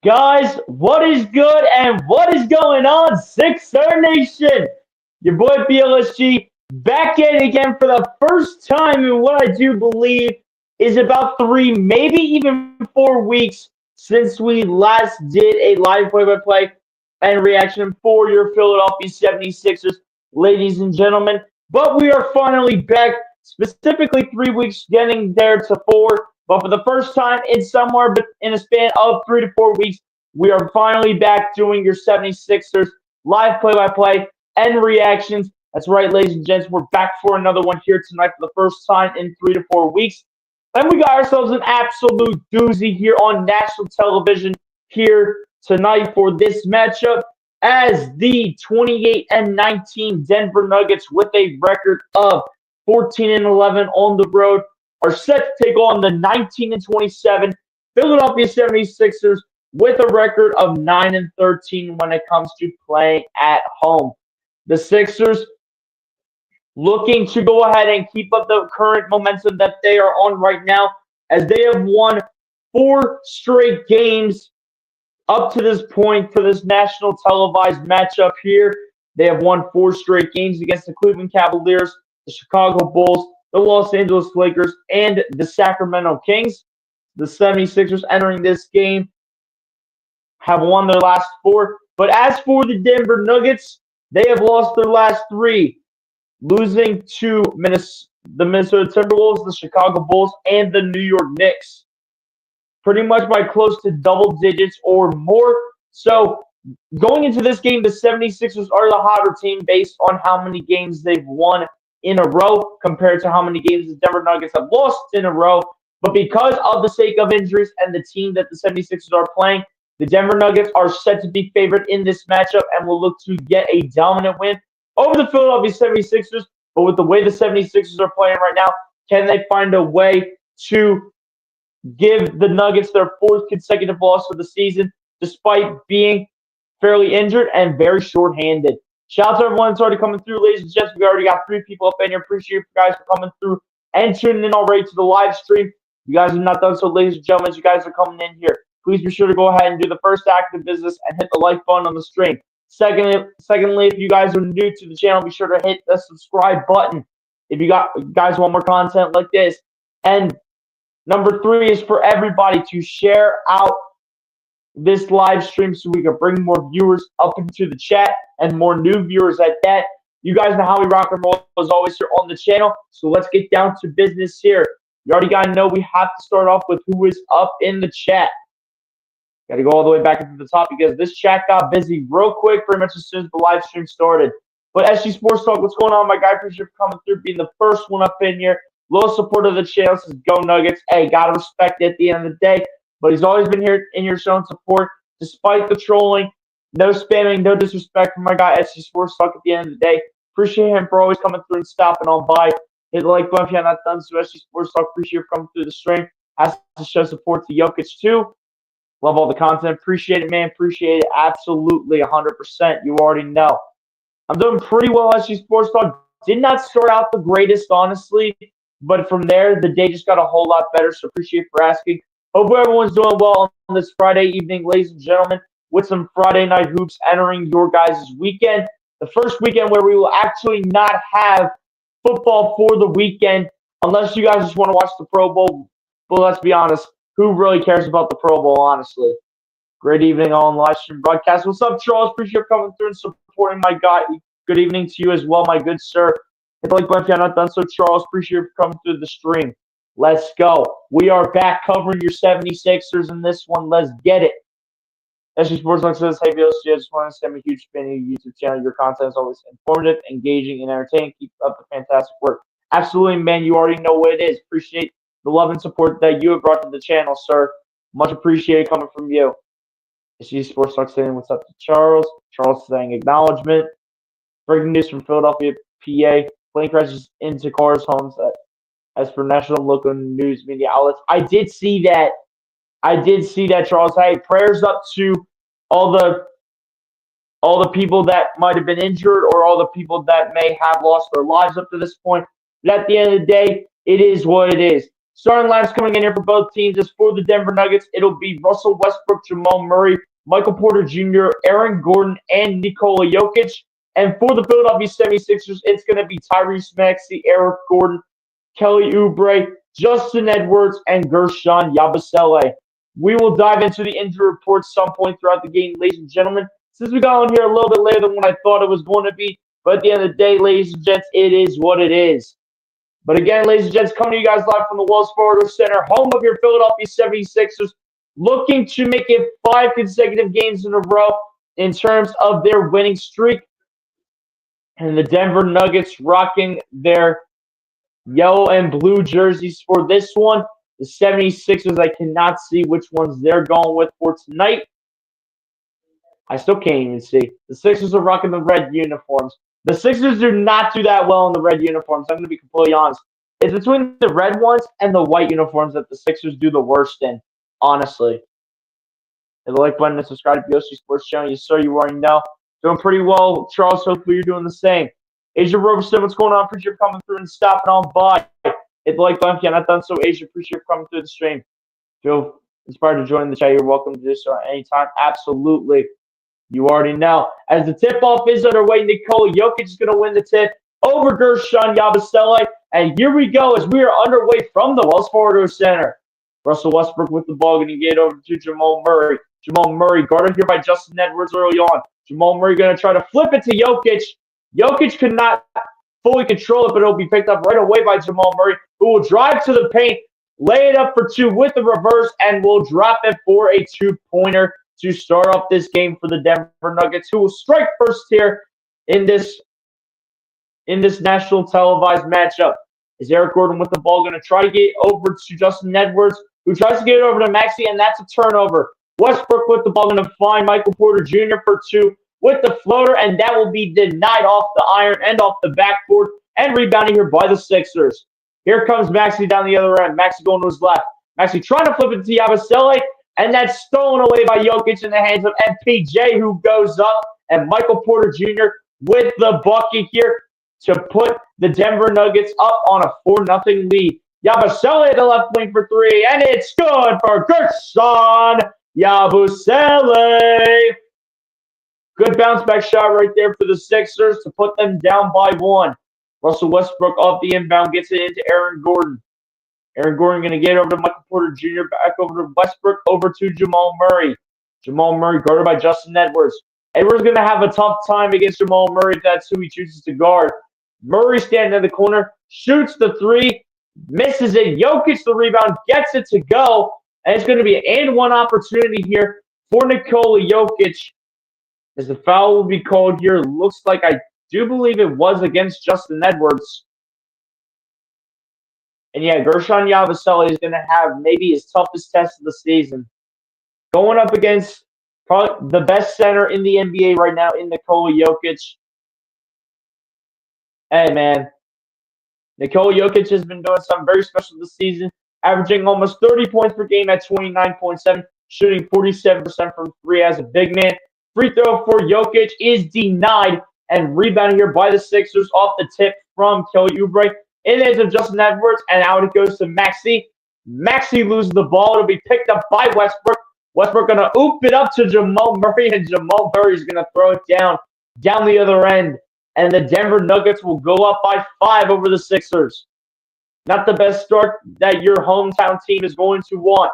Guys, what is good and what is going on, Sixer Nation? Your boy BLSG back in again for the first time in what I do believe is about 3, maybe even 4 weeks since we last did a live play-by-play and reaction for your Philadelphia 76ers, ladies and gentlemen. But we are finally back, specifically 3 weeks, getting there to four. But for the first time in somewhere but in a span of 3 to 4 weeks, we are finally back doing your 76ers live play-by-play and reactions. That's right, ladies and gents. We're back for another one here tonight for the first time in 3 to 4 weeks. And we got ourselves an absolute doozy here on national television here tonight for this matchup as the 28 and 19 Denver Nuggets with a record of 14 and 11 on the road are set to take on the 19 and 27 Philadelphia 76ers with a record of 9 and 13 when it comes to playing at home. The Sixers looking to go ahead and keep up the current momentum that they are on right now, as they have won 4 straight games up to this point for this national televised matchup here. They have won 4 straight games against the Cleveland Cavaliers, the Chicago Bulls, the Los Angeles Lakers, and the Sacramento Kings. The 76ers entering this game have won their last 4. But as for the Denver Nuggets, they have lost their last 3, losing to the Minnesota Timberwolves, the Chicago Bulls, and the New York Knicks. Pretty much by close to double digits or more. So going into this game, the 76ers are the hotter team based on how many games they've won in a row compared to how many games the Denver Nuggets have lost in a row. But because of the sake of injuries and the team that the 76ers are playing, the Denver Nuggets are set to be favored in this matchup and will look to get a dominant win over the Philadelphia 76ers. But with the way the 76ers are playing right now, can they find a way to give the Nuggets their 4th consecutive loss of the season, despite being fairly injured and very short-handed? Shout out to everyone that's already coming through, ladies and gents. We already got 3 people up in here. Appreciate you guys for coming through and tuning in already to the live stream. You guys have not done so, ladies and gentlemen, as you guys are coming in here. Please be sure to go ahead and do the first act of business and hit the like button on the stream. Secondly, if you guys are new to the channel, be sure to hit the subscribe button if you guys want more content like this. And number 3 is for everybody to share out this live stream so we can bring more viewers up into the chat and more new viewers at that. You guys know how we rock and roll as always here on the channel. So let's get down to business here. You already got to know we have to start off with who is up in the chat. Got to go all the way back into the top because this chat got busy real quick pretty much as soon as the live stream started. But SG Sports Talk, what's going on, my guy? Appreciate you for coming through, being the first one up in here. Little support of the channel says Go Nuggets. Hey, gotta respect it at the end of the day. But he's always been here in here showing support despite the trolling. No spamming, no disrespect from my guy SG Sports Talk at the end of the day. Appreciate him for always coming through and stopping on by. Hit the like button if you have not done so. SG Sports Talk, appreciate you for coming through the stream. Has to show support to Jokic too. Love all the content. Appreciate it, man. Appreciate it. Absolutely, 100%. You already know. I'm doing pretty well, SG Sports Talk. Did not start out the greatest, honestly. But from there, the day just got a whole lot better. So appreciate for asking. Hope everyone's doing well on this Friday evening, ladies and gentlemen, with some Friday night hoops entering your guys' weekend. The first weekend where we will actually not have football for the weekend, unless you guys just want to watch the Pro Bowl. But let's be honest. Who really cares about the Pro Bowl, honestly? Great evening on live stream broadcast. What's up, Charles? Appreciate you coming through and supporting my guy. Good evening to you as well, my good sir. Hit the like button if you have not done so, Charles. Appreciate you coming through the stream. Let's go. We are back covering your 76ers in this one. Let's get it. SG Sports Talk says, hey, BLC, I just want to say I'm a huge fan of your YouTube channel. Your content is always informative, engaging, and entertaining. Keep up the fantastic work. Absolutely, man. You already know what it is. Appreciate the love and support that you have brought to the channel, sir. Much appreciated coming from you. SG Sports Talk saying what's up to Charles. Charles saying acknowledgement. Breaking news from Philadelphia, PA. Plane crashes into cars' homes as per national and local news media outlets. I did see that. Charles. Hey, prayers up to all the people that might have been injured or all the people that may have lost their lives up to this point. But at the end of the day, it is what it is. Starting lineups coming in here for both teams is for the Denver Nuggets. It'll be Russell Westbrook, Jamal Murray, Michael Porter Jr., Aaron Gordon, and Nikola Jokic. And for the Philadelphia 76ers, it's going to be Tyrese Maxey, Eric Gordon, Kelly Oubre, Justin Edwards, and Gershon Yabusele. We will dive into the injury report some point throughout the game, ladies and gentlemen. Since we got on here a little bit later than what I thought it was going to be, but at the end of the day, ladies and gents, it is what it is. But again, ladies and gents, coming to you guys live from the Wells Fargo Center, home of your Philadelphia 76ers, looking to make it 5 consecutive games in a row in terms of their winning streak. And the Denver Nuggets rocking their yellow and blue jerseys for this one. The 76ers, I cannot see which ones they're going with for tonight. I still can't even see. The Sixers are rocking the red uniforms. The Sixers do not do that well in the red uniforms. I'm going to be completely honest. It's between the red ones and the white uniforms that the Sixers do the worst in, honestly. Hit the like button and subscribe to the OC Sports Channel. Yes, sir, you already know. Doing pretty well, Charles. Hopefully you're doing the same. Asia Roberson, what's going on? Appreciate you coming through and stopping on by. Hit the like button if you're not done so. Asia, appreciate you coming through the stream. Feel inspired to join the chat. You're welcome to do so at any time. Absolutely. You already know. As the tip-off is underway, Nikola Jokic is going to win the tip over Gershon Yabusele. And here we go as we are underway from the Wells Fargo Center. Russell Westbrook with the ball, going to get over to Jamal Murray. Jamal Murray guarded here by Justin Edwards early on. Jamal Murray going to try to flip it to Jokic. Jokic could not fully control it, but it'll be picked up right away by Jamal Murray, who will drive to the paint, lay it up for two with the reverse, and will drop it for a two-pointer to start off this game for the Denver Nuggets, who will strike first here in this national televised matchup. Is Eric Gordon with the ball going to try to get over to Justin Edwards, who tries to get it over to Maxey, and that's a turnover. Westbrook with the ball going to find Michael Porter Jr. for two with the floater, and that will be denied off the iron and off the backboard and rebounded here by the Sixers. Here comes Maxey down the other end. Maxey going to his left. Maxey trying to flip it to Yabusele, and that's stolen away by Jokic in the hands of MPJ, who goes up, and Michael Porter Jr. with the bucket here to put the Denver Nuggets up on a 4-0 lead. Yabusele at the left wing for three, and it's good for Gershon Yabusele. Good bounce back shot right there for the Sixers to put them down by one. Russell Westbrook off the inbound gets it into Aaron Gordon. Aaron Gordon going to get over to Michael Porter Jr., back over to Westbrook, over to Jamal Murray. Jamal Murray guarded by Justin Edwards. Edwards going to have a tough time against Jamal Murray if that's who he chooses to guard. Murray standing in the corner, shoots the three, misses it. Jokic the rebound, gets it to go, and it's going to be an and-one opportunity here for Nikola Jokic as the foul will be called here. Looks like I do believe it was against Justin Edwards. And yeah, Gershon Yabusele is going to have maybe his toughest test of the season. Going up against probably the best center in the NBA right now in Nikola Jokic. Hey, man. Nikola Jokic has been doing something very special this season, averaging almost 30 points per game at 29.7, shooting 47% from three as a big man. Free throw for Jokic is denied, and rebounded here by the Sixers off the tip from Kelly Oubre. In the hands of Justin Edwards, and out it goes to Maxey. Maxey loses the ball. It'll be picked up by Westbrook. Westbrook going to oop it up to Jamal Murray, and Jamal Murray is going to throw it down the other end. And the Denver Nuggets will go up by 5 over the Sixers. Not the best start that your hometown team is going to want.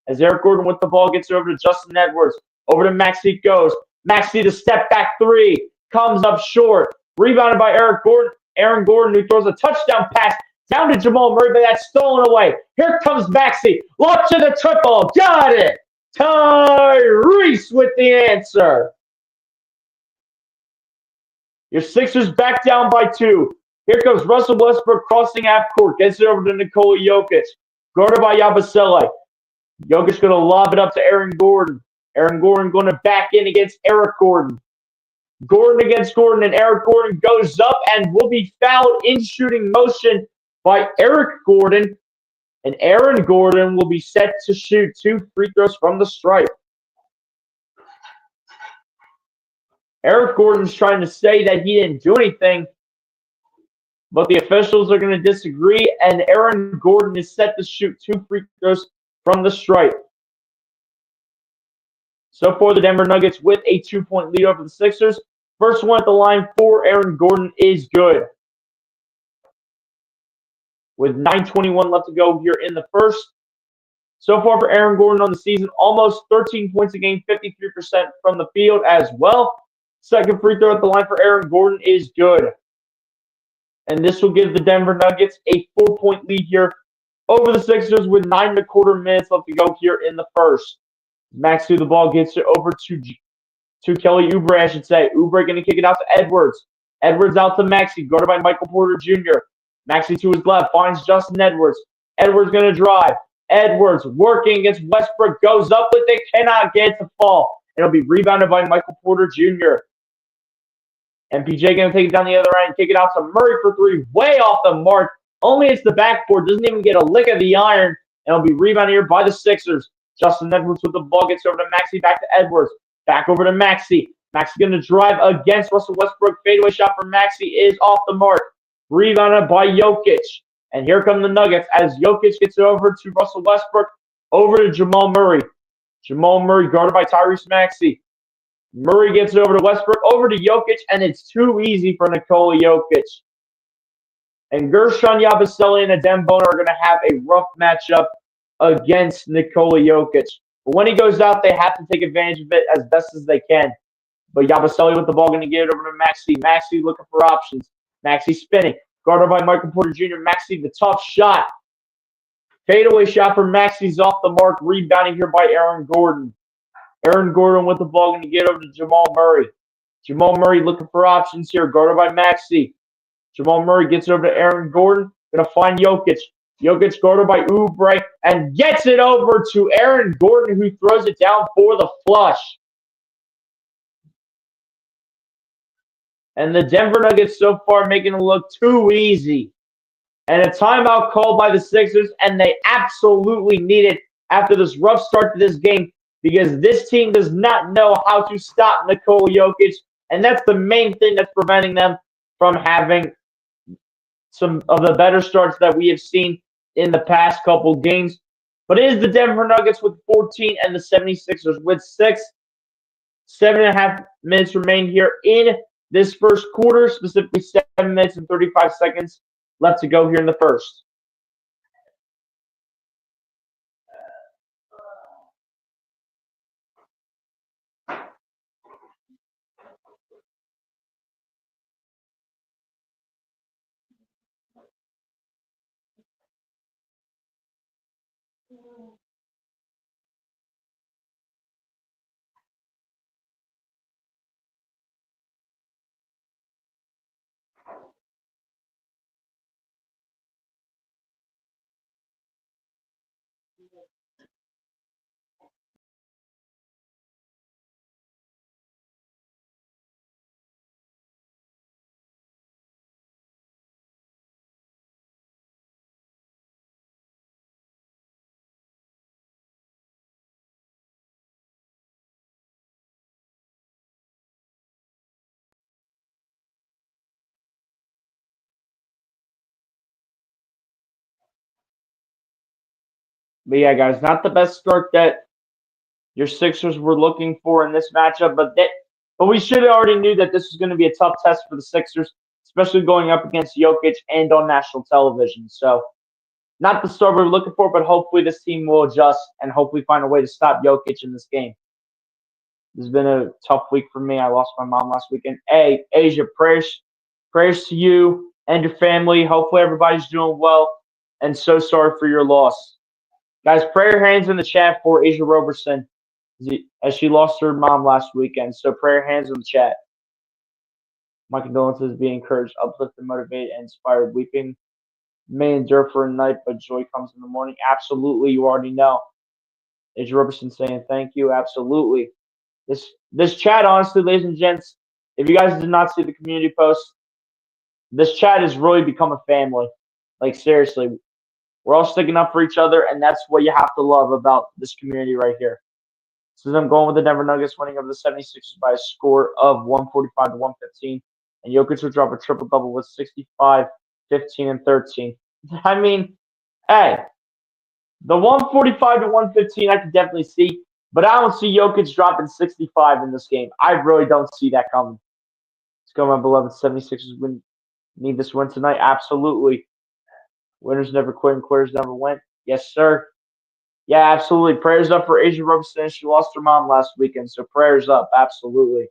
As Eric Gordon with the ball gets over to Justin Edwards. Over to Maxey goes. Maxey the step back three. Comes up short. Rebounded by Eric Gordon. Aaron Gordon, who throws a touchdown pass down to Jamal Murray, but that's stolen away. Here comes Maxey. Launching the triple. Got it. Tyrese with the answer. Your Sixers back down by 2. Here comes Russell Westbrook crossing half court. Gets it over to Nikola Jokic. Guarded by Yabusele. Jokic going to lob it up to Aaron Gordon. Aaron Gordon going to back in against Eric Gordon. Gordon against Gordon, and Eric Gordon goes up and will be fouled in shooting motion by Eric Gordon. And Aaron Gordon will be set to shoot 2 free throws from the stripe. Eric Gordon's trying to say that he didn't do anything, but the officials are going to disagree, and Aaron Gordon is set to shoot 2 free throws from the stripe. So far, the Denver Nuggets with a 2-point lead over the Sixers. First one at the line for Aaron Gordon is good. With 9:21 left to go here in the first. So far for Aaron Gordon on the season, almost 13 points a game, 53% from the field as well. Second free throw at the line for Aaron Gordon is good. And this will give the Denver Nuggets a 4-point lead here over the Sixers with 9.25 minutes left to go here in the first. Maxey the ball gets it over to Kelly Oubre, I should say. Oubre going to kick it out to Edwards. Edwards out to Maxey, guarded by Michael Porter Jr. Maxey to his left, finds Justin Edwards. Edwards going to drive. Edwards working against Westbrook, goes up with it, cannot get it to fall. It'll be rebounded by Michael Porter Jr. MPJ going to take it down the other end, kick it out to Murray for 3, way off the mark. Only hits the backboard, doesn't even get a lick of the iron, and it'll be rebounded here by the Sixers. Justin Edwards with the ball, gets over to Maxey, back to Edwards, back over to Maxey. Maxey going to drive against Russell Westbrook. Fadeaway shot for Maxey is off the mark. Rebounded by Jokic. And here come the Nuggets as Jokic gets it over to Russell Westbrook, over to Jamal Murray. Jamal Murray guarded by Tyrese Maxey. Murray gets it over to Westbrook, over to Jokic, and it's too easy for Nikola Jokic. And Gershon Yabusele and Adem Bona are going to have a rough matchup against Nikola Jokic. But when he goes out, they have to take advantage of it as best as they can. But Yabusele with the ball, going to get it over to Maxey. Maxey looking for options. Maxey spinning. Guarded by Michael Porter Jr. Maxey, the tough shot. Fadeaway shot for Maxey's off the mark. Rebounding here by Aaron Gordon. Aaron Gordon with the ball, going to get over to Jamal Murray. Jamal Murray looking for options here. Guarded by Maxey. Jamal Murray gets it over to Aaron Gordon. Going to find Jokic. Jokic guarded by Oubre and gets it over to Aaron Gordon, who throws it down for the flush. And the Denver Nuggets so far making it look too easy. And a timeout called by the Sixers, and they absolutely need it after this rough start to this game because this team does not know how to stop Nikola Jokic, and that's the main thing that's preventing them from having some of the better starts that we have seen in the past couple games. But it is the Denver Nuggets with 14 and the 76ers with 7.5 minutes remain here in this first quarter, specifically 7 minutes and 35 seconds left to go here in the first. But yeah, guys, not the best start that your Sixers were looking for in this matchup, but we should have already knew that this was going to be a tough test for the Sixers, especially going up against Jokic and on national television. So, not the start we're looking for, but hopefully this team will adjust and hopefully find a way to stop Jokic in this game. This has been a tough week for me. I lost my mom last weekend. Hey, Asia, prayers to you and your family. Hopefully everybody's doing well, and so sorry for your loss. Guys, pray your hands in the chat for Asia Roberson as she lost her mom last weekend. So pray your hands in the chat. My condolences. Be encouraged, uplifted, motivated, and inspired. Weeping may endure for a night, but joy comes in the morning. Absolutely, you already know. Asia Roberson saying thank you. Absolutely. This chat, honestly, ladies and gents, if you guys did not see the community post, this chat has really become a family. Like, seriously. We're all sticking up for each other, and that's what you have to love about this community right here. So I'm going with the Denver Nuggets winning over the 76ers by a score of 145 to 115. And Jokic will drop a triple-double with 65 15 and 13. I mean, hey, the 145 to 115 I can definitely see, but I don't see Jokic dropping 65 in this game. I really don't see that coming. Let's go, my beloved 76ers need this win tonight. Absolutely. Winners never quit and quitters never win. Yes, sir. Yeah, absolutely. Prayers up for Asia Roberson. She lost her mom last weekend, so prayers up. Absolutely.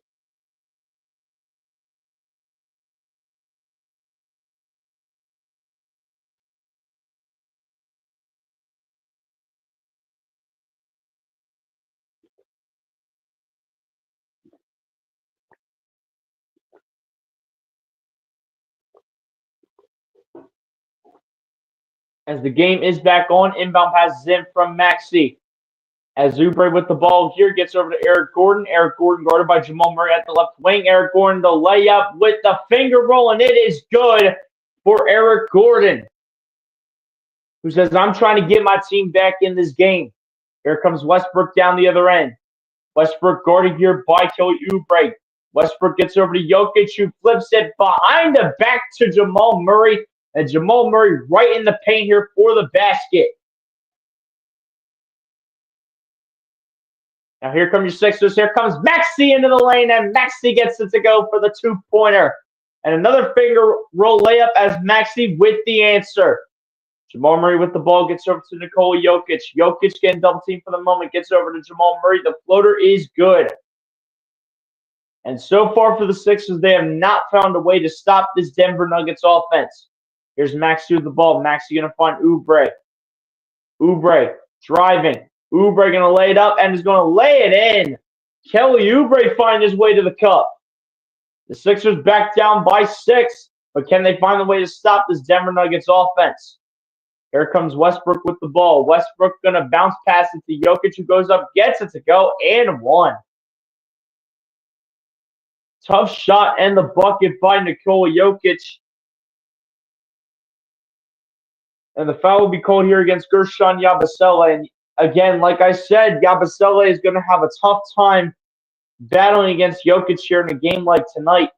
As the game is back on, inbound passes in from Maxey. As Oubre with the ball here gets over to Eric Gordon. Eric Gordon guarded by Jamal Murray at the left wing. Eric Gordon, the layup with the finger roll, and it is good for Eric Gordon, who says, I'm trying to get my team back in this game. Here comes Westbrook down the other end. Westbrook guarded here by Kelly Oubre. Westbrook gets over to Jokic, who flips it behind the back to Jamal Murray. And Jamal Murray right in the paint here for the basket. Now here come your Sixers. Here comes Maxey into the lane, and Maxey gets it to go for the two-pointer. And another finger roll layup as Maxey with the answer. Jamal Murray with the ball gets over to Nikola Jokic. Jokic getting double team for the moment, gets over to Jamal Murray. The floater is good. And so far for the Sixers, they have not found a way to stop this Denver Nuggets offense. Here's Maxey with the ball. Maxey going to find Oubre. Oubre driving. Oubre going to lay it up and is going to lay it in. Kelly Oubre finding his way to the cup. The Sixers back down by 6, but can they find a way to stop this Denver Nuggets offense? Here comes Westbrook with the ball. Westbrook going to bounce pass it to Jokic, who goes up, gets it to go, and one. Tough shot and the bucket by Nikola Jokic. And the foul will be called here against Guerschon Yabusele. And again, like I said, Yabusele is going to have a tough time battling against Jokic here in a game like tonight.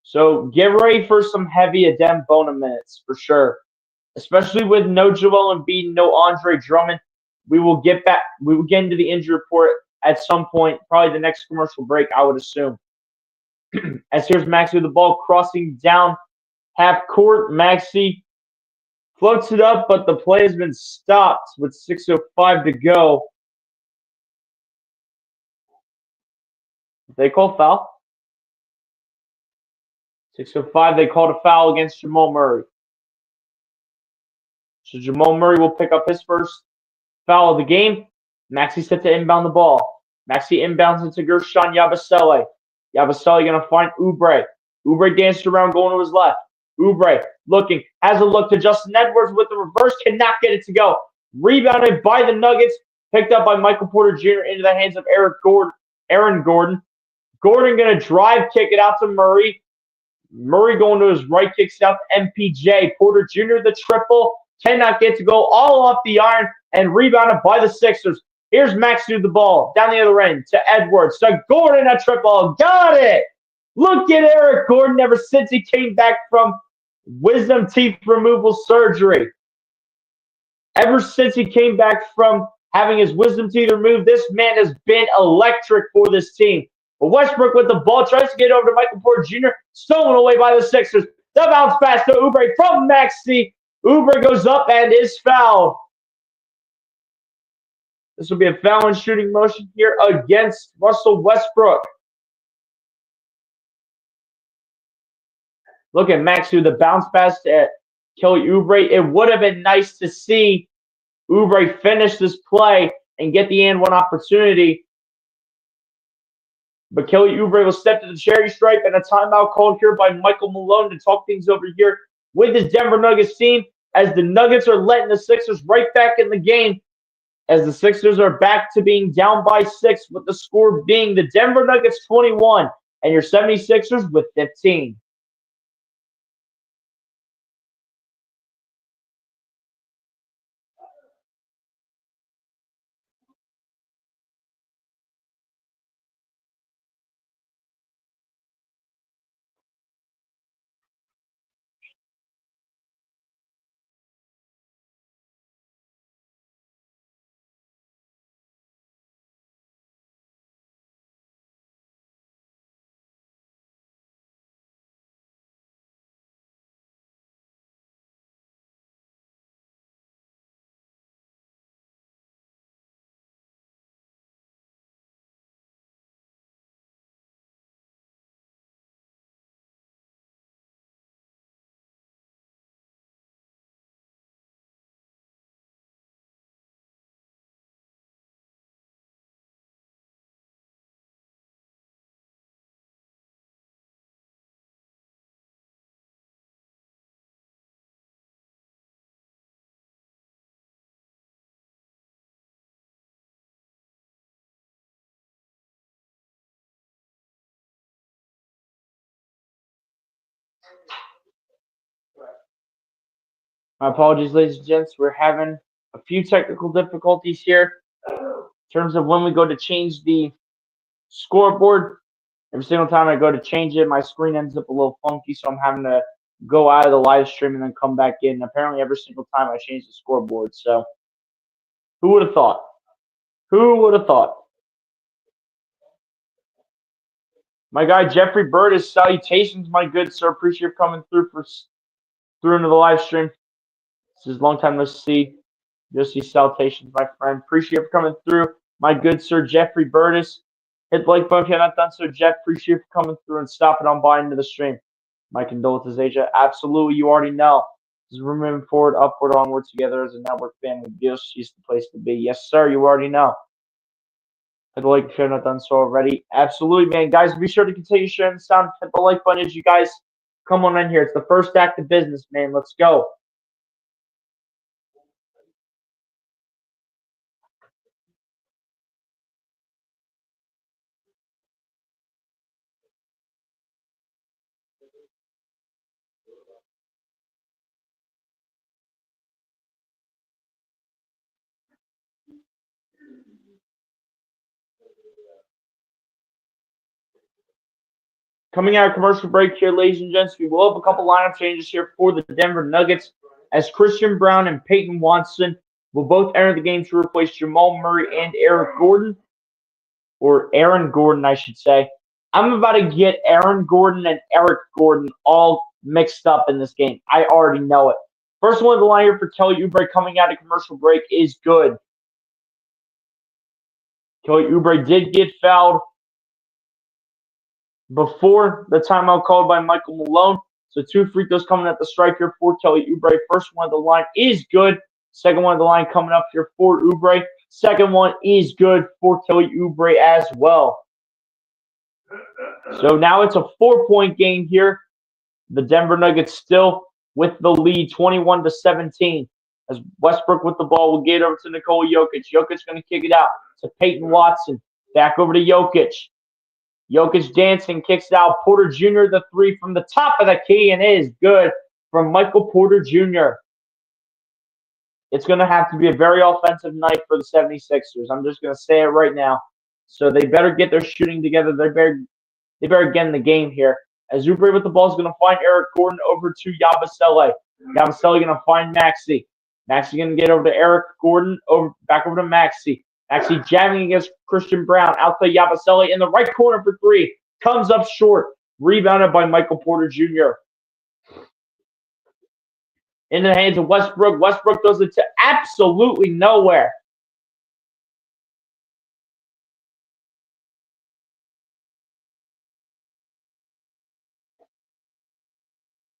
So get ready for some heavy Adem Bona minutes for sure. Especially with no Joel Embiid, no Andre Drummond. We will get into the injury report at some point, probably the next commercial break, I would assume. As here's Maxey with the ball crossing down half court. Maxey floats it up, but the play has been stopped with 6:05 to go. They call foul. 6:05, they called a foul against Jamal Murray. So Jamal Murray will pick up his first foul of the game. Maxey set to inbound the ball. Maxey inbounds into Guerschon Yabusele. Yabusele going to find Oubre. Oubre danced around going to his left. Oubre looking, has a look to Justin Edwards with the reverse, cannot get it to go. Rebounded by the Nuggets, picked up by Michael Porter Jr. into the hands of Aaron Gordon. Gordon going to drive, kick it out to Murray. Murray going to his right, kicks out MPJ. Porter Jr. the triple, cannot get to go, all off the iron and rebounded by the Sixers. Here's Maxey with the ball down the other end to Edwards. To Gordon, a triple. Got it. Look at Eric Gordon ever since he came back from wisdom teeth removal surgery. Ever since he came back from having his wisdom teeth removed, this man has been electric for this team. But Westbrook with the ball tries to get over to Michael Porter Jr. Stolen away by the Sixers. The bounce pass to Oubre from Maxey. Oubre goes up and is fouled. This will be a foul and shooting motion here against Russell Westbrook. Look at Maxey with the bounce pass to Kelly Oubre. It would have been nice to see Oubre finish this play and get the and one opportunity. But Kelly Oubre will step to the charity stripe, and a timeout called here by Michael Malone to talk things over here with his Denver Nuggets team, as the Nuggets are letting the Sixers right back in the game, as the Sixers are back to being down by 6, with the score being the Denver Nuggets 21 and your 76ers with 15. My apologies, ladies and gents. We're having a few technical difficulties here in terms of when we go to change the scoreboard. Every single time I go to change it, my screen ends up a little funky, so I'm having to go out of the live stream and then come back in. Apparently, every single time I change the scoreboard. So, who would have thought? Who would have thought? My guy Jeffrey Bird is salutations, my good sir. Appreciate you coming through into the live stream. This is a long time no see. Just see salutations, my friend. Appreciate you coming through, my good sir Jeffrey Burtis. Hit the like button if you're not done so, Jeff. Appreciate you coming through and stopping on by into the stream. My condolences, Asia. Absolutely, you already know. This is moving forward, upward, onward together as a network family. This is the place to be. Yes, sir. You already know. Hit the like if you're not done so already. Absolutely, man. Guys, be sure to continue sharing the sound. Hit the like button as you guys come on in here. It's the first act of business, man. Let's go. Coming out of commercial break here, ladies and gents, we will have a couple lineup changes here for the Denver Nuggets as Christian Braun and Peyton Watson will both enter the game to replace Jamal Murray and Eric Gordon, or Aaron Gordon, I should say. I'm about to get Aaron Gordon and Eric Gordon all mixed up in this game. I already know it. First one of the line here for Kelly Oubre coming out of commercial break is good. Kelly Oubre did get fouled before the timeout called by Michael Malone. So 2 free throws coming at the strike here for Kelly Oubre. First one of the line is good. Second one of the line coming up here for Oubre. Second one is good for Kelly Oubre as well. So now it's a 4-point game here. The Denver Nuggets still with the lead, 21-17. As Westbrook with the ball will get over to Nikola Jokic. Jokic going to kick it out to Peyton Watson. Back over to Jokic. Jokic dancing, kicks it out. Porter Jr. the three from the top of the key, and it is good from Michael Porter Jr. It's going to have to be a very offensive night for the 76ers. I'm just going to say it right now. So they better get their shooting together. They better get in the game here. As Oubre with the ball is going to find Eric Gordon over to Yabusele. Yabusele going to find Maxey. Maxey going to get over to Eric Gordon, back over to Maxey. Maxey jamming against Christian Braun. Out to Yabusele in the right corner for three. Comes up short. Rebounded by Michael Porter Jr. In the hands of Westbrook. Westbrook does it to absolutely nowhere.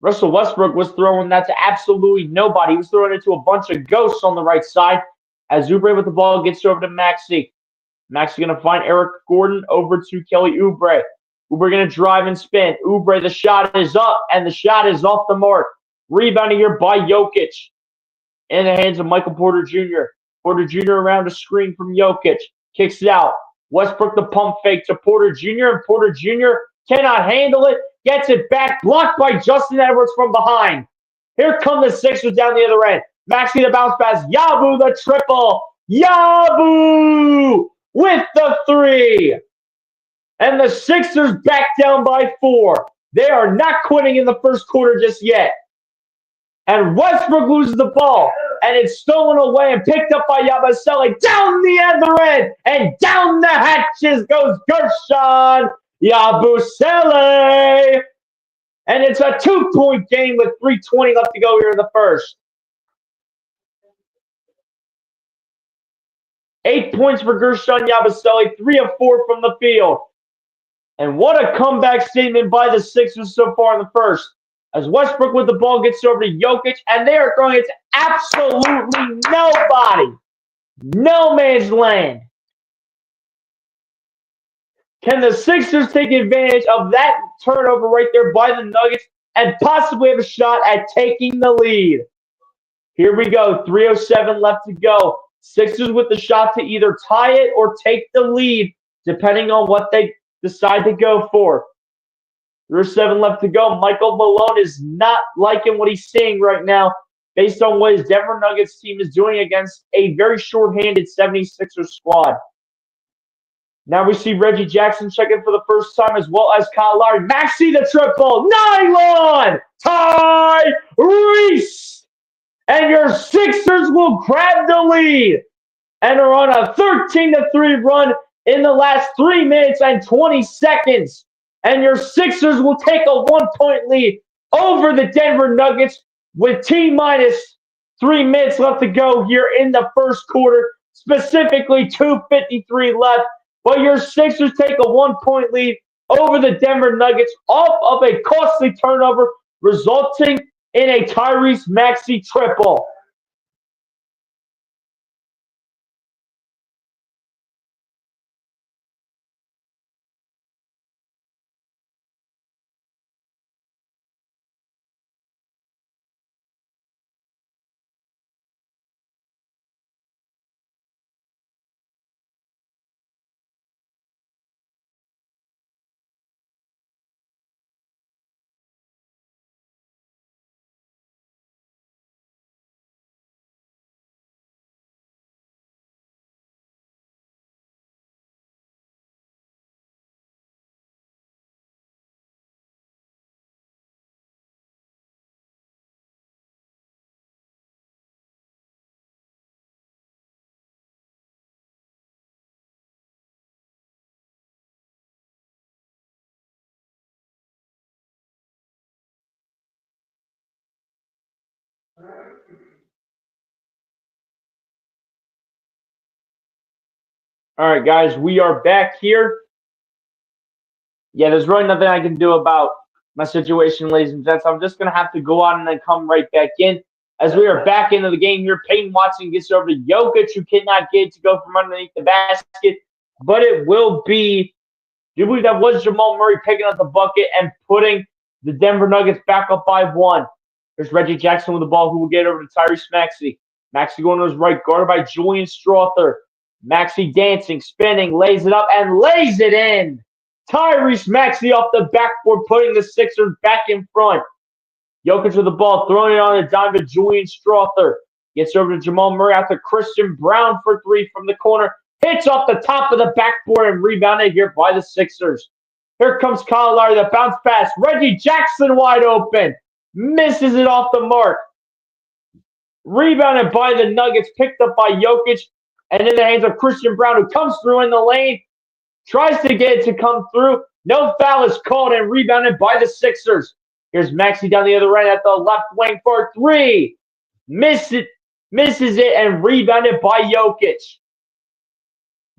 Russell Westbrook was throwing that to absolutely nobody. He was throwing it to a bunch of ghosts on the right side. As Oubre with the ball gets over to Maxey. Maxey going to find Eric Gordon over to Kelly Oubre. Oubre going to drive and spin. Oubre, the shot is up, and the shot is off the mark. Rebounding here by Jokic. In the hands of Michael Porter Jr. Porter Jr. around a screen from Jokic. Kicks it out. Westbrook the pump fake to Porter Jr. And Porter Jr. cannot handle it. Gets it back. Blocked by Justin Edwards from behind. Here come the Sixers down the other end. Maxey the bounce pass. Yabu the triple. Yabu with the three. And the Sixers back down by 4. They are not quitting in the first quarter just yet. And Westbrook loses the ball. And it's stolen away and picked up by Yabusele. Down the other end. And down the hatches goes Gershon Yabusele. And it's a 2-point game with 3:20 left to go here in the first. 8 points for Gershon Yabusele, 3 of 4 from the field. And what a comeback statement by the Sixers so far in the first. As Westbrook with the ball gets over to Jokic, and they are throwing it to absolutely nobody. No man's land. Can the Sixers take advantage of that turnover right there by the Nuggets and possibly have a shot at taking the lead? Here we go. 3:07 left to go. Sixers with the shot to either tie it or take the lead, depending on what they decide to go for. There's 7 left to go. Michael Malone is not liking what he's seeing right now based on what his Denver Nuggets team is doing against a very short-handed 76ers squad. Now we see Reggie Jackson check in for the first time, as well as Kyle Lowry. Maxey the triple. Nylon! Tyrese! And your Sixers will grab the lead and are on a 13-3 run in the last 3 minutes and 20 seconds. And your Sixers will take a 1-point lead over the Denver Nuggets with T-minus 3 minutes left to go here in the first quarter, specifically 2:53 left. But your Sixers take a 1-point lead over the Denver Nuggets off of a costly turnover, resulting in a Tyrese Maxey triple. All right, guys, we are back here. Yeah, there's really nothing I can do about my situation, ladies and gents. I'm just going to have to go on and then come right back in. As we are back into the game here, Peyton Watson gets over to Jokic, who cannot get it to go from underneath the basket. But it will be, do you believe that was Jamal Murray picking up the bucket and putting the Denver Nuggets back up by 1. There's Reggie Jackson with the ball, who will get over to Tyrese Maxey. Maxey going to his right, guarded by Julian Strawther. Maxey dancing, spinning, lays it up, and lays it in. Tyrese Maxey off the backboard, putting the Sixers back in front. Jokic with the ball, throwing it on a dime to Julian Strawther. Gets over to Jamal Murray after Christian Brown for 3 from the corner. Hits off the top of the backboard and rebounded here by the Sixers. Here comes Kyle Lowry, the bounce pass. Reggie Jackson wide open. Misses it off the mark. Rebounded by the Nuggets, picked up by Jokic, and in the hands of Christian Brown, who comes through in the lane. Tries to get it to come through. No foul is called and rebounded by the Sixers. Here's Maxey down the other end at the left wing for 3. Misses it and rebounded by Jokic.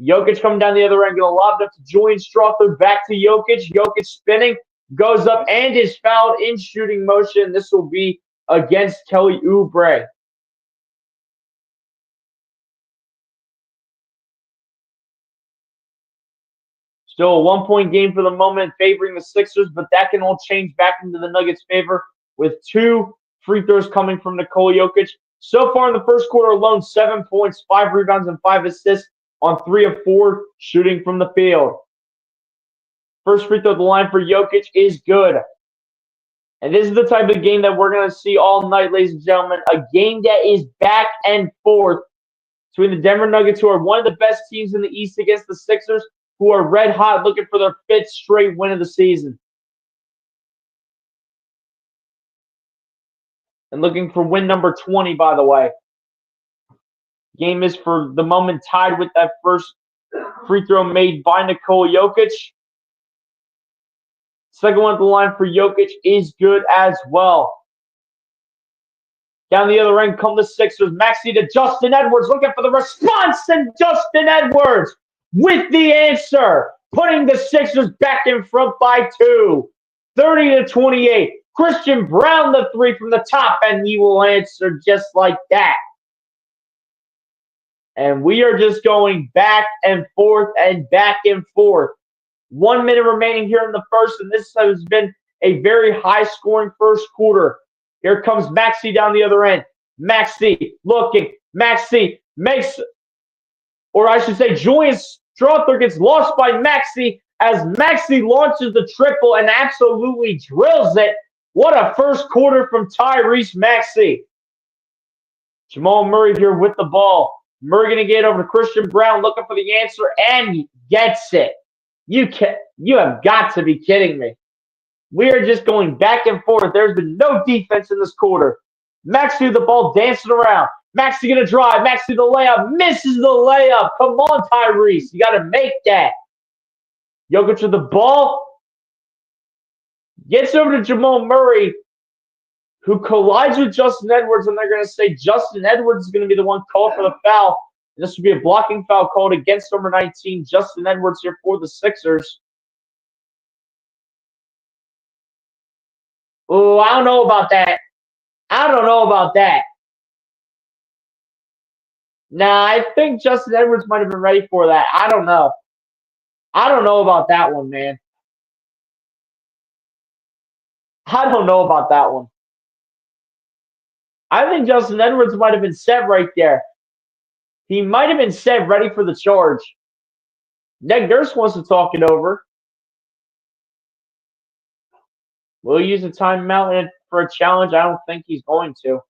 Jokic coming down the other end, going to lob it up to Julian Strawther, back to Jokic. Jokic spinning, goes up and is fouled in shooting motion. This will be against Kelly Oubre. Still a 1-point game for the moment, favoring the Sixers, but that can all change back into the Nuggets' favor with 2 free throws coming from Nikola Jokic. So far in the first quarter alone, 7 points, 5 rebounds, and 5 assists on 3 of 4 shooting from the field. First free throw at the line for Jokic is good. And this is the type of game that we're going to see all night, ladies and gentlemen. A game that is back and forth between the Denver Nuggets, who are one of the best teams in the East, against the Sixers, who are red hot, looking for their 5th straight win of the season. And looking for win number 20, by the way. Game is, for the moment, tied with that first free throw made by Nikola Jokic. Second one at the line for Jokic is good as well. Down the other end come the Sixers. Maxey to Justin Edwards, looking for the response, and Justin Edwards with the answer, putting the Sixers back in front by 2. 30-28. Christian Brown the 3 from the top, and he will answer just like that. And we are just going back and forth and back and forth. 1 minute remaining here in the first, and this has been a very high-scoring first quarter. Here comes Maxey down the other end. Maxey looking. Maxey makes, or I should say, Julian Strawther gets lost by Maxey, as Maxey launches the triple and absolutely drills it. What a first quarter from Tyrese Maxey. Jamal Murray here with the ball. Murray going to get over to Christian Braun, looking for the answer, and gets it. You have got to be kidding me. We are just going back and forth. There's been no defense in this quarter. Maxey the ball dancing around. Maxey going to drive. Maxey the layup. Misses the layup. Come on, Tyrese. You got to make that. Jokic with the ball. Gets over to Jamal Murray, who collides with Justin Edwards, and they're going to say Justin Edwards is going to be the one called for the foul. And this will be a blocking foul called against number 19, Justin Edwards here for the Sixers. Oh, I don't know about that. I don't know about that. Nah, I think Justin Edwards might have been ready for that. I don't know. I don't know about that one, man. I don't know about that one. I think Justin Edwards might have been set right there. He might have been set ready for the charge. Ned Nurse wants to talk it over. Will he use a timeout for a challenge? I don't think he's going to.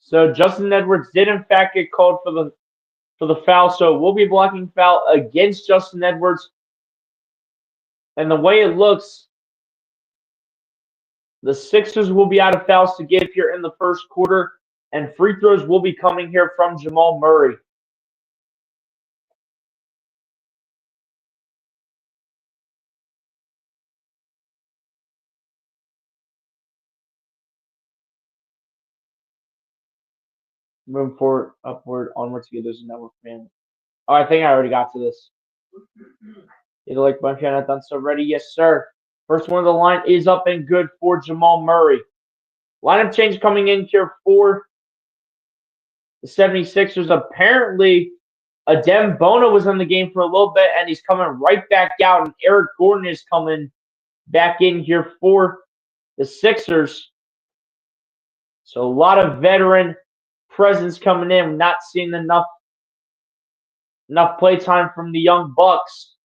So Justin Edwards did in fact get called for the foul. So we'll be blocking foul against Justin Edwards. And the way it looks, the Sixers will be out of fouls to give here in the first quarter, and free throws will be coming here from Jamal Murray. Moving forward, upward, onward to there's a network man. Oh, I think I already got to this. Either like my not done so ready. Yes, sir. First one of the line is up and good for Jamal Murray. Lineup change coming in here for the 76ers. Apparently, Adem Bona was in the game for a little bit, and he's coming right back out. And Eric Gordon is coming back in here for the Sixers. So a lot of veteran presence coming in. We're not seeing enough play time from the young Bucks.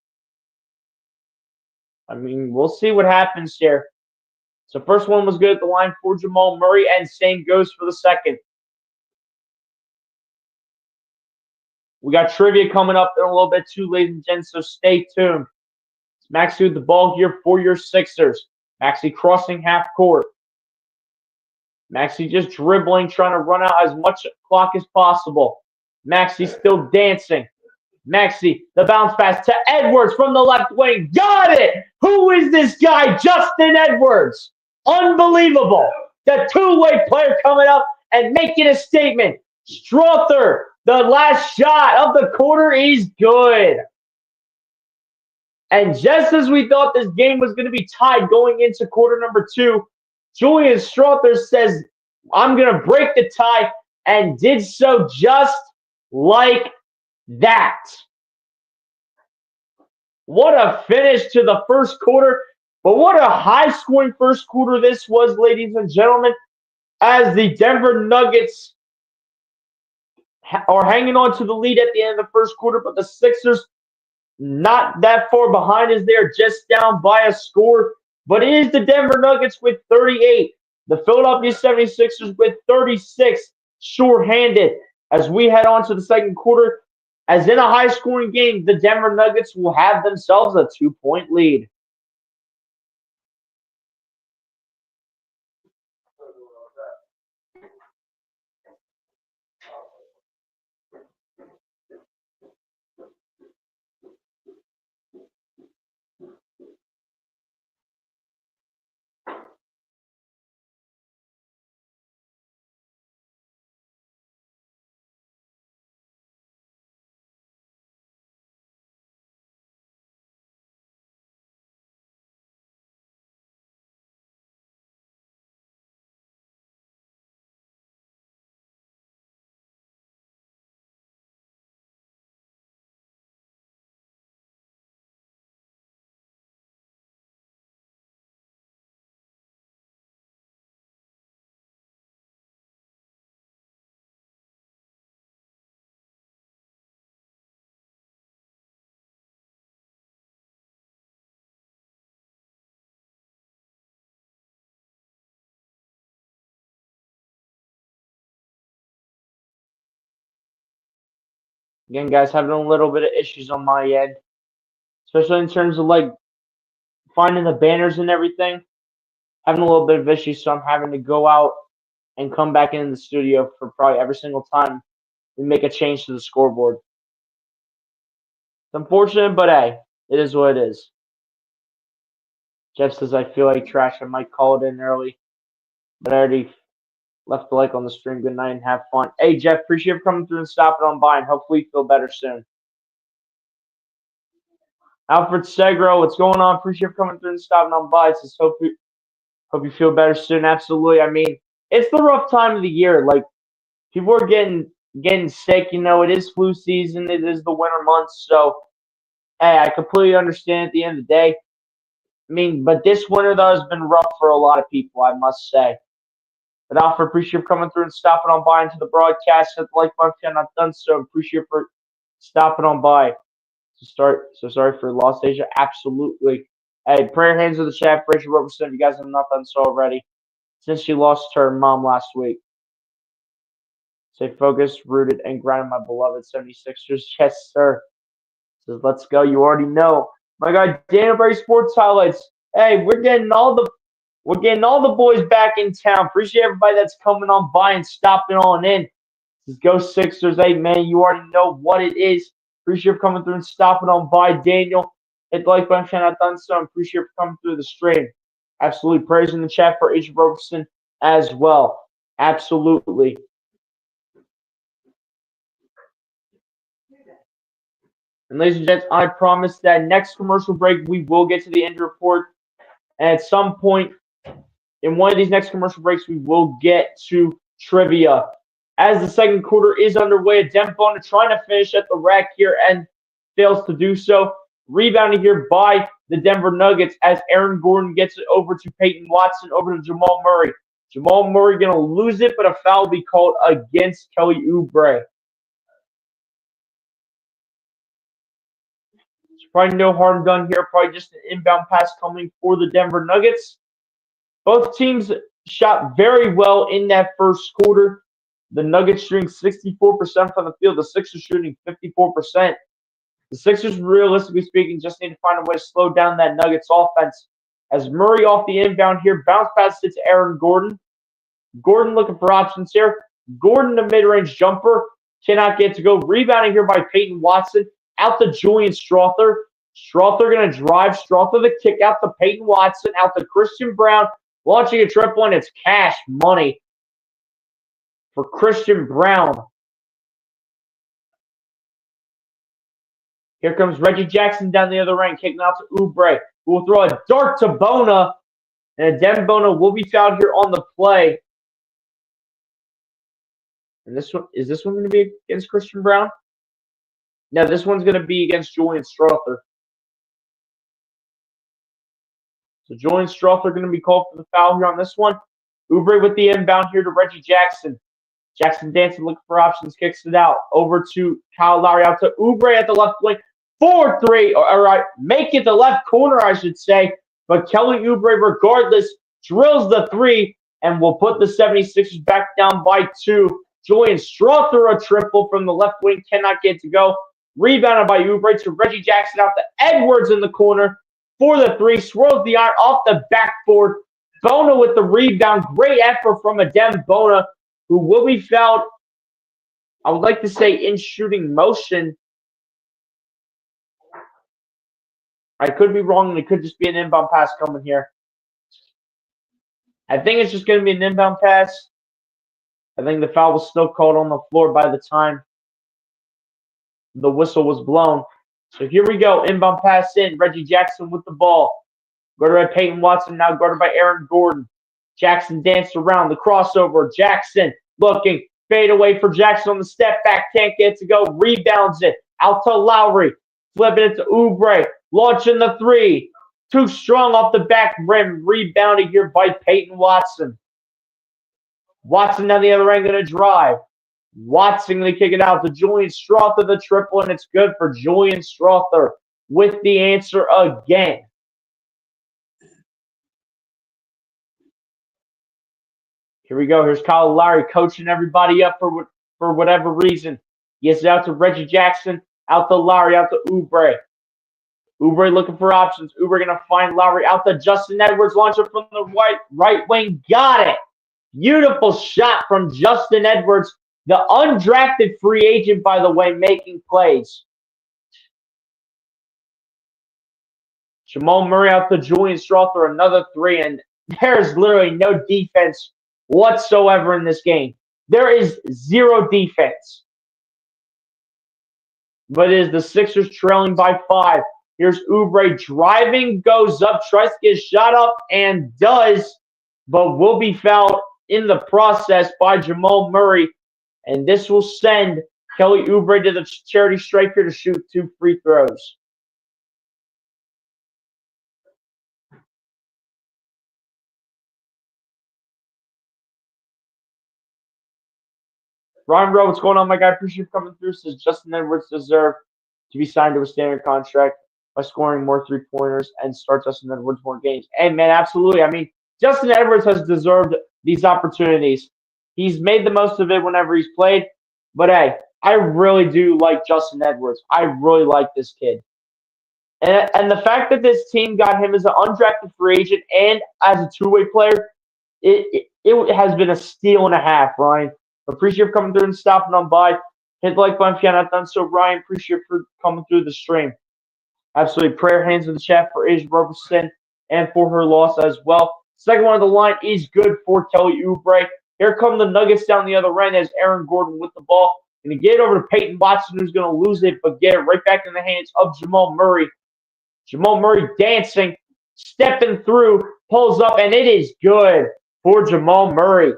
I mean, we'll see what happens here. So first one was good at the line for Jamal Murray, and same goes for the second. We got trivia coming up in a little bit too, ladies and gents, so stay tuned. It's Maxey with the ball here for your Sixers. Maxey crossing half court. Maxey just dribbling, trying to run out as much clock as possible. Maxey still dancing. Maxey, the bounce pass to Edwards from the left wing. Got it! Who is this guy? Justin Edwards. Unbelievable. The two-way player coming up and making a statement. Strother, the last shot of the quarter is good. And just as we thought this game was going to be tied going into quarter number 2, Julian Strother says, I'm going to break the tie, and did so just like that. What a finish to the first quarter. But what a high-scoring first quarter this was, ladies and gentlemen, as the Denver Nuggets are hanging on to the lead at the end of the first quarter, but the Sixers not that far behind as they're just down by a score. But it is the Denver Nuggets with 38. The Philadelphia 76ers with 36, short-handed. As we head on to the second quarter, as in a high-scoring game, the Denver Nuggets will have themselves a 2-point lead. Again, guys, having a little bit of issues on my end, especially in terms of like finding the banners and everything. Having a little bit of issues, so I'm having to go out and come back in the studio for probably every single time we make a change to the scoreboard. It's unfortunate, but hey, it is what it is. Jeff says I feel like trash. I might call it in early, but I already left the like on the stream. Good night and have fun. Hey, Jeff, appreciate you coming through and stopping on by, and hopefully you feel better soon. Alfred Segro, what's going on? Appreciate you coming through and stopping on by. It says hope you feel better soon. Absolutely. I mean, it's the rough time of the year. Like people are getting sick. You know, it is flu season. It is the winter months. So, hey, I completely understand at the end of the day. I mean, but this winter though has been rough for a lot of people, I must say. But Alfred, appreciate you coming through and stopping on by into the broadcast. Hit the like button if you're not done so. Appreciate you for stopping on by. So sorry for lost Asia. Absolutely. Hey, prayer hands in the chat. Rachel Robertson, if you guys have not done so already. Since she lost her mom last week. Stay focused, rooted, and grounded, my beloved 76ers. Yes, sir. Says, let's go. You already know. My guy, Daniel Berry Sports Highlights. Hey, we're getting all the boys back in town. Appreciate everybody that's coming on by and stopping on in. Says, go Sixers. Hey, man, you already know what it is. Appreciate you coming through and stopping on by, Daniel. Hit the like button if you're not done so. Appreciate you coming through the stream. Absolutely. Prayers in the chat for Asia Robertson as well. Absolutely. And ladies and gents, I promise that next commercial break, we will get to the injury report. And at some point in one of these next commercial breaks, we will get to trivia. As the second quarter is underway, Dembona trying to finish at the rack here and fails to do so. Rebounded here by the Denver Nuggets as Aaron Gordon gets it over to Peyton Watson, over to Jamal Murray. Jamal Murray going to lose it, but a foul will be called against Kelly Oubre. Probably no harm done here. Probably just an inbound pass coming for the Denver Nuggets. Both teams shot very well in that first quarter. The Nuggets shooting 64% from the field. The Sixers shooting 54%. The Sixers, realistically speaking, just need to find a way to slow down that Nuggets offense. As Murray off the inbound here, bounce pass to Aaron Gordon. Gordon looking for options here. Gordon, the mid-range jumper, cannot get to go. Rebounding here by Peyton Watson. Out to Julian Strawther. Strawther going to drive. Strawther the kick out to Peyton Watson. Out to Christian Braun. Launching a triple, and it's cash money for Christian Braun. Here comes Reggie Jackson down the other end, kicking out to Oubre, who will throw a dart to Bona. And Dembona will be fouled here on the play. And this one going to be against Christian Braun? No, this one's going to be against Julian Strawther. So Julian Strawther going to be called for the foul here on this one. Oubre with the inbound here to Reggie Jackson. Jackson dancing, looking for options, kicks it out. Over to Kyle Lowry, out to Oubre at the left wing. 4-3, all right, make it the left corner, I should say. But Kelly Oubre, regardless, drills the three and will put the 76ers back down by 2. Julian Strawther, a triple from the left wing, cannot get to go. Rebounded by Oubre to Reggie Jackson, out to Edwards in the corner for the 3. Swirls the iron off the backboard. Bona with the rebound. Great effort from Dembona, who will be fouled, I would like to say, in shooting motion. I could be wrong, and it could just be an inbound pass coming here. I think it's just going to be an inbound pass. I think the foul was still called on the floor by the time the whistle was blown. So here we go. Inbound pass in. Reggie Jackson with the ball. Guarded by Peyton Watson, now guarded by Aaron Gordon. Jackson danced around the crossover. Jackson looking. Fade away for Jackson on the step back. Can't get to go. Rebounds it. Out to Lowry. Flipping it to Oubre. Launching the 3. Too strong off the back rim. Rebounded here by Peyton Watson. Watson down the other end going to drive. Watson going to kick it out to Julian Strawther, the triple, and it's good for Julian Strawther with the answer again. Here we go. Here's Kyle Lowry coaching everybody up for whatever reason. Gets it out to Reggie Jackson, out to Lowry, out to Oubre. Oubre looking for options. Oubre going to find Lowry out to Justin Edwards. Launcher from the right wing. Got it. Beautiful shot from Justin Edwards, the undrafted free agent, by the way, making plays. Jamal Murray out to Julian Strawther, another three, and there's literally no defense whatsoever in this game. There is zero defense. But it is the Sixers trailing by 5. Here's Oubre driving, goes up, tries to get a shot up, and does, but will be fouled in the process by Jamal Murray. And this will send Kelly Oubre to the charity striker to shoot 2 free throws. Ryan Rowe, what's going on, my guy? Appreciate you coming through. Says Justin Edwards deserve to be signed to a standard contract by scoring more 3-pointers and start Justin Edwards more games. Hey, man, absolutely. I mean, Justin Edwards has deserved these opportunities. He's made the most of it whenever he's played. But, hey, I really do like Justin Edwards. I really like this kid. And the fact that this team got him as an undrafted free agent and as a two-way player, it has been a steal and a half, Ryan. Appreciate you coming through and stopping on by. Hit the like button if you have not done so, Ryan. Appreciate you for coming through the stream. Absolutely. Prayer hands in the chat for A'ja Roberson and for her loss as well. Second one of the line is good for Kelly Oubre. Here come the Nuggets down the other end as Aaron Gordon with the ball. Going to get it over to Peyton Watson, who's going to lose it, but get it right back in the hands of Jamal Murray. Jamal Murray dancing, stepping through, pulls up, and it is good for Jamal Murray.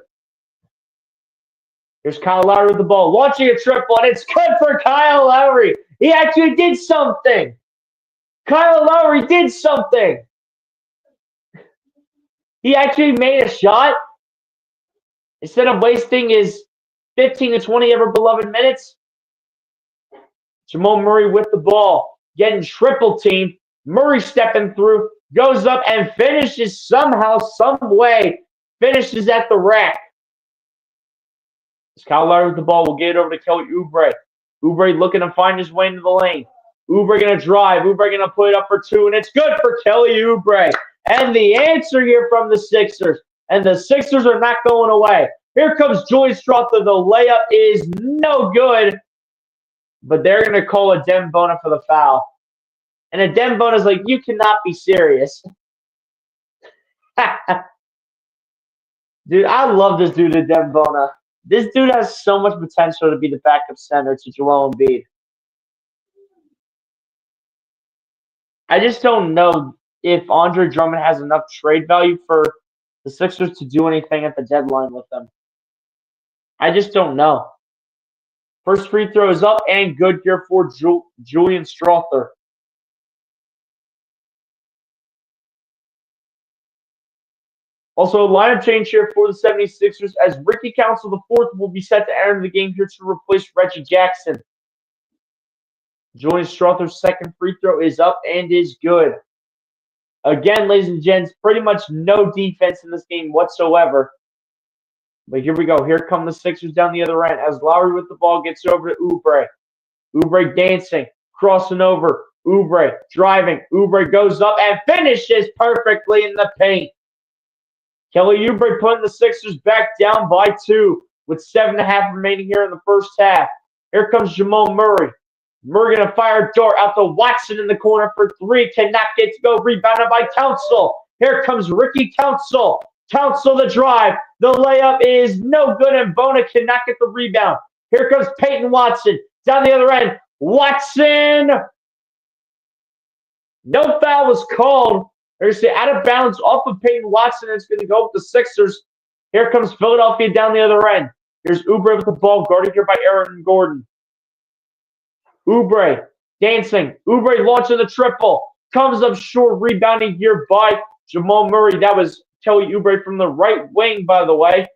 Here's Kyle Lowry with the ball, launching a triple, and it's good for Kyle Lowry. He actually did something. Kyle Lowry did something. He actually made a shot. Instead of wasting his 15 to 20 ever beloved minutes, Jamal Murray with the ball, getting triple teamed. Murray stepping through, goes up and finishes somehow, some way, finishes at the rack. As Kyle Lowry with the ball, will get it over to Kelly Oubre. Oubre looking to find his way into the lane. Oubre going to drive. Oubre going to put it up for 2, and it's good for Kelly Oubre. And the answer here from the Sixers. And the Sixers are not going away. Here comes Julian Strawther. The layup is no good. But they're going to call a Dem Bona for the foul. And a Dem Bona is like, you cannot be serious. Dude, I love this dude, a Dem Bona. This dude has so much potential to be the backup center to Joel Embiid. I just don't know if Andre Drummond has enough trade value for the Sixers to do anything at the deadline with them. I just don't know. First free throw is up and good here for Julian Strawther. Also, lineup change here for the 76ers as Ricky Council IV will be set to enter the game here to replace Reggie Jackson. Julian Strawther's second free throw is up and is good. Again, ladies and gents, pretty much no defense in this game whatsoever. But here we go. Here come the Sixers down the other end as Lowry with the ball gets over to Oubre. Oubre dancing, crossing over. Oubre driving. Oubre goes up and finishes perfectly in the paint. Kelly Oubre putting the Sixers back down by 2 with 7.5 remaining here in the first half. Here comes Jamal Murray. Murray going to fire a dart out to Watson in the corner for 3. Cannot get to go. Rebounded by Council. Here comes Ricky Council. Council the drive. The layup is no good, and Bona cannot get the rebound. Here comes Peyton Watson. Down the other end. Watson. No foul was called. There's the out of bounds off of Peyton Watson. It's going to go with the Sixers. Here comes Philadelphia down the other end. Here's Oubre with the ball, guarded here by Aaron Gordon. Oubre dancing. Oubre launching the triple. Comes up short, rebounding here by Jamal Murray. That was Kelly Oubre from the right wing, by the way.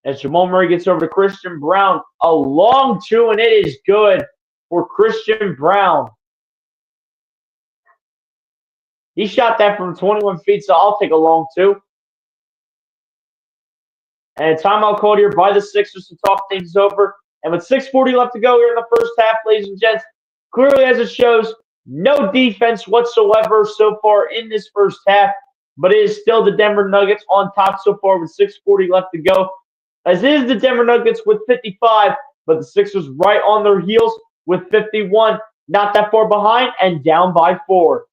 As Jamal Murray gets over to Christian Braun. A long 2, and it is good for Christian Braun. He shot that from 21 feet, so I'll take a long 2. And a timeout called here by the Sixers to talk things over. And with 6:40 left to go here in the first half, ladies and gents, clearly as it shows, no defense whatsoever so far in this first half. But it is still the Denver Nuggets on top so far with 6:40 left to go. As is the Denver Nuggets with 55, but the Sixers right on their heels with 51. Not that far behind and down by 4.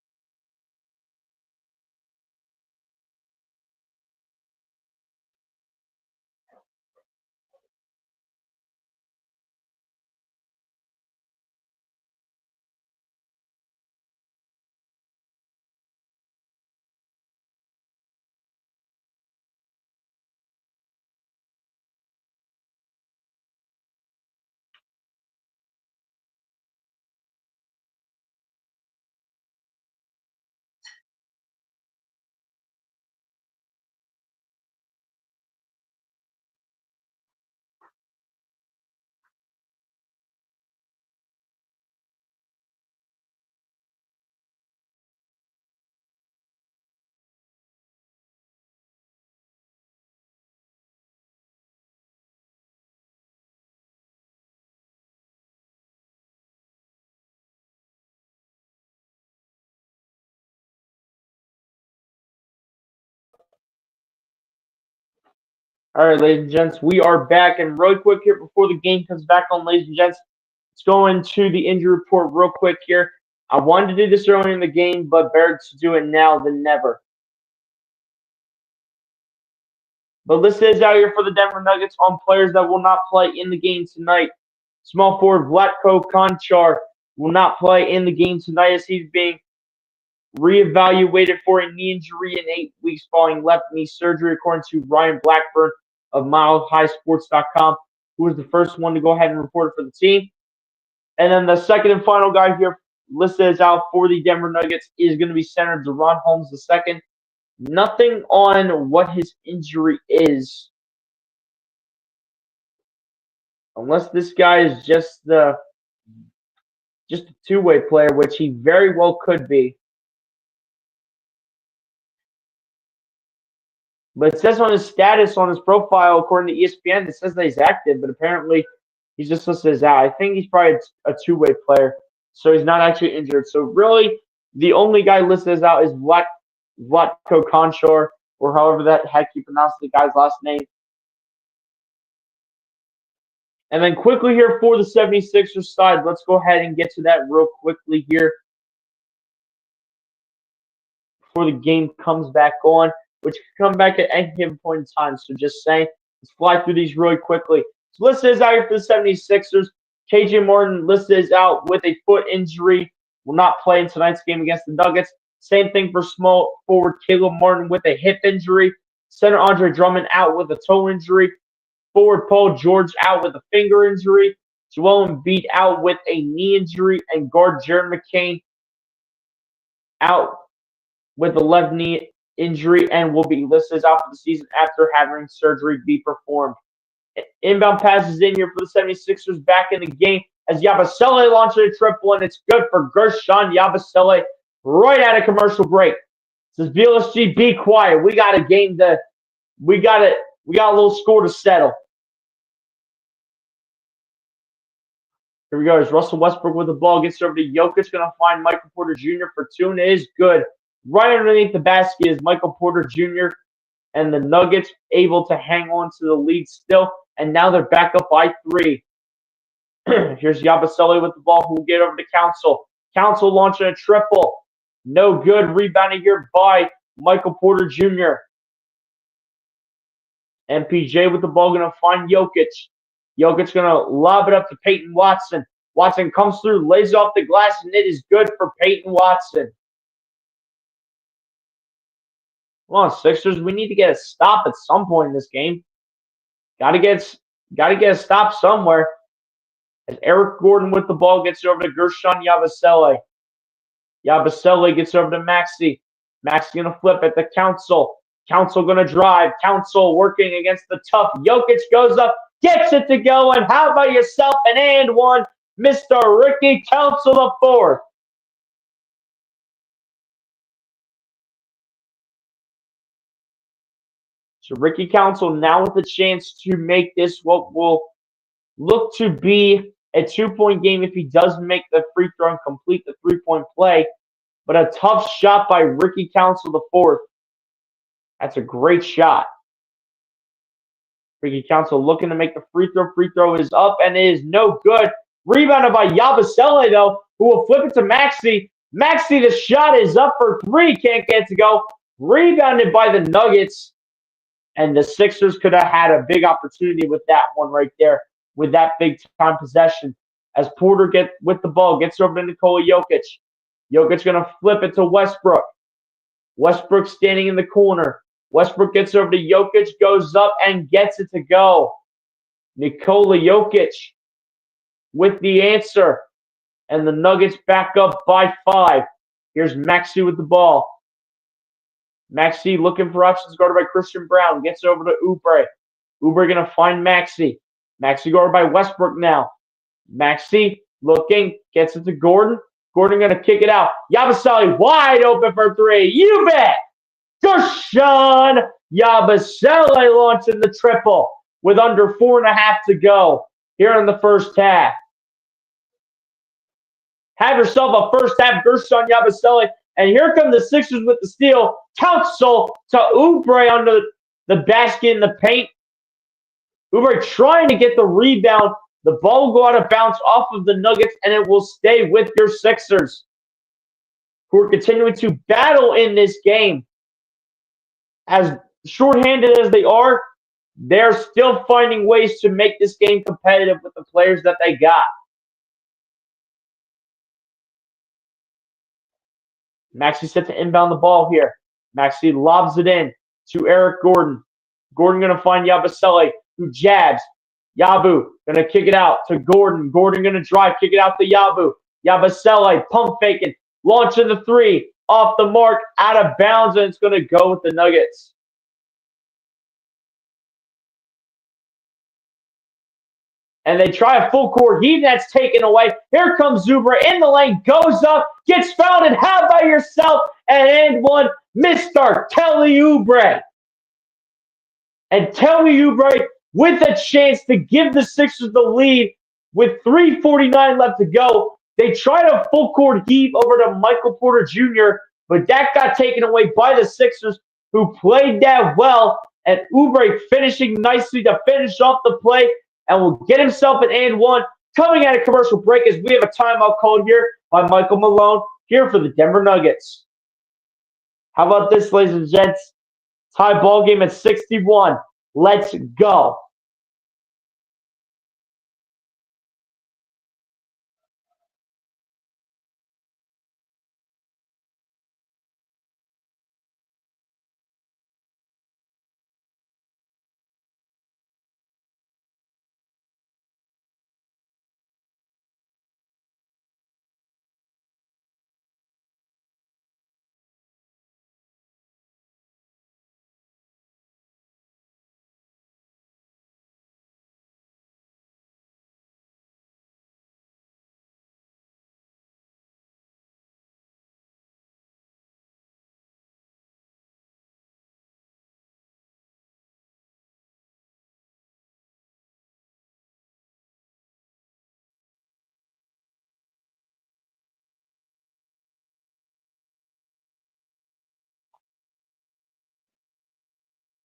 All right, ladies and gents, we are back. And really quick here before the game comes back on, ladies and gents, let's go into the injury report real quick here. I wanted to do this earlier in the game, but better to do it now than never. But list is out here for the Denver Nuggets on players that will not play in the game tonight. Small forward Vlatko Konchar will not play in the game tonight as he's being reevaluated for a knee injury in 8 weeks following left knee surgery, according to Ryan Blackburn of MileHighSports.com, who was the first one to go ahead and report it for the team. And then the second and final guy here listed as out for the Denver Nuggets is going to be center DaRon Holmes II. Nothing on what his injury is, unless this guy is just a two-way player, which he very well could be. But it says on his status on his profile, according to ESPN, it says that he's active, but apparently he's just listed as out. I think he's probably a two-way player, so he's not actually injured. So really, the only guy listed as out is Vlatko Konchar, or however that heck you pronounce the guy's last name. And then quickly here for the 76ers side, let's go ahead and get to that real quickly here before the game comes back on, which can come back at any given point in time. So just saying, let's fly through these really quickly. So listed is out here for the 76ers. KJ Martin listed is out with a foot injury. Will not play in tonight's game against the Nuggets. Same thing for small forward Caleb Martin with a hip injury. Center Andre Drummond out with a toe injury. Forward Paul George out with a finger injury. Joel Embiid out with a knee injury. And guard Jared McCain out with a left knee injury and will be listed as out for the season after having surgery be performed. Inbound passes in here for the 76ers back in the game as Yabusele launches a triple, and it's good for Guerschon Yabusele right at a commercial break. Says BLSG, be quiet. We got a game to we got a little score to settle. Here we go. As Russell Westbrook with the ball gets over to Jokic, going to find Michael Porter Jr. for two, and it is good. Right underneath the basket is Michael Porter Jr. and the Nuggets able to hang on to the lead still, and now they're back up by 3. Here's Yabusele with the ball, who will get over to Council. Council launching a triple. No good. Rebounding here by Michael Porter Jr. MPJ with the ball, going to find Jokic. Jokic going to lob it up to Peyton Watson. Watson comes through, lays off the glass, and it is good for Peyton Watson. Come on, Sixers. We need to get a stop at some point in this game. Gotta get a stop somewhere. As Eric Gordon with the ball gets over to Guerschon Yabusele. Yabusele gets over to Maxey. Maxey gonna flip at the Council. Council gonna drive. Council working against the tough. Jokic goes up, gets it to go, and how about yourself an and one, Mr. Ricky Council the fourth. So Ricky Council now with a chance to make this what will look to be a 2-point game if he does make the free throw and complete the 3-point play. But a tough shot by Ricky Council the fourth. That's a great shot. Ricky Council looking to make the free throw. Free throw is up and it is no good. Rebounded by Yabusele, though, who will flip it to Maxey. Maxey, the shot is up for three. Can't get it to go. Rebounded by the Nuggets. And the Sixers could have had a big opportunity with that one right there, with that big-time possession. As Porter gets with the ball, gets over to Nikola Jokic. Jokic going to flip it to Westbrook. Westbrook standing in the corner. Westbrook gets over to Jokic, goes up and gets it to go. Nikola Jokic with the answer. And the Nuggets back up by 5. Here's Maxey with the ball. Maxey looking for options guarded by Christian Braun. Gets over to Oubre. Oubre going to find Maxey. Maxey guarded by Westbrook now. Maxey looking, gets it to Gordon. Gordon going to kick it out. Yabusele wide open for three. You bet! Gushon Yabusele launching the triple with under 4.5 to go here in the first half. Have yourself a first half Gushon Yabusele. And here come the Sixers with the steal. Council to Oubre under the basket in the paint. Oubre trying to get the rebound. The ball will go out of bounds off of the Nuggets, and it will stay with your Sixers, who are continuing to battle in this game. As shorthanded as they are, they're still finding ways to make this game competitive with the players that they got. Maxey set to inbound the ball here. Maxey lobs it in to Eric Gordon. Gordon going to find Yabusele, who jabs. Yabu going to kick it out to Gordon. Gordon going to drive, kick it out to Yabu. Yabusele pump faking, launching the three, off the mark, out of bounds, and it's going to go with the Nuggets. And they try a full court heave, that's taken away. Here comes Oubre in the lane, goes up, gets fouled, and how about yourself? And one, Mr. Kelly Oubre. And Kelly Oubre with a chance to give the Sixers the lead with 3:49 left to go. They tried a full court heave over to Michael Porter Jr., but that got taken away by the Sixers, who played that well. And Oubre finishing nicely to finish off the play and will get himself an and one. Coming at a commercial break as we have a timeout called here by Michael Malone here for the Denver Nuggets. How about this, ladies and gents? Tie ball game at 61. Let's go.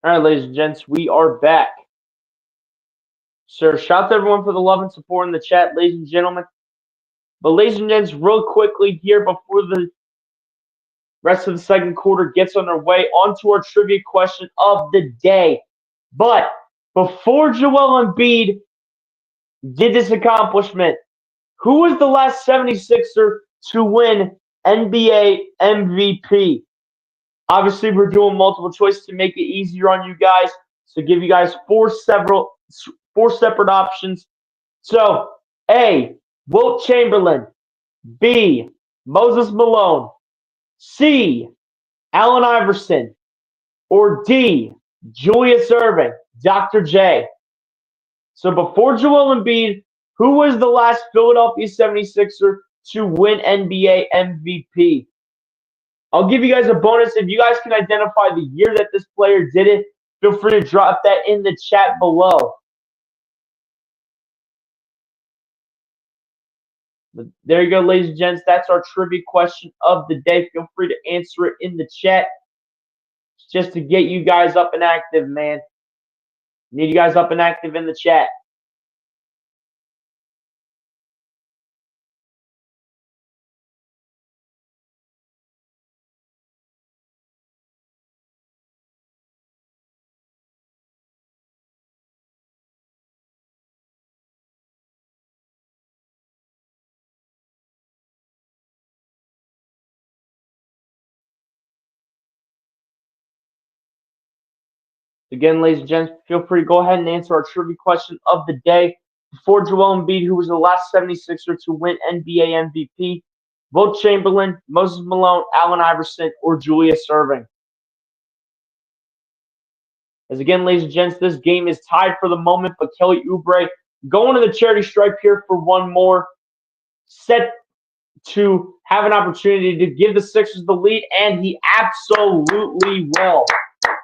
All right, ladies and gents, we are back. Sir, shout out to everyone for the love and support in the chat, ladies and gentlemen. But ladies and gents, real quickly here before the rest of the second quarter gets underway, onto our trivia question of the day. But before Joel Embiid did this accomplishment, who was the last 76er to win NBA MVP? Obviously, we're doing multiple choice to make it easier on you guys. So give you guys four separate options. So A, Wilt Chamberlain. B, Moses Malone. C, Allen Iverson. Or D, Julius Erving, Dr. J. So before Joel Embiid, who was the last Philadelphia 76er to win NBA MVP? I'll give you guys a bonus if you guys can identify the year that this player did it. Feel free to drop that in the chat below. But there you go, ladies and gents. That's our trivia question of the day. Feel free to answer it in the chat. Just to get you guys up and active, man. Need you guys up and active in the chat. Again, ladies and gents, feel free to go ahead and answer our trivia question of the day. Before Joel Embiid, who was the last 76er to win NBA MVP, Wilt Chamberlain, Moses Malone, Allen Iverson, or Julius Erving? As again, ladies and gents, this game is tied for the moment, but Kelly Oubre going to the charity stripe here for one more, set to have an opportunity to give the Sixers the lead, and he absolutely will.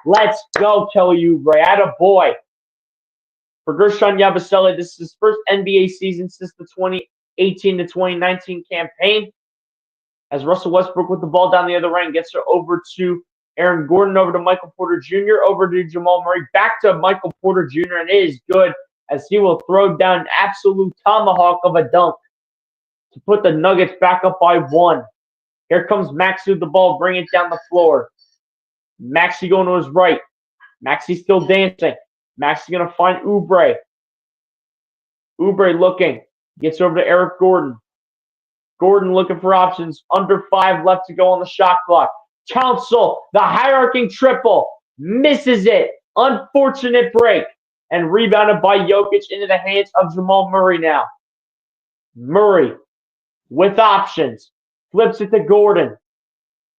Let's go, Kelly Oubre. Attaboy. For Guerschon Yabusele, this is his first NBA season since the 2018 to 2019 campaign. As Russell Westbrook with the ball down the other end, gets it over to Aaron Gordon, over to Michael Porter Jr., over to Jamal Murray, back to Michael Porter Jr., and it is good as he will throw down an absolute tomahawk of a dunk to put the Nuggets back up by one. Here comes Maxey with the ball, bring it down the floor. Maxey going to his right. Maxey still dancing. Maxey going to find Oubre. Oubre looking. Gets over to Eric Gordon. Gordon looking for options. Under 5 left to go on the shot clock. Council, the hierarchy triple. Misses it. Unfortunate break. And rebounded by Jokic into the hands of Jamal Murray now. Murray with options. Flips it to Gordon.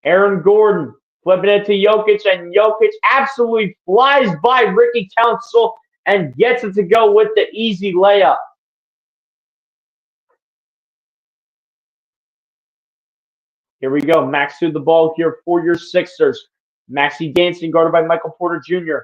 Aaron Gordon. Flipping it to Jokic, and Jokic absolutely flies by Ricky Council and gets it to go with the easy layup. Here we go. Maxey with the ball here for your Sixers. Maxey dancing, guarded by Michael Porter Jr.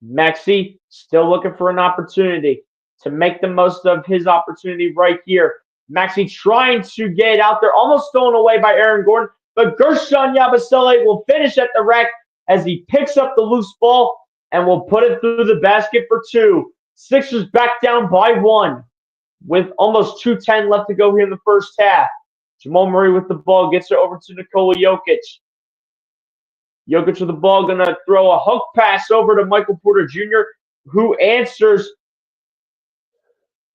Maxey still looking for an opportunity to make the most of his opportunity right here. Maxey trying to get out there, almost stolen away by Aaron Gordon. But Guerschon Yabusele will finish at the rack as he picks up the loose ball and will put it through the basket for 2. Sixers back down by 1 with almost 2:10 left to go here in the first half. Jamal Murray with the ball gets it over to Nikola Jokic. Jokic with the ball, going to throw a hook pass over to Michael Porter Jr., who answers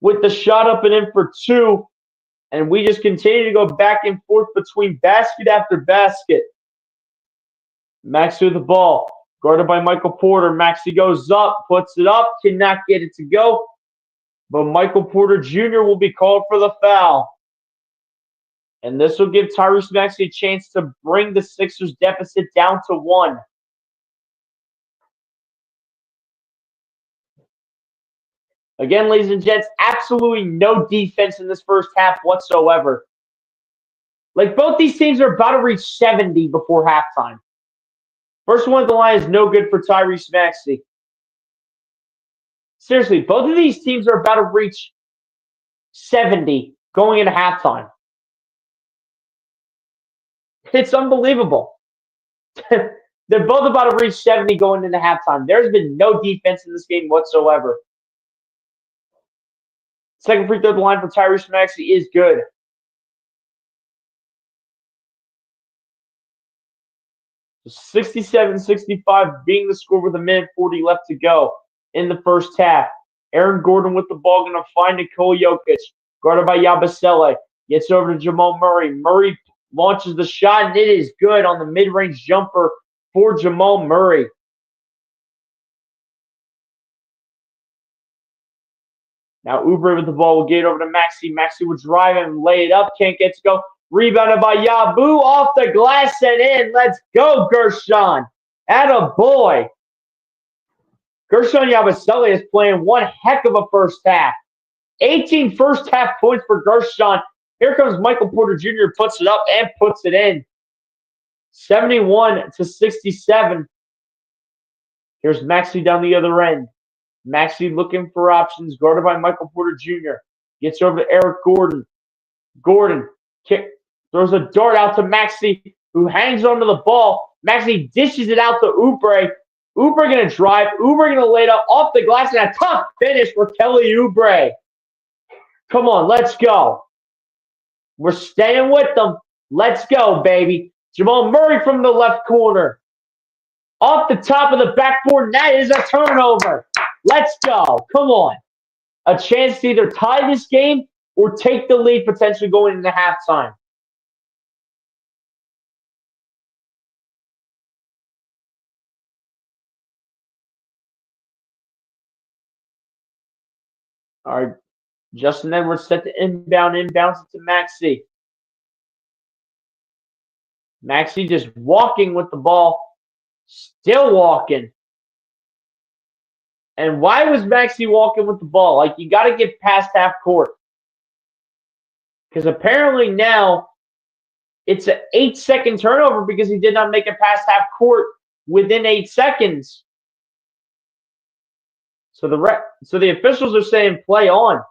with the shot up and in for 2. And we just continue to go back and forth between basket after basket. Maxey with the ball, guarded by Michael Porter. Maxey goes up, puts it up, cannot get it to go. But Michael Porter Jr. will be called for the foul. And this will give Tyrese Maxey a chance to bring the Sixers deficit down to 1. Again, ladies and gents, absolutely no defense in this first half whatsoever. Like, both these teams are about to reach 70 before halftime. First one at the line is no good for Tyrese Maxey. Seriously, both of these teams are about to reach 70 going into halftime. It's unbelievable. They're both about to reach 70 going into halftime. There's been no defense in this game whatsoever. Second free throw at the line for Tyrese Maxey is good. So 67-65 being the score with a minute 40 left to go in the first half. Aaron Gordon with the ball, going to find Nikola Jokic, guarded by Yabusele. Gets over to Jamal Murray. Murray launches the shot, and it is good on the mid-range jumper for Jamal Murray. Now Oubre with the ball will get over to Maxey. Maxey will drive and lay it up. Can't get to go. Rebounded by Yabu off the glass and in. Let's go, Guerschon. Attaboy. Guerschon Yabusele is playing one heck of a first half. 18 first half points for Guerschon. Here comes Michael Porter Jr. Puts it up and puts it in. 71-67. Here's Maxey down the other end. Maxey looking for options, guarded by Michael Porter Jr. Gets over to Eric Gordon. Gordon throws a dart out to Maxey, who hangs onto the ball. Maxey dishes it out to Oubre. Oubre going to drive. Oubre going to lay it up off the glass, and a tough finish for Kelly Oubre. Come on, let's go. We're staying with them. Let's go, baby. Jamal Murray from the left corner. Off the top of the backboard, that is a turnover. Let's go. Come on. A chance to either tie this game or take the lead potentially going into halftime. All right. Justin Edwards set to inbounds it to Maxey. Maxey just walking with the ball. Still walking. And why was Maxey walking with the ball? Like, you got to get past half court. Because apparently now it's an 8-second turnover because he did not make it past half court within 8 seconds. So the officials are saying play on.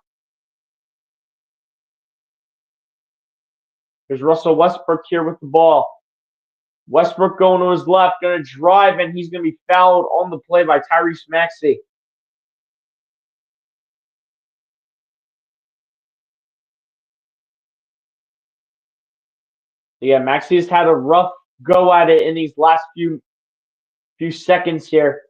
There's Russell Westbrook here with the ball. Westbrook going to his left, going to drive, and he's going to be fouled on the play by Tyrese Maxey. Yeah, Maxey has had a rough go at it in these last few seconds here.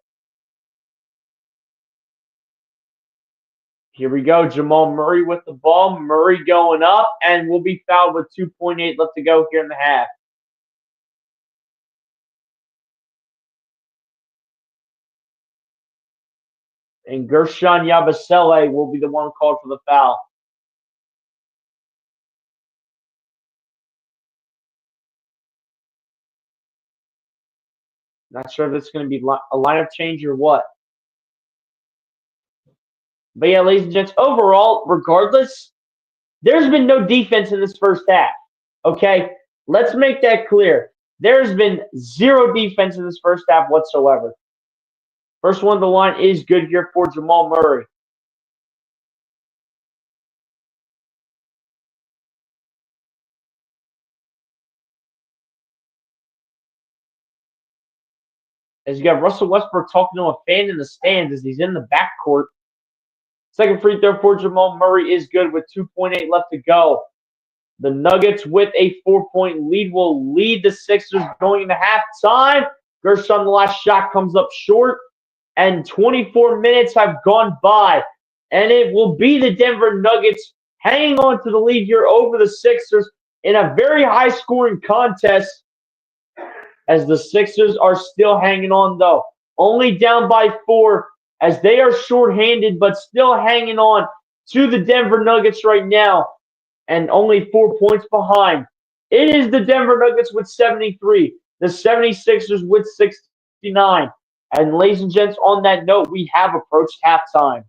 Here we go. Jamal Murray with the ball. Murray going up, and will be fouled with 2.8 left to go here in the half. And Gershon Yabusele will be the one called for the foul. Not sure if it's going to be a lineup change or what. But yeah, ladies and gents, overall, regardless, there's been no defense in this first half. Okay? Let's make that clear. There's been zero defense in this first half whatsoever. First one of the line is good here for Jamal Murray. As you got Russell Westbrook talking to a fan in the stands as he's in the backcourt. Second free throw for Jamal Murray is good with 2.8 left to go. The Nuggets with a 4-point lead will lead the Sixers going into halftime. Gershon, the last shot comes up short. And 24 minutes have gone by. And it will be the Denver Nuggets hanging on to the lead here over the Sixers in a very high-scoring contest, as the Sixers are still hanging on, though. Only down by 4 as they are shorthanded, but still hanging on to the Denver Nuggets right now, and only 4 points behind. It is the Denver Nuggets with 73, the 76ers with 69. And ladies and gents, on that note, we have approached halftime.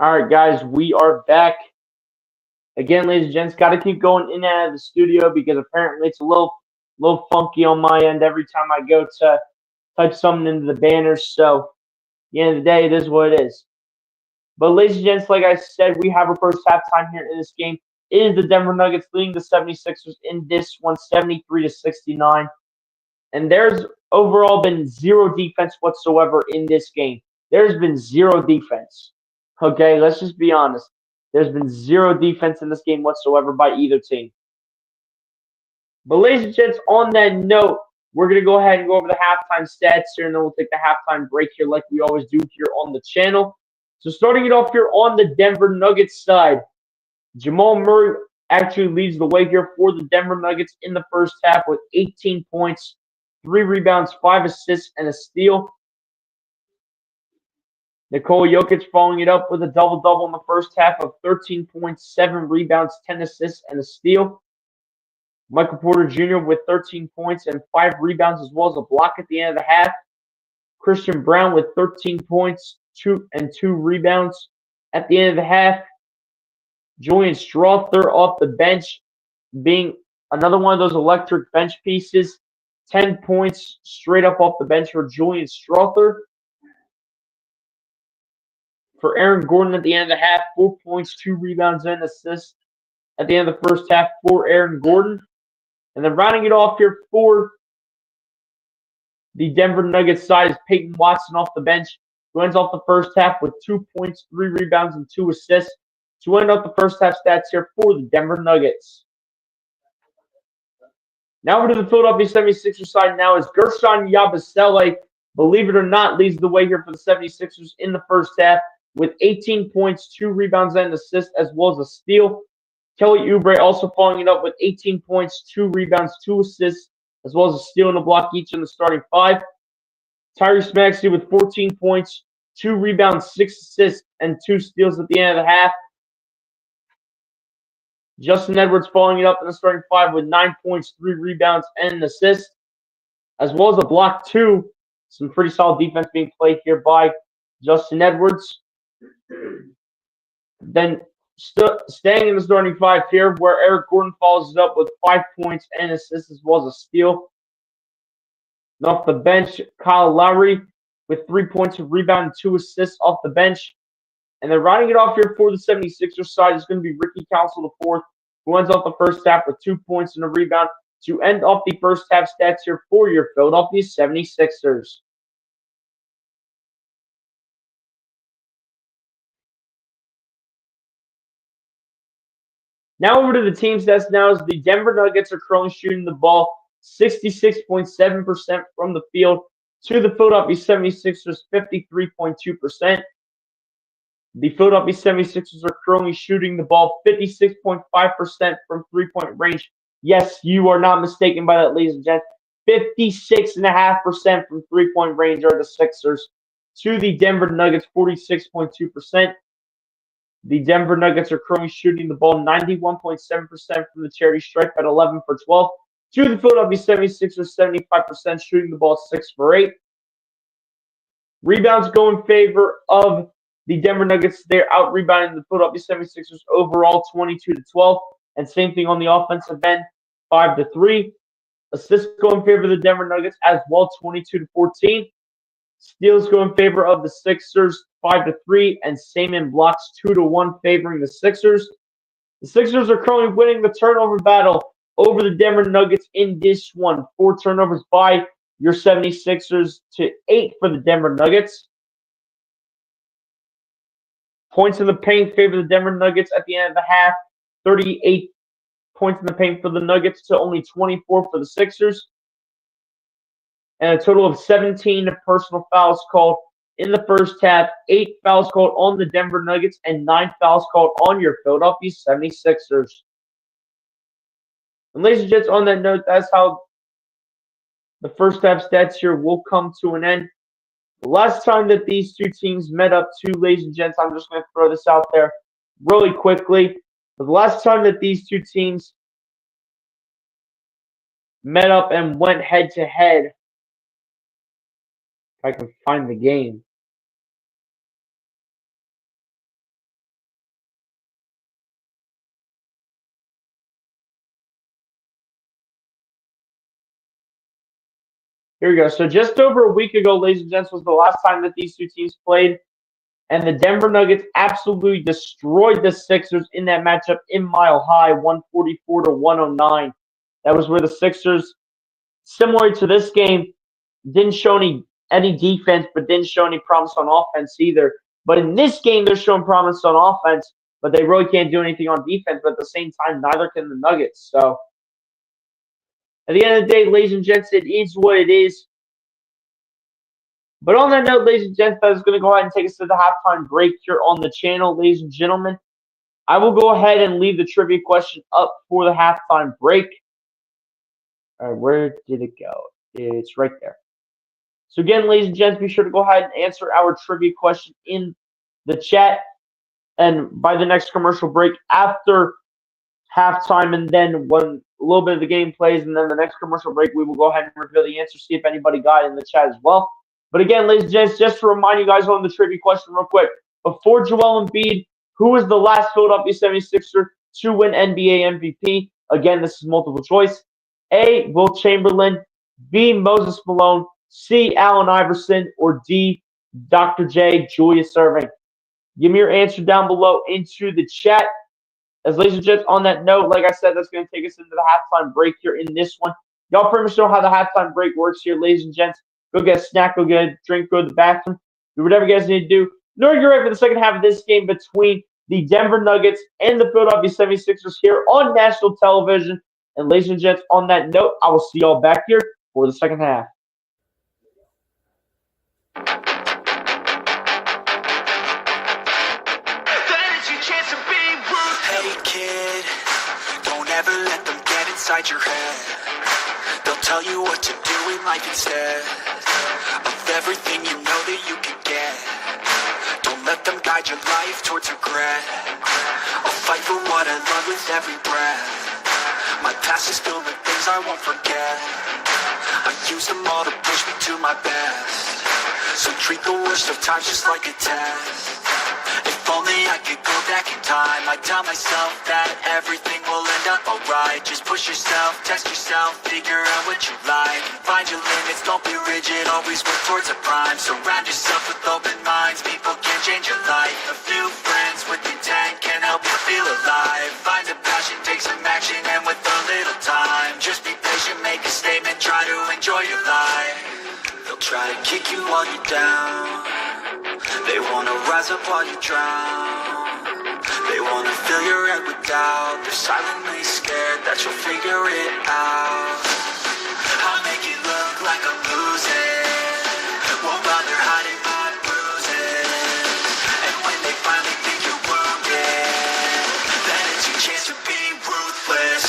All right, guys, we are back. Again, ladies and gents, got to keep going in and out of the studio because apparently it's a little funky on my end every time I go to type something into the banners. So, at the end of the day, it is what it is. But ladies and gents, like I said, we have our first halftime here in this game. It is the Denver Nuggets leading the 76ers in this one, 73-69. And there's overall been zero defense whatsoever in this game. There's been zero defense. Okay, let's just be honest. There's been zero defense in this game whatsoever by either team. But ladies and gents, on that note, we're going to go ahead and go over the halftime stats here, and then we'll take the halftime break here like we always do here on the channel. So starting it off here on the Denver Nuggets side, Jamal Murray actually leads the way here for the Denver Nuggets in the first half with 18 points, 3 rebounds, 5 assists, and a steal. Nikola Jokic following it up with a double-double in the first half of 13 points, 7 rebounds, 10 assists, and a steal. Michael Porter Jr. with 13 points and 5 rebounds as well as a block at the end of the half. Christian Braun with 13 points, 2 rebounds at the end of the half. Julian Strawther off the bench being another one of those electric bench pieces. 10 points straight up off the bench for Julian Strawther. For Aaron Gordon at the end of the half, 4 points, 2 rebounds, and assists. At the end of the first half for Aaron Gordon. And then rounding it off here for the Denver Nuggets side is Peyton Watson off the bench, who ends off the first half with 2 points, 3 rebounds, and 2 assists to end off the first half stats here for the Denver Nuggets. Now over to the Philadelphia 76ers side now is Guerschon Yabusele, believe it or not, leads the way here for the 76ers in the first half with 18 points, 2 rebounds, and an assist, as well as a steal. Kelly Oubre also following it up with 18 points, 2 rebounds, 2 assists, as well as a steal and a block each in the starting 5. Tyrese Maxey with 14 points, 2 rebounds, 6 assists, and 2 steals at the end of the half. Justin Edwards following it up in the starting 5 with 9 points, 3 rebounds, and an assist, as well as a block 2. Some pretty solid defense being played here by Justin Edwards. Then staying in the starting 5 here, where Eric Gordon follows it up with 5 points and assists as well as a steal. And off the bench, Kyle Lowry with 3 points, a rebound, and 2 assists off the bench. And then rounding it off here for the 76ers side is going to be Ricky Council IV, who ends off the first half with 2 points and a rebound to end off the first half stats here for your Philadelphia 76ers. Now over to the team stats now is the Denver Nuggets are currently shooting the ball 66.7% from the field to the Philadelphia 76ers 53.2%. The Philadelphia 76ers are currently shooting the ball 56.5% from three-point range. Yes, you are not mistaken by that, ladies and gents. 56.5% from three-point range are the Sixers to the Denver Nuggets 46.2%. The Denver Nuggets are currently shooting the ball 91.7% from the charity stripe at 11 for 12. To the Philadelphia 76ers, 75% shooting the ball 6 for 8. Rebounds go in favor of the Denver Nuggets. They're out rebounding the Philadelphia 76ers overall 22-12. And same thing on the offensive end, 5-3. Assists go in favor of the Denver Nuggets as well, 22-14. Steals go in favor of the Sixers, 5-3, and same in blocks, 2-1, favoring the Sixers. The Sixers are currently winning the turnover battle over the Denver Nuggets in this one. 4 turnovers by your 76ers to 8 for the Denver Nuggets. Points in the paint favor the Denver Nuggets at the end of the half. 38 points in the paint for the Nuggets to only 24 for the Sixers. And a total of 17 personal fouls called in the first half. 8 fouls called on the Denver Nuggets and 9 fouls called on your Philadelphia 76ers. And ladies and gents, on that note, that's how the first half stats here will come to an end. The last time that these two teams met up to, ladies and gents, I'm just going to throw this out there really quickly. But the last time that these two teams met up and went head-to-head, if I can find the game. Here we go. So just over a week ago, ladies and gents, was the last time that these two teams played. And the Denver Nuggets absolutely destroyed the Sixers in that matchup in Mile High, 144 to 109. That was where the Sixers, similar to this game, didn't show any defense, but didn't show any promise on offense either. But in this game, they're showing promise on offense, but they really can't do anything on defense. But at the same time, neither can the Nuggets. So at the end of the day, ladies and gents, it is what it is. But on that note, ladies and gents, that is going to go ahead and take us to the halftime break here on the channel, ladies and gentlemen. I will go ahead and leave the trivia question up for the halftime break. All right, where did it go? It's right there. So again, ladies and gents, be sure to go ahead and answer our trivia question in the chat. And by the next commercial break, after halftime, and then when a little bit of the game plays, and then the next commercial break, we will go ahead and reveal the answer, see if anybody got it in the chat as well. But again, ladies and gents, just to remind you guys on the trivia question real quick, before Joel Embiid, who was the last Philadelphia 76er to win NBA MVP? Again, this is multiple choice. A, Wilt Chamberlain, B, Moses Malone, C, Allen Iverson, or D, Dr. J, Julius Erving. Give me your answer down below into the chat. As ladies and gents, on that note, like I said, that's going to take us into the halftime break here in this one. Y'all pretty much know how the halftime break works here, ladies and gents. Go get a snack, go get a drink, go to the bathroom, do whatever you guys need to do. In order to get ready for the second half of this game between the Denver Nuggets and the Philadelphia 76ers here on national television. And ladies and gents, on that note, I will see y'all back here for the second half. Hey kid, don't ever let them get inside your head. They'll tell you what to do in life instead of everything you know that you could get. Don't let them guide your life towards regret. I'll fight for what I love with every breath. My past is filled with things I won't forget. I use them all to push me to my best. So treat the worst of times just like a test. If only I could go back in time, I'd tell myself that everything will end up alright. Just push yourself, test yourself, figure out what you like. Find your limits, don't be rigid, always work towards a prime. Surround yourself with open minds, people can change your life. A few friends with intent can help you feel alive. Find a passion, take some action, and with a little time, just be patient, make a statement, try to enjoy your life. They'll try to kick you while you're down. They wanna rise up while you drown. They wanna fill your head with doubt. They're silently scared that you'll figure it out. I'll make it look like I'm losing. Won't bother hiding my bruises. And when they finally think you're wounded, then it's your chance to be ruthless.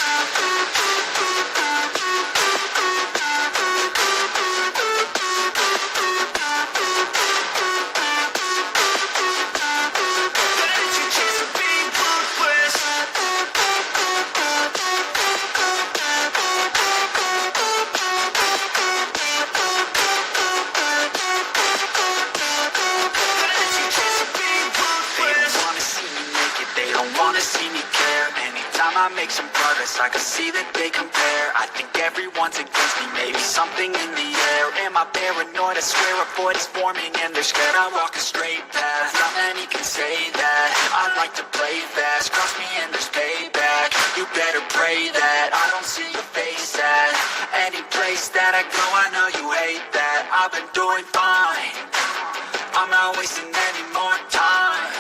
I make some progress, I can see that they compare. I think everyone's against me, maybe something in the air. Am I paranoid? I swear a void is forming and they're scared I walk a straight path. Not many can say that. I like to play fast, cross me and there's payback. You better pray that I don't see your face at any place that I go. I know you hate that. I've been doing fine, I'm not wasting any more time.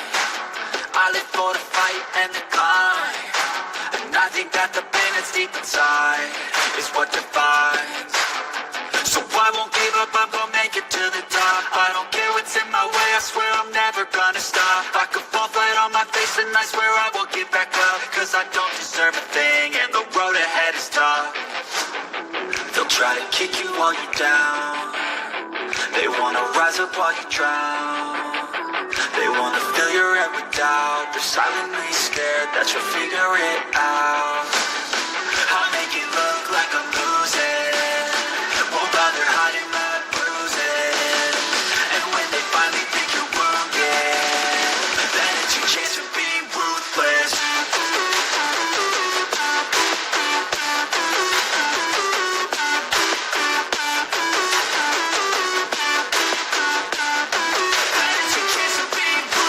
I live for the fight and the climb. I think that the pain that's deep inside is what defines. So I won't give up, I'm gonna make it to the top. I don't care what's in my way, I swear I'm never gonna stop. I could fall flat on my face and I swear I will get back up. Cause I don't deserve a thing and the road ahead is tough. They'll try to kick you while you're down. They wanna rise up while you drown. They wanna fill your head with doubt. They're silently scared that you'll figure it out. I'll make it look like I'm losing. Won't bother hiding my bruises. And when they finally think you're wounded, then it's your chance to be ruthless. Then it's your chance to be ruthless.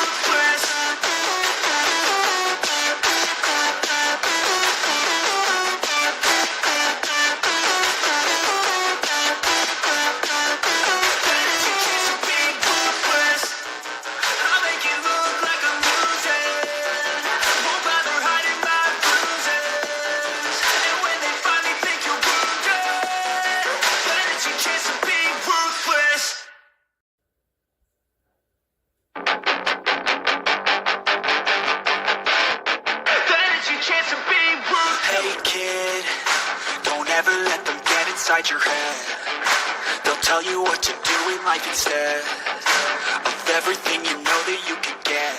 inside your head. They'll tell you what to do in life instead of everything you know that you can get.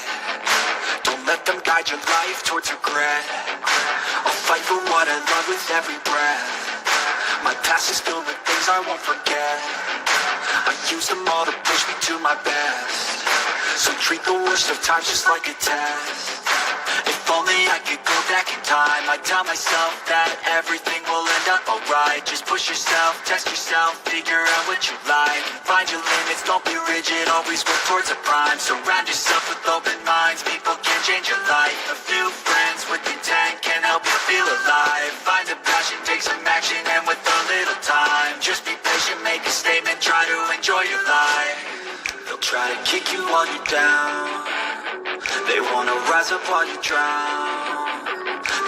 Don't let them guide your life towards regret. I'll fight for what I love with every breath. My past is filled with things I won't forget. I use them all to push me to my best. So treat the worst of times just like a test. If only I could go back in time, I'd tell myself that everything will end up alright. Just push yourself, test yourself, figure out what you like. Find your limits, don't be rigid, always work towards a prime. Surround yourself with open minds, people can change your life. A few friends with intent can help you feel alive. Find a passion, take some action, and with a little time, just be patient, make a statement, try to enjoy your life. They'll try to kick you while you're down. They wanna rise up while you drown.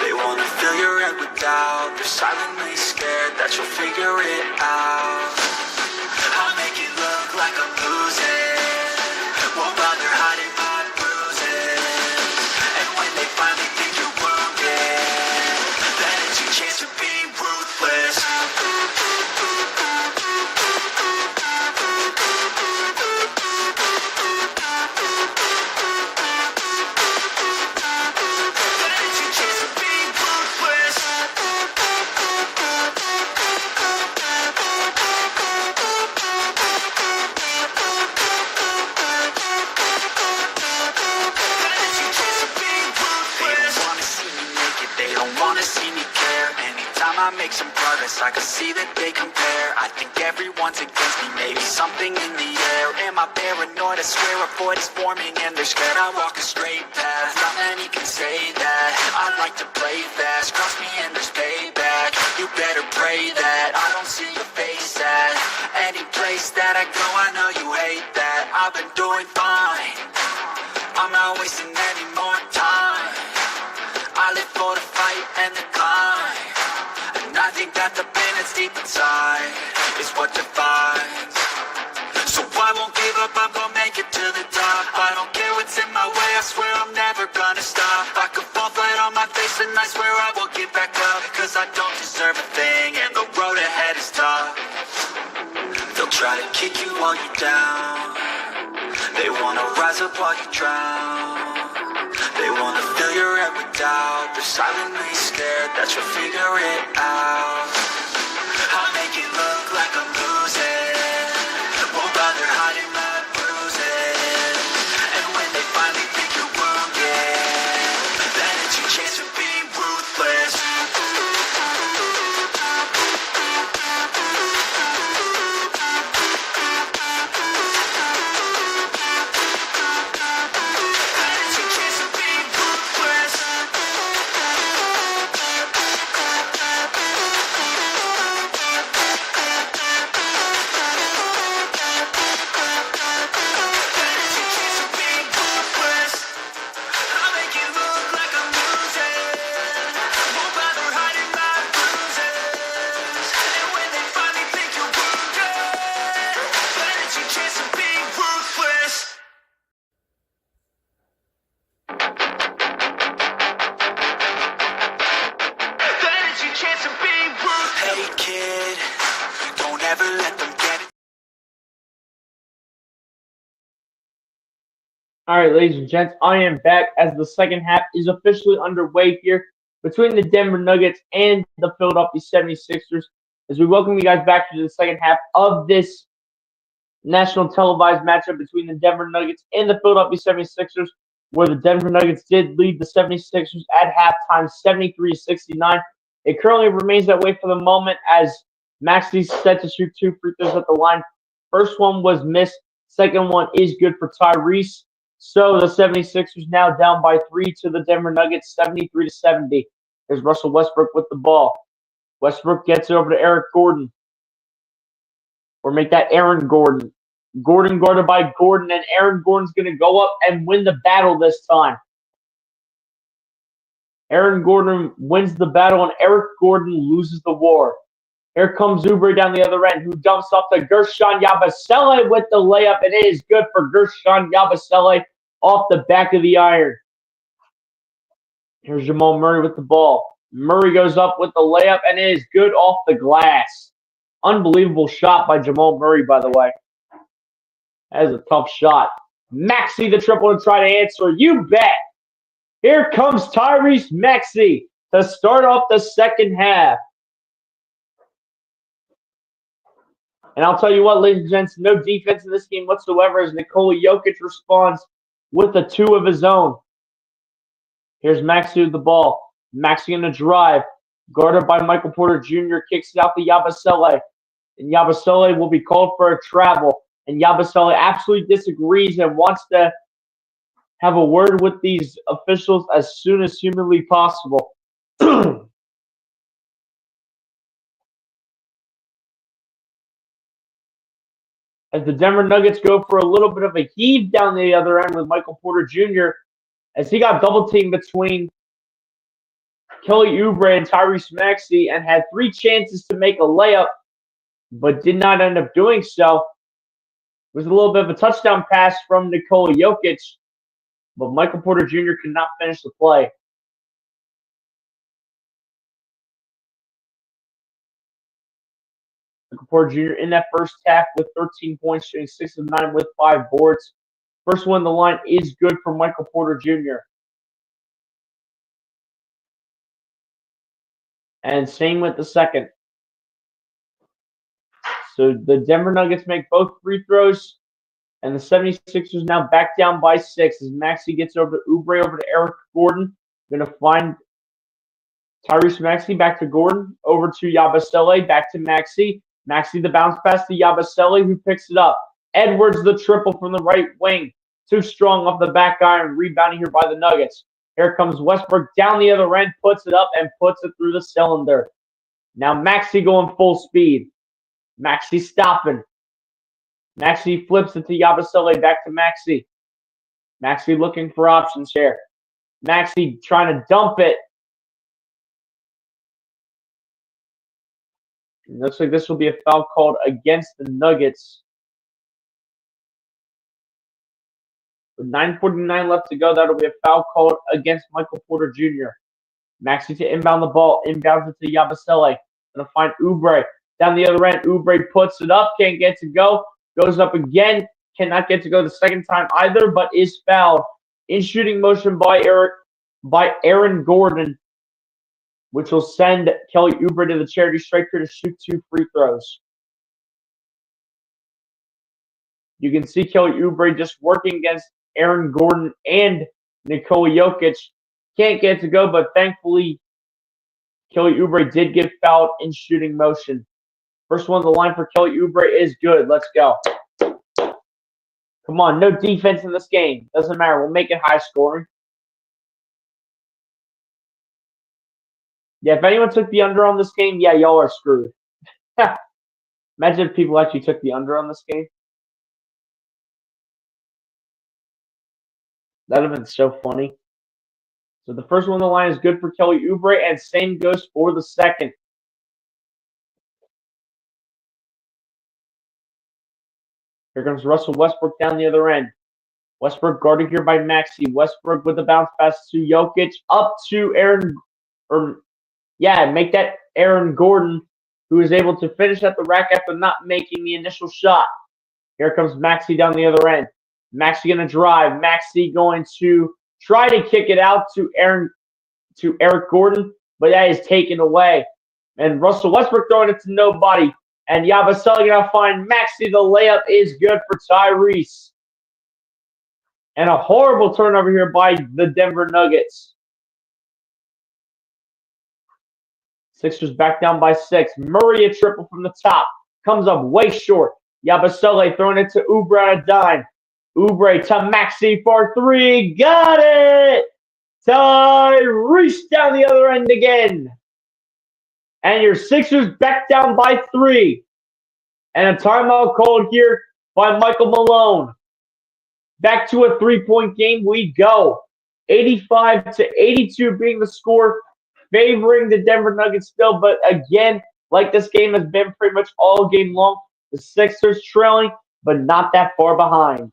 They wanna fill your head with doubt. They're silently scared that you'll figure it out. I'll make it look like I'm losing. Won't bother hiding my bruises. And when they finally think you're wounded, then it's your chance to be ruthless. I make some progress, I can see that they compare. I think everyone's against me, maybe something in the air. Am I paranoid? I swear a void is forming and they're scared I walk a straight path. Not many can say that. I like to play fast, cross me and there's payback. You better pray that I don't see your face at any place that I go. I know you hate that. I've been doing fine, I'm not wasting any more time. I live for the fight and the climb. I think that the pain that's deep inside is what defines. So I won't give up, I'm gonna make it to the top. I don't care what's in my way, I swear I'm never gonna stop. I could fall flat on my face and I swear I will get back up. Cause I don't deserve a thing and the road ahead is tough. They'll try to kick you while you're down. They wanna rise up while you drown. They wanna fill your head with doubt. They're silently scared that you'll figure it out. I'll make it look like I'm losing. Won't bother hiding my bruises. And when they finally think you're wounded, then it's your chance to be ruthless. All right, ladies and gents, I am back as the second half is officially underway here between the Denver Nuggets and the Philadelphia 76ers as we welcome you guys back to the second half of this national televised matchup between the Denver Nuggets and the Philadelphia 76ers, where the Denver Nuggets did lead the 76ers at halftime 73-69. It currently remains that way for the moment as Maxi's set to shoot 2 free throws at the line. First one was missed. Second one is good for Tyrese. So the 76ers now down by 3 to the Denver Nuggets, 73-70. There's Russell Westbrook with the ball. Westbrook gets it over to Eric Gordon. Or make that Aaron Gordon. Gordon guarded by Gordon, and Aaron Gordon's going to go up and win the battle this time. Aaron Gordon wins the battle, and Eric Gordon loses the war. Here comes Oubre down the other end, who dumps off to Guerschon Yabusele with the layup, and it is good for Guerschon Yabusele off the back of the iron. Here's Jamal Murray with the ball. Murray goes up with the layup, and it is good off the glass. Unbelievable shot by Jamal Murray, by the way. That is a tough shot. Maxey the triple to try to answer. You bet. Here comes Tyrese Maxey to start off the second half. And I'll tell you what, ladies and gents, no defense in this game whatsoever as Nikola Jokic responds with a two of his own. Here's Maxey with the ball. Maxey in a drive. Guarded by Michael Porter Jr. Kicks it out to Yabusele. And Yabusele will be called for a travel. And Yabusele absolutely disagrees and wants to have a word with these officials as soon as humanly possible. As the Denver Nuggets go for a little bit of a heave down the other end with Michael Porter Jr. as he got double teamed between Kelly Oubre and Tyrese Maxey and had 3 chances to make a layup, but did not end up doing so. It was a little bit of a touchdown pass from Nikola Jokic, but Michael Porter Jr. could not finish the play. Michael Porter Jr. in that first half with 13 points, shooting 6 of 9 with 5 boards. First one on the line is good for Michael Porter Jr. And same with the second. So the Denver Nuggets make both free throws, and the 76ers now back down by 6 as Maxey gets over to Oubre, over to Eric Gordon. Going to find Tyrese Maxey, back to Gordon, over to Yabusele, back to Maxey. Maxey the bounce pass to Yabusele, who picks it up. Edwards the triple from the right wing. Too strong off the back iron, rebounding here by the Nuggets. Here comes Westbrook down the other end, puts it up, and puts it through the cylinder. Now Maxey going full speed. Maxey stopping. Maxey flips it to Yabusele, back to Maxey. Maxey looking for options here. Maxey trying to dump it. It looks like this will be a foul called against the Nuggets. With 9:49 left to go, that'll be a foul called against Michael Porter Jr. Maxey to inbound the ball. Inbounds it to Yabusele. Gonna find Oubre. Down the other end, Oubre puts it up. Can't get to go. Goes up again. Cannot get to go the second time either, but is fouled. In shooting motion by Aaron Gordon, which will send Kelly Oubre to the charity stripe here to shoot 2 free throws. You can see Kelly Oubre just working against Aaron Gordon and Nikola Jokic. Can't get to go, but thankfully Kelly Oubre did get fouled in shooting motion. First one on the line for Kelly Oubre is good. Let's go. Come on, no defense in this game. Doesn't matter. We'll make it high scoring. Yeah, if anyone took the under on this game, yeah, y'all are screwed. Imagine if people actually took the under on this game. That would have been so funny. So the first one on the line is good for Kelly Oubre, and same goes for the second. Here comes Russell Westbrook down the other end. Westbrook guarded here by Maxey. Westbrook with the bounce pass to Jokic, up to make that Aaron Gordon, who is able to finish at the rack after not making the initial shot. Here comes Maxey down the other end. Maxey going to drive. Maxey going to try to kick it out to Eric Gordon, but that is taken away. And Russell Westbrook throwing it to nobody. And Yabusele going to find Maxey. The layup is good for Tyrese. And a horrible turnover here by the Denver Nuggets. Sixers back down by 6. Murray a triple from the top. Comes up way short. Yabusele throwing it to Oubre on a dime. Oubre to Maxey for 3. Got it! Tyrese down the other end again. And your Sixers back down by 3. And a timeout called here by Michael Malone. Back to a 3-point game we go. 85-82 being the score, favoring the Denver Nuggets still. But again, like this game has been pretty much all game long, the Sixers trailing, but not that far behind.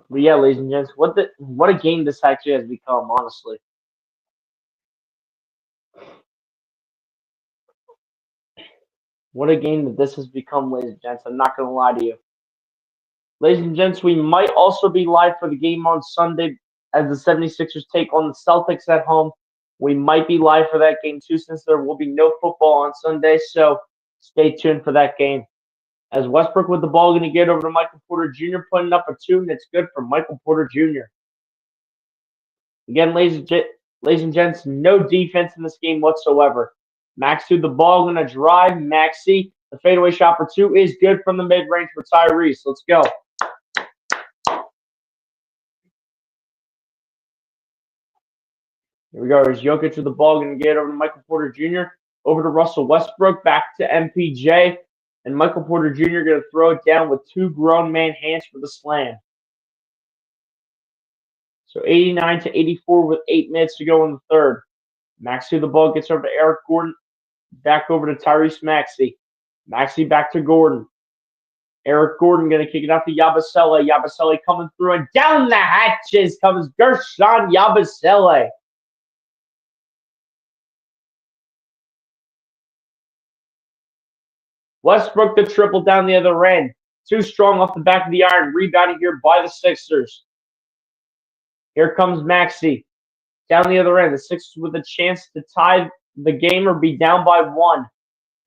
But yeah, ladies and gents, what a game this actually has become, honestly. What a game that this has become, ladies and gents. I'm not gonna lie to you. Ladies and gents, we might also be live for the game on Sunday as the 76ers take on the Celtics at home. We might be live for that game too, since there will be no football on Sunday, so stay tuned for that game. As Westbrook with the ball going to get over to Michael Porter Jr., putting up a two, and it's good for Michael Porter Jr. Again, ladies and gents, no defense in this game whatsoever. Max to the ball, going to drive. Maxey, the fadeaway shot for two is good from the mid-range for Tyrese. Let's go. Here we go. Here's Jokic with the ball, going to get over to Michael Porter Jr., over to Russell Westbrook, back to MPJ, and Michael Porter Jr. going to throw it down with two grown man hands for the slam. So 89 to 84 with 8 minutes to go in the third. Maxey the ball gets over to Eric Gordon, back over to Tyrese Maxey. Maxey back to Gordon. Eric Gordon going to kick it out to Yabusele. Yabusele coming through, and down the hatches comes Guerschon Yabusele. Westbrook the triple down the other end. Too strong off the back of the iron. Rebounding here by the Sixers. Here comes Maxey. Down the other end. The Sixers with a chance to tie the game or be down by one.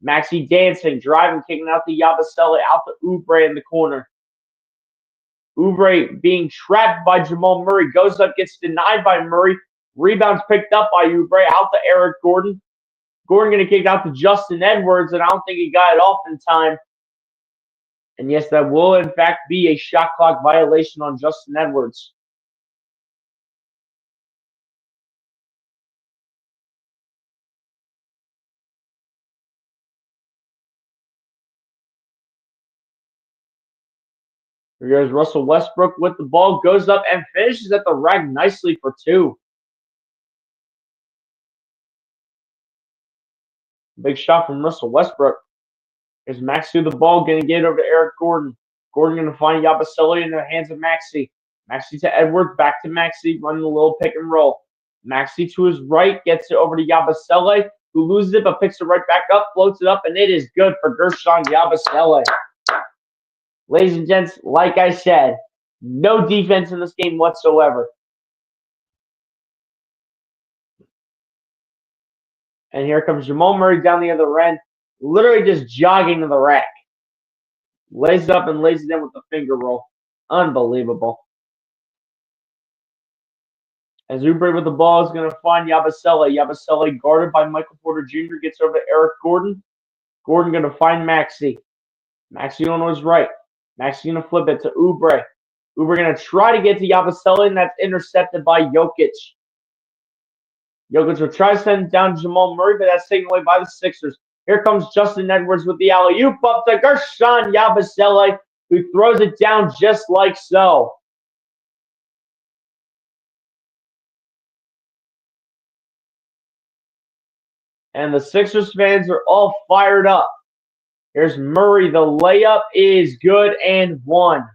Maxey dancing, driving, kicking out to Yabusele, out to Oubre in the corner. Oubre being trapped by Jamal Murray. Goes up, gets denied by Murray. Rebounds picked up by Oubre, out to Eric Gordon. Gordon going to kick it out to Justin Edwards, and I don't think he got it off in time. And yes, that will in fact be a shot clock violation on Justin Edwards. Here goes Russell Westbrook with the ball, goes up and finishes at the rack nicely for two. Big shot from Russell Westbrook. Here's Maxey the ball, going to get it over to Eric Gordon. Gordon going to find Yabusele in the hands of Maxey. Maxey to Edwards, back to Maxey, running a little pick and roll. Maxey to his right, gets it over to Yabusele, who loses it but picks it right back up, floats it up, and it is good for Guerschon Yabusele. Ladies and gents, like I said, no defense in this game whatsoever. And here comes Jamal Murray down the other end, literally just jogging to the rack. Lays it up and lays it in with the finger roll. Unbelievable. As Oubre with the ball is going to find Yabusele. Yabusele guarded by Michael Porter Jr. Gets over to Eric Gordon. Gordon going to find Maxey. Maxey on his right. Maxey going to flip it to Oubre. Oubre going to try to get to Yabusele, and that's intercepted by Jokic. Jokic will try to send down Jamal Murray, but that's taken away by the Sixers. Here comes Justin Edwards with the alley-oop up to Guerschon Yabusele, who throws it down just like so. And the Sixers fans are all fired up. Here's Murray. The layup is good and one.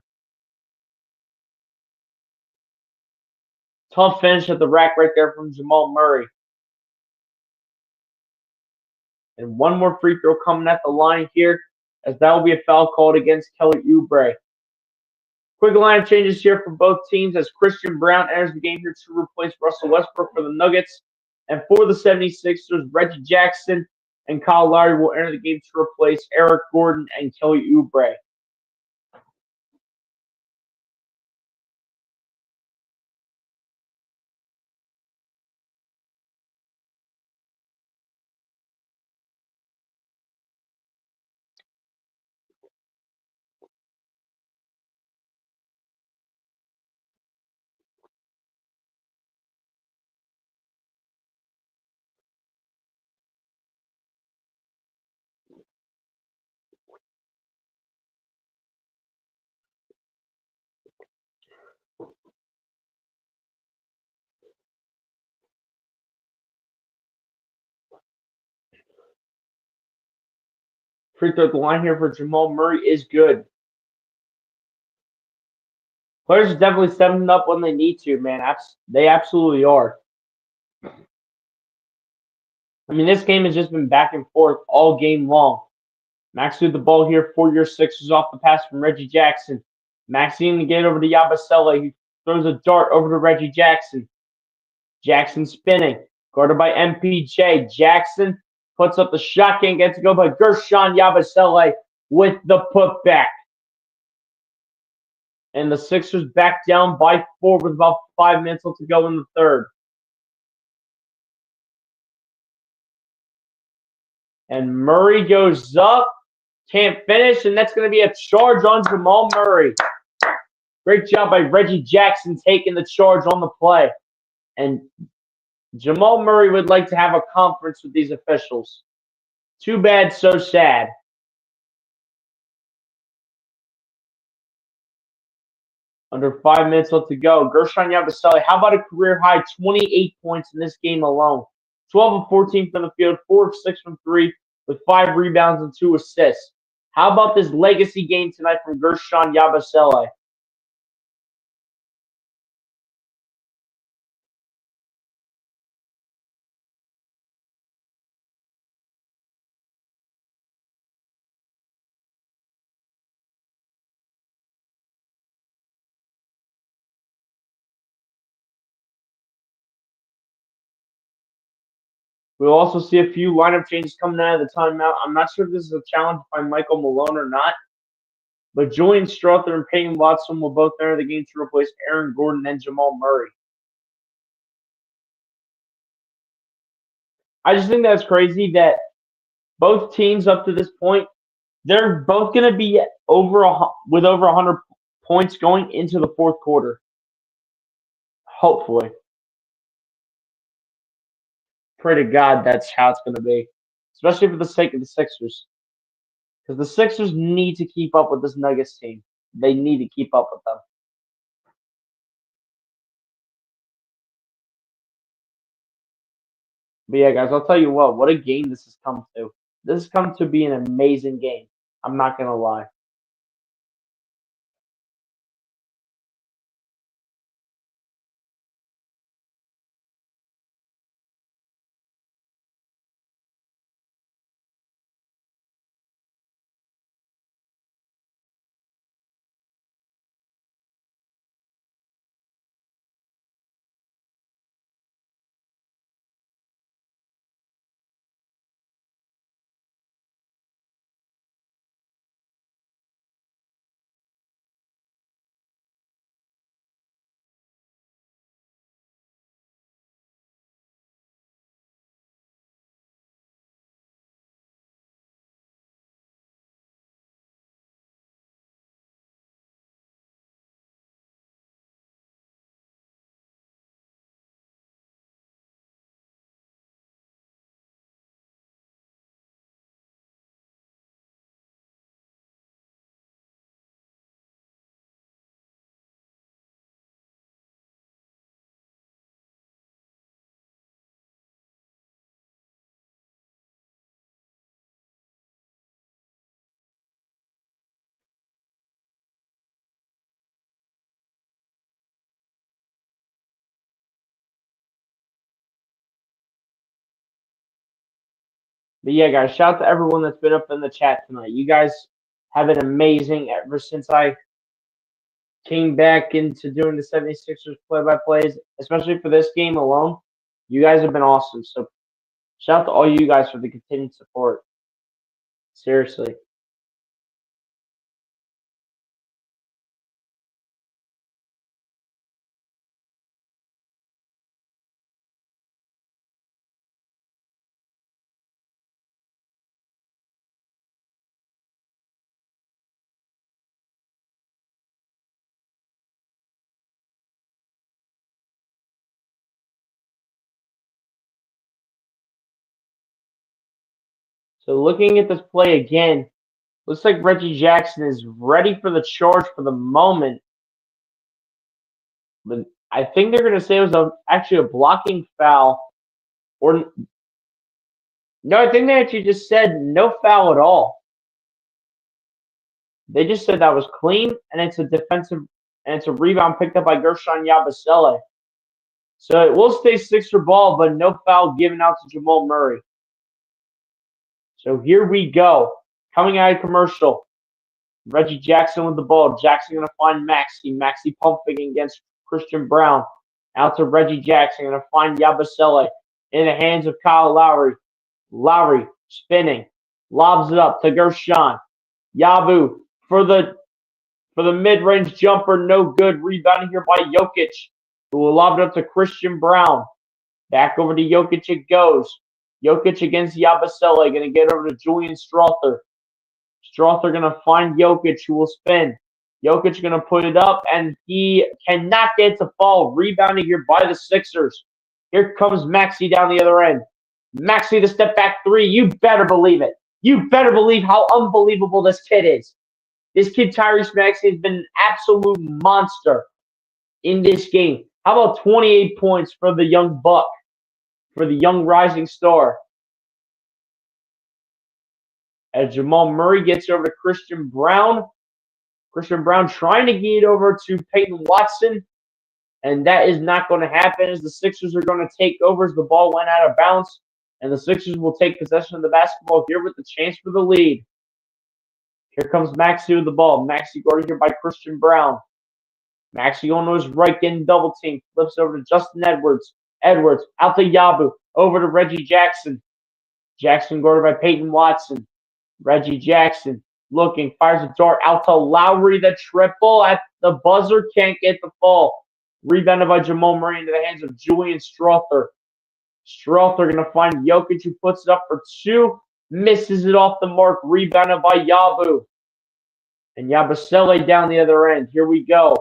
Tough finish at the rack right there from Jamal Murray. And one more free throw coming at the line here, as that will be a foul called against Kelly Oubre. Quick line changes here for both teams as Christian Braun enters the game here to replace Russell Westbrook for the Nuggets. And for the 76ers, Reggie Jackson and Kyle Lowry will enter the game to replace Eric Gordon and Kelly Oubre. Free throw at the line here for Jamal Murray is good. Players are definitely stepping up when they need to, man. They absolutely are. I mean, this game has just been back and forth all game long. Maxey with the ball here for your Sixers off the pass from Reggie Jackson. Maxey to get over to Yabusele. He throws a dart over to Reggie Jackson. Jackson spinning. Guarded by MPJ. Jackson puts up the shot, can't get to go, but Guerschon Yabusele with the putback. And the Sixers back down by 4 with about 5 minutes to go in the third. And Murray goes up, can't finish, and that's going to be a charge on Jamal Murray. Great job by Reggie Jackson taking the charge on the play. And Jamal Murray would like to have a conference with these officials. Too bad, so sad. Under 5 minutes left to go. Guerschon Yabusele, how about a career-high 28 points in this game alone? 12 of 14 from the field, 4 of 6 from 3, with 5 rebounds and 2 assists. How about this legacy game tonight from Guerschon Yabusele? We'll also see a few lineup changes coming out of the timeout. I'm not sure if this is a challenge by Michael Malone or not, but Julian Strawther and Peyton Watson will both enter the game to replace Aaron Gordon and Jamal Murray. I just think that's crazy that both teams up to this point, they're both going to be with over 100 points going into the fourth quarter. Hopefully. Pray to God that's how it's going to be, especially for the sake of the Sixers. Because the Sixers need to keep up with this Nuggets team. They need to keep up with them. But yeah, guys, I'll tell you what a game this has come to. This has come to be an amazing game. I'm not going to lie. But yeah, guys, shout out to everyone that's been up in the chat tonight. You guys have been amazing ever since I came back into doing the 76ers play-by-plays, especially for this game alone. You guys have been awesome. So shout out to all you guys for the continued support. Seriously. So looking at this play again, looks like Reggie Jackson is ready for the charge for the moment. But I think they're going to say it was actually a blocking foul. Or no, I think they actually just said no foul at all. They just said that was clean, and it's a rebound picked up by Gershon Yabusele. So it will stay Sixer ball, but no foul given out to Jamal Murray. So here we go. Coming out of commercial. Reggie Jackson with the ball. Jackson going to find Maxey. Maxey pumping against Christian Braun. Out to Reggie Jackson. Going to find Yabusele in the hands of Kyle Lowry. Lowry spinning. Lobs it up to Gershon. Yabu for the mid-range jumper. No good. Rebounding here by Jokic, who will lob it up to Christian Braun. Back over to Jokic it goes. Jokic against Yabusele. Going to get over to Julian Strawther. Strawther going to find Jokic, who will spin. Jokic going to put it up, and he cannot get to fall. Rebounding here by the Sixers. Here comes Maxey down the other end. Maxey the step back three. You better believe it. You better believe how unbelievable this kid is. This kid, Tyrese Maxey, has been an absolute monster in this game. How about 28 points for the young buck, for the young rising star? As Jamal Murray gets over to Christian Braun. Christian Braun trying to get it over to Peyton Watson. And that is not going to happen as the Sixers are going to take over as the ball went out of bounds. And the Sixers will take possession of the basketball here with the chance for the lead. Here comes Maxey with the ball. Maxey guarded here by Christian Braun. Maxey on his right, getting double team. Flips over to Justin Edwards. Edwards out to Yabu. Over to Reggie Jackson. Jackson guarded by Peyton Watson. Reggie Jackson looking. Fires a dart out to Lowry. The triple at the buzzer. Can't get the fall. Rebounded by Jamal Murray into the hands of Julian Strawther. Strawther going to find Jokic, who puts it up for two. Misses it off the mark. Rebounded by Yabu. And Yabusele down the other end. Here we go.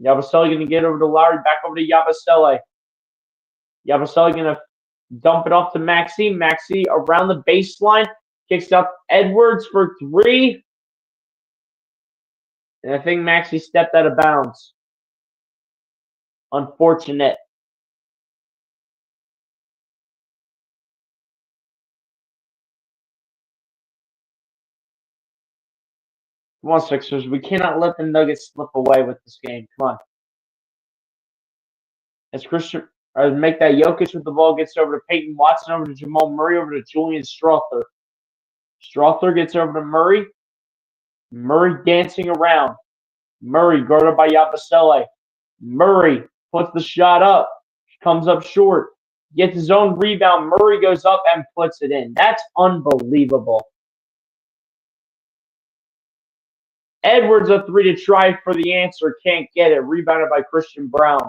Yabusele going to get over to Lowry. Back over to Yabusele. Yabusele going to dump it off to Maxey. Maxey around the baseline. Kicks out Edwards for three. And I think Maxey stepped out of bounds. Unfortunate. Come on, Sixers. We cannot let the Nuggets slip away with this game. Come on. As Christian, make that Jokic with the ball, gets over to Peyton Watson, over to Jamal Murray, over to Julian Strawther. Strawther gets over to Murray. Murray dancing around. Murray guarded by Yabusele. Murray puts the shot up. Comes up short. Gets his own rebound. Murray goes up and puts it in. That's unbelievable. Edwards a three to try for the answer. Can't get it. Rebounded by Christian Braun.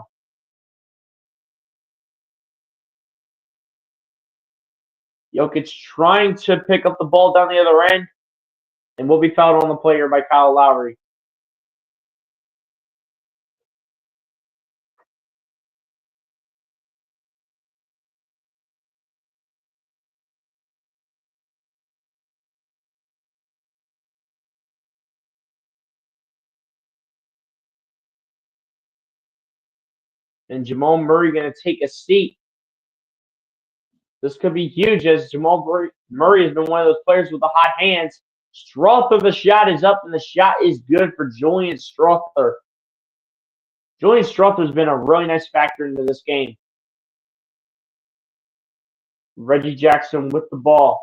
Jokic trying to pick up the ball down the other end. And will be fouled on the player by Kyle Lowry. And Jamal Murray going to take a seat. This could be huge as Jamal Murray has been one of those players with the hot hands. Strawther, the shot is up, and the shot is good for Julian Strawther. Julian Strawther has been a really nice factor into this game. Reggie Jackson with the ball.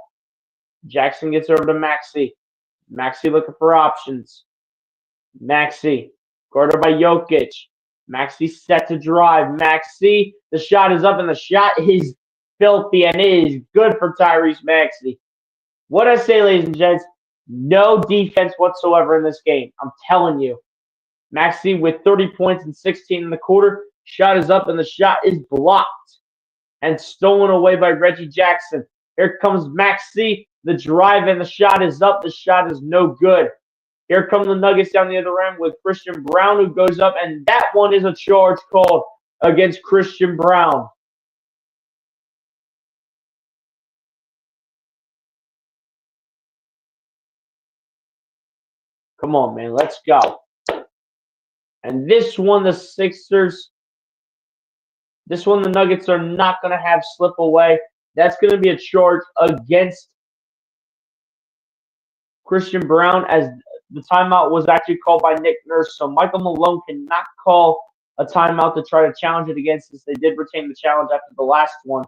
Jackson gets over to Maxey. Maxey looking for options. Maxey, guarded by Jokic. Maxey set to drive. Maxey, the shot is up, and the shot is filthy, and it is good for Tyrese Maxey. What I say, ladies and gents, no defense whatsoever in this game. I'm telling you. Maxey with 30 points and 16 in the quarter. Shot is up, and the shot is blocked and stolen away by Reggie Jackson. Here comes Maxey. The drive, and the shot is up. The shot is no good. Here come the Nuggets down the other end with Christian Braun, who goes up, and that one is a charge called against Christian Braun. Come on, man. Let's go. And this one, the Nuggets are not going to have slip away. That's going to be a charge against Christian Braun, as the timeout was actually called by Nick Nurse. So Michael Malone cannot call a timeout to try to challenge it against us. They did retain the challenge after the last one.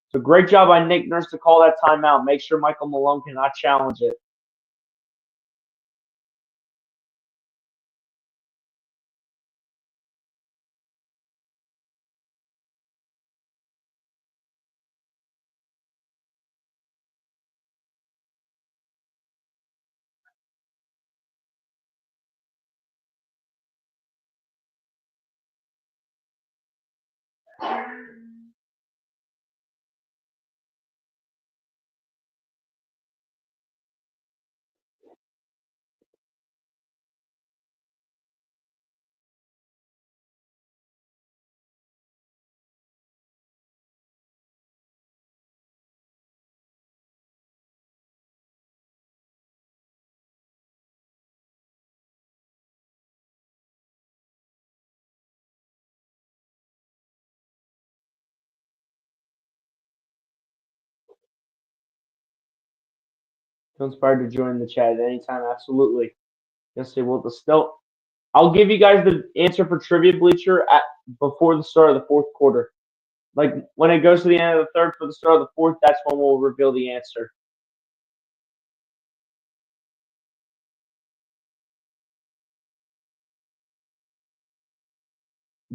So great job by Nick Nurse to call that timeout. Make sure Michael Malone cannot challenge it. Feel inspired to join the chat at any time. Absolutely. Yes, they will. Still, I'll give you guys the answer for Trivia Bleacher before the start of the fourth quarter. Like when it goes to the end of the third for the start of the fourth, that's when we'll reveal the answer.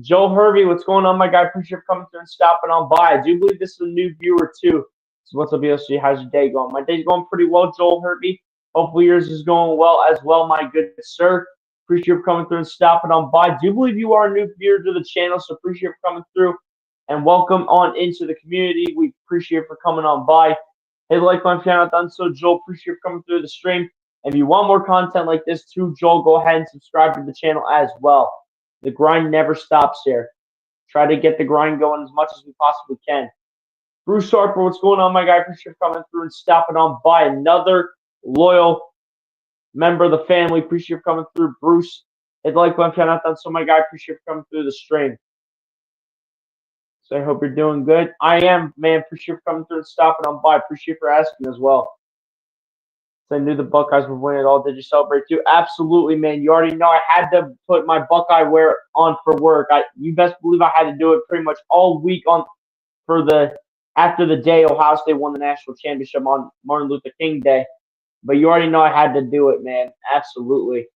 Joel Hervey, what's going on, my guy? Appreciate you coming through and stopping on by. I do believe this is a new viewer too. So what's up, BLC? How's your day going? My day's going pretty well, Joel Hervey. Hopefully yours is going well as well, my good sir. Appreciate you coming through and stopping on by. I do believe you are a new viewer to the channel, so appreciate you coming through and welcome on into the community. We appreciate you for coming on by. Hit the like button if you haven't done so, Joel. Appreciate you coming through the stream. If you want more content like this too, Joel, go ahead and subscribe to the channel as well. The grind never stops here. Try to get the grind going as much as we possibly can. Bruce Harper, what's going on, my guy? Appreciate you coming through and stopping on by. Another loyal member of the family. Appreciate you coming through, Bruce. Hit the like button if you haven't done so, my guy. Appreciate you coming through the stream. So I hope you're doing good. I am, man. Appreciate you coming through and stopping on by. Appreciate you for asking as well. So I knew the Buckeyes would win it all. Did you celebrate too? Absolutely, man. You already know I had to put my Buckeye wear on for work. You best believe I had to do it pretty much all week after the day Ohio State won the national championship on Martin Luther King Day. But you already know I had to do it, man. Absolutely.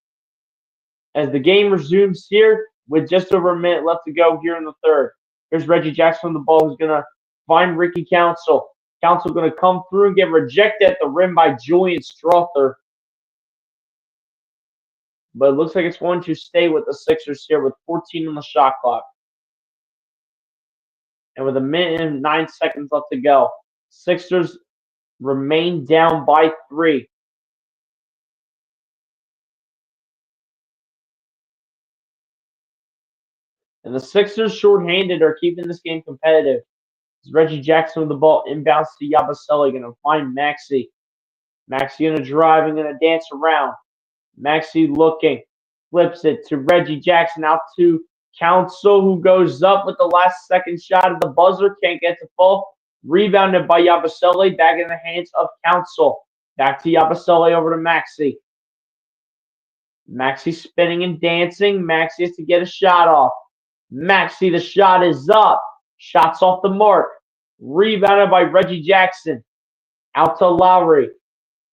As the game resumes here with just over a minute left to go here in the third. Here's Reggie Jackson on the ball, who's going to find Ricky Council. Council going to come through and get rejected at the rim by Julian Strother. But it looks like it's going to stay with the Sixers here with 14 on the shot clock. And with a minute and 9 seconds left to go, Sixers remain down by 3. And the Sixers, shorthanded, are keeping this game competitive. It's Reggie Jackson with the ball inbounds to Yabusele, going to find Maxey. Maxey going to drive and going to dance around. Maxey looking, flips it to Reggie Jackson, out to Council, who goes up with the last second shot of the buzzer. Can't get to fall. Rebounded by Yabusele, back in the hands of Council. Back to Yabusele, over to Maxey. Maxey spinning and dancing. Maxey has to get a shot off. Maxey, the shot is up. Shots off the mark. Rebounded by Reggie Jackson. Out to Lowry.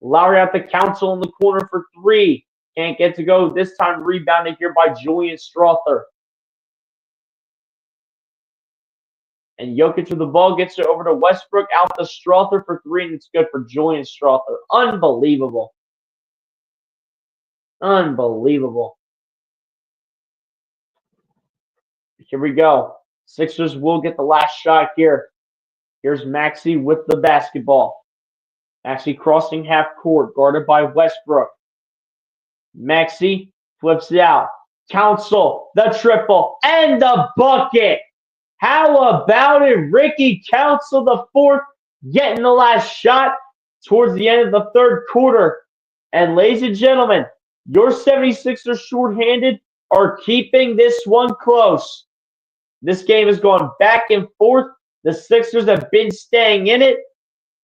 Lowry out to Council in the corner for three. Can't get to go. This time rebounded here by Julian Strother. And Jokic with the ball gets it over to Westbrook. Out to Strother for three, and it's good for Julian Strother. Unbelievable. Unbelievable. Here we go. Sixers will get the last shot here. Here's Maxey with the basketball. Maxey crossing half court, guarded by Westbrook. Maxey flips it out. Council, the triple, and the bucket. How about it? Ricky Council, the fourth, getting the last shot towards the end of the third quarter. And ladies and gentlemen, your 76ers shorthanded are keeping this one close. This game is going back and forth. The Sixers have been staying in it,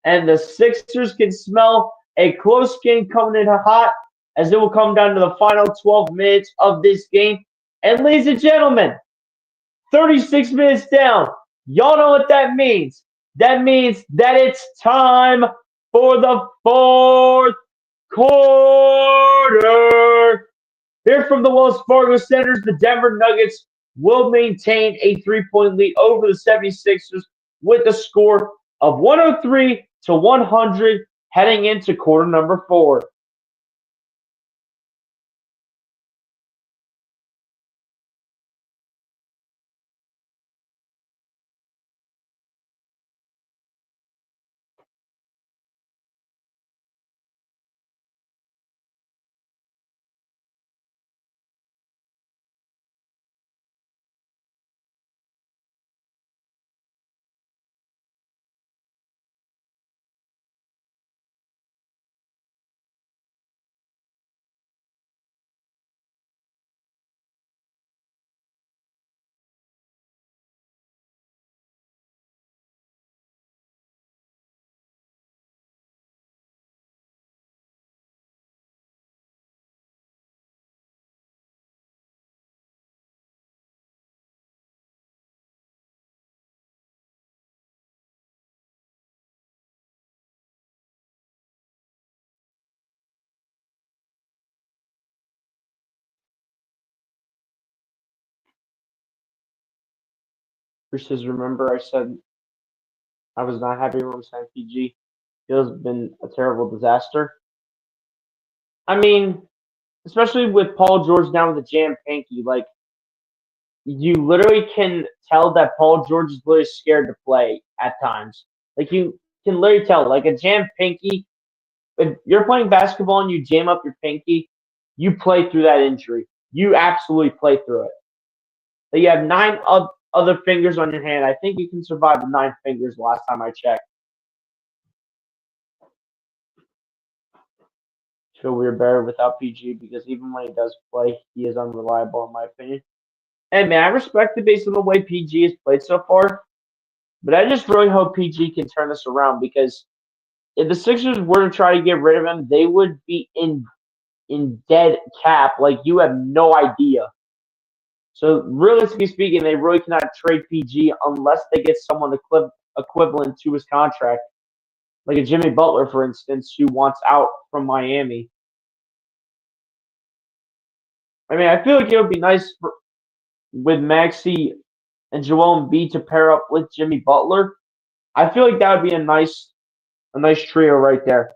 and the Sixers can smell a close game coming in hot as it will come down to the final 12 minutes of this game. And ladies and gentlemen, 36 minutes down. Y'all know what that means. That means that it's time for the fourth quarter. Here from the Wells Fargo Centers, the Denver Nuggets will maintain a 3-point lead over the 76ers with a score of 103-100 heading into quarter number 4. Says, remember I said I was not happy when we signed PG. It has been a terrible disaster. I mean, especially with Paul George down with the jam pinky, like you literally can tell that Paul George is literally scared to play at times. Like you can literally tell, like a jam pinky. If you're playing basketball and you jam up your pinky, you play through that injury. You absolutely play through it. So you have 9 other fingers on your hand. I think you can survive the 9 fingers last time I checked. Feel we're better without PG because even when he does play, he is unreliable in my opinion. And man, I respect it based on the way PG has played so far. But I just really hope PG can turn this around because if the Sixers were to try to get rid of him, they would be in dead cap. Like you have no idea. So realistically speaking, they really cannot trade PG unless they get someone equivalent to his contract, like a Jimmy Butler, for instance, who wants out from Miami. I mean, I feel like it would be nice with Maxey and Joel Embiid to pair up with Jimmy Butler. I feel like that would be a nice trio right there.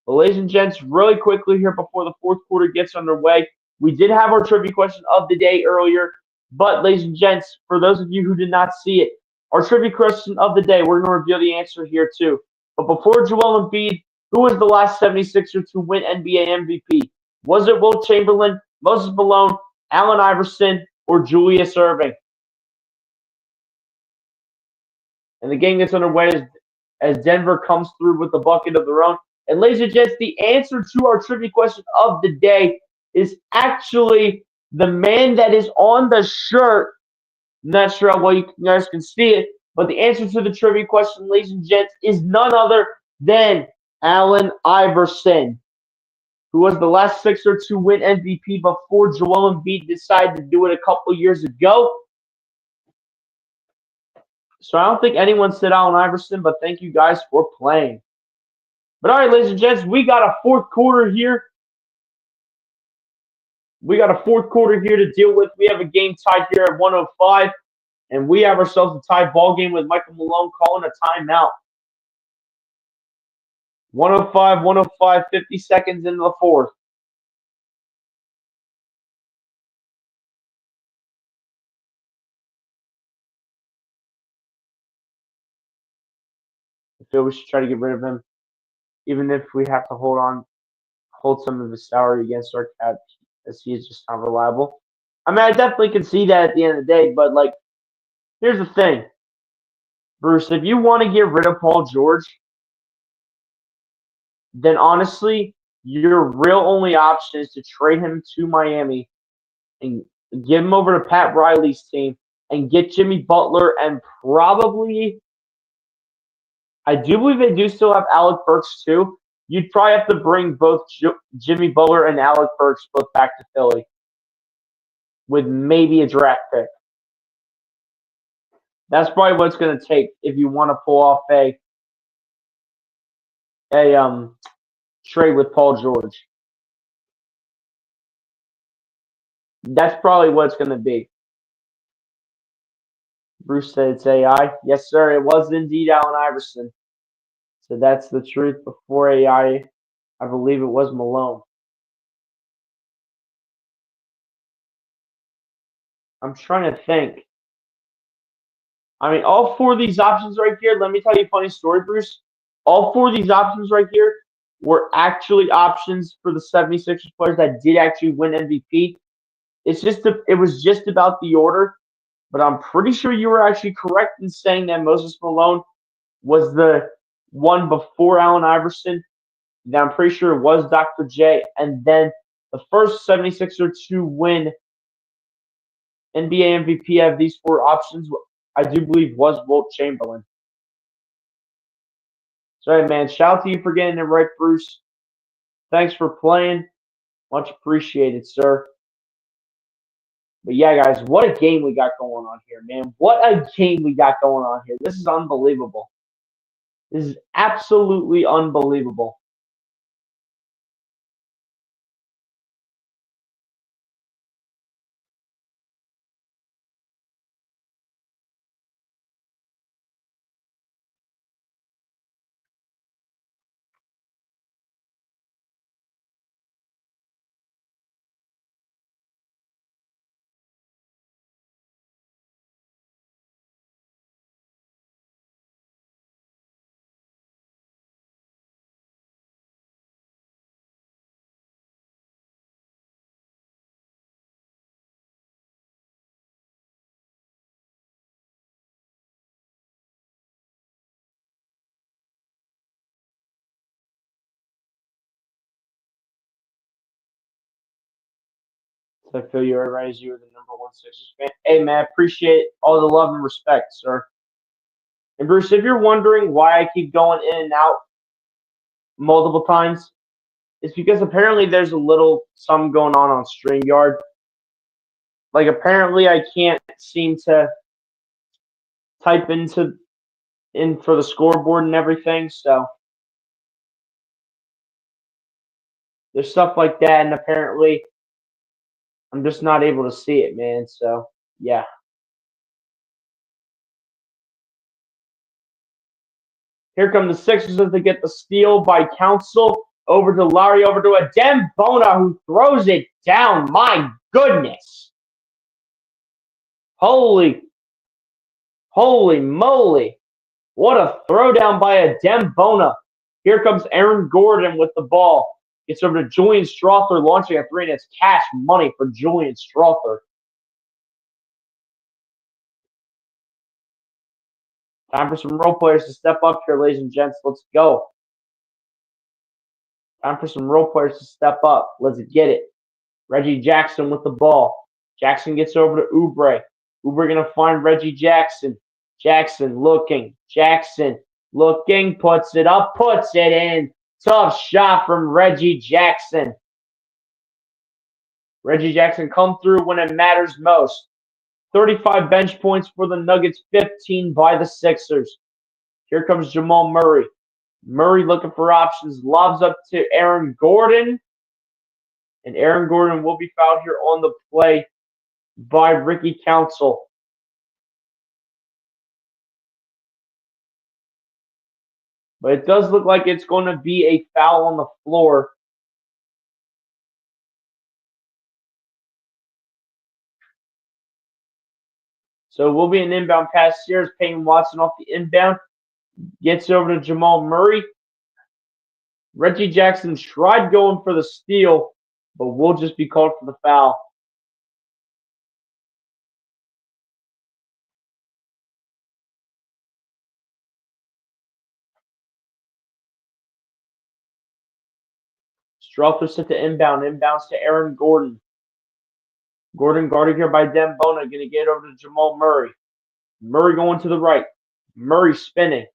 But ladies and gents, really quickly here before the fourth quarter gets underway, we did have our trivia question of the day earlier, but ladies and gents, for those of you who did not see it, our trivia question of the day, we're going to reveal the answer here too. But before Joel Embiid, who was the last 76er to win NBA MVP? Was it Wilt Chamberlain, Moses Malone, Allen Iverson, or Julius Erving? And the game gets underway as Denver comes through with the bucket of their own. And ladies and gents, the answer to our trivia question of the day is actually the man that is on the shirt. I'm not sure how well you guys can see it, but the answer to the trivia question, ladies and gents, is none other than Allen Iverson, who was the last Sixer to win MVP before Joel Embiid decided to do it a couple years ago. So I don't think anyone said Allen Iverson, but thank you guys for playing. But all right, ladies and gents, we got a fourth quarter here. We got a fourth quarter here to deal with. We have a game tied here at 105, and we have ourselves a tied ball game with Michael Malone calling a timeout. 105, 50 seconds into the fourth. I feel we should try to get rid of him, even if we have to hold some of his salary against our cap, as he is just not reliable. I mean, I definitely can see that at the end of the day, but like, here's the thing, Bruce. If you want to get rid of Paul George, then honestly, your real only option is to trade him to Miami and give him over to Pat Riley's team and get Jimmy Butler and probably, I do believe they do still have Alec Burks too. You'd probably have to bring both Jimmy Butler and Alec Burks both back to Philly with maybe a draft pick. That's probably what it's going to take if you want to pull off a trade with Paul George. That's probably what it's going to be. Bruce said it's AI. Yes, sir. It was indeed Allen Iverson. So that's the truth. Before AI, I believe it was Malone. I'm trying to think. I mean, all four of these options right here, let me tell you a funny story, Bruce. All four of these options right here were actually options for the 76ers players that did actually win MVP. It was just about the order, but I'm pretty sure you were actually correct in saying that Moses Malone was the one before Allen Iverson. Then I'm pretty sure it was Dr. J. And then the first 76er to win NBA MVP out of these four options, I do believe, was Wilt Chamberlain. So, hey, man, shout out to you for getting it right, Bruce. Thanks for playing. Much appreciated, sir. But yeah, guys, what a game we got going on here, man. What a game we got going on here. This is unbelievable. This is absolutely unbelievable. So I feel you're right as you were the number one Sixers fan. Hey, man, I appreciate all the love and respect, sir. And Bruce, if you're wondering why I keep going in and out multiple times, it's because apparently there's a little something going on StreamYard. Like apparently I can't seem to type in for the scoreboard and everything, so there's stuff like that, and apparently I'm just not able to see it, man. So yeah. Here come the Sixers as they get the steal by Council. Over to Larry, over to Adem Bona, who throws it down. My goodness. Holy moly. What a throwdown by Adem Bona. Here comes Aaron Gordon with the ball. Gets over to Julian Strawther, launching a three, and it's cash money for Julian Strawther. Time for some role players to step up here, ladies and gents. Let's go. Time for some role players to step up. Let's get it. Reggie Jackson with the ball. Jackson gets over to Oubre. Oubre going to find Reggie Jackson. Jackson looking. Jackson looking. Puts it up. Puts it in. Tough shot from Reggie Jackson. Reggie Jackson come through when it matters most. 35 bench points for the Nuggets, 15 by the Sixers. Here comes Jamal Murray. Murray looking for options, lobs up to Aaron Gordon. And Aaron Gordon will be fouled here on the play by Ricky Council. But it does look like it's going to be a foul on the floor. So it will be an inbound pass here as Peyton Watson off the inbound. Gets over to Jamal Murray. Reggie Jackson tried going for the steal, but will just be called for the foul. Strother set to inbound. Inbounds to Aaron Gordon. Gordon guarded here by Dem Bona. Going to get over to Jamal Murray. Murray going to the right. Murray spinning.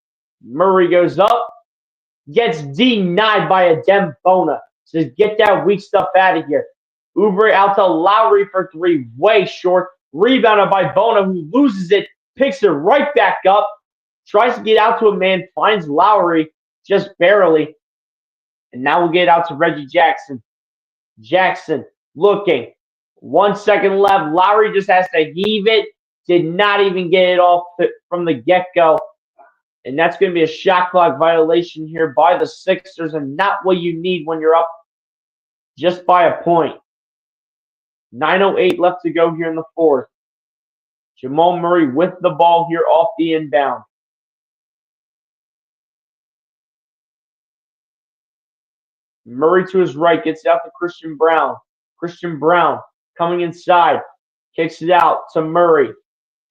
Murray goes up. Gets denied by a Dem Bona. Says, get that weak stuff out of here. Oubre out to Lowry for three. Way short. Rebounded by Bona, who loses it. Picks it right back up. Tries to get out to a man. Finds Lowry just barely. And now we'll get out to Reggie Jackson. Jackson looking. 1 second left. Lowry just has to heave it. Did not even get it off from the get-go. And that's going to be a shot clock violation here by the Sixers, and not what you need when you're up just by a point. 9:08 left to go here in the fourth. Jamal Murray with the ball here off the inbound. Murray to his right, gets out to Christian Braun. Christian Braun coming inside, kicks it out to Murray.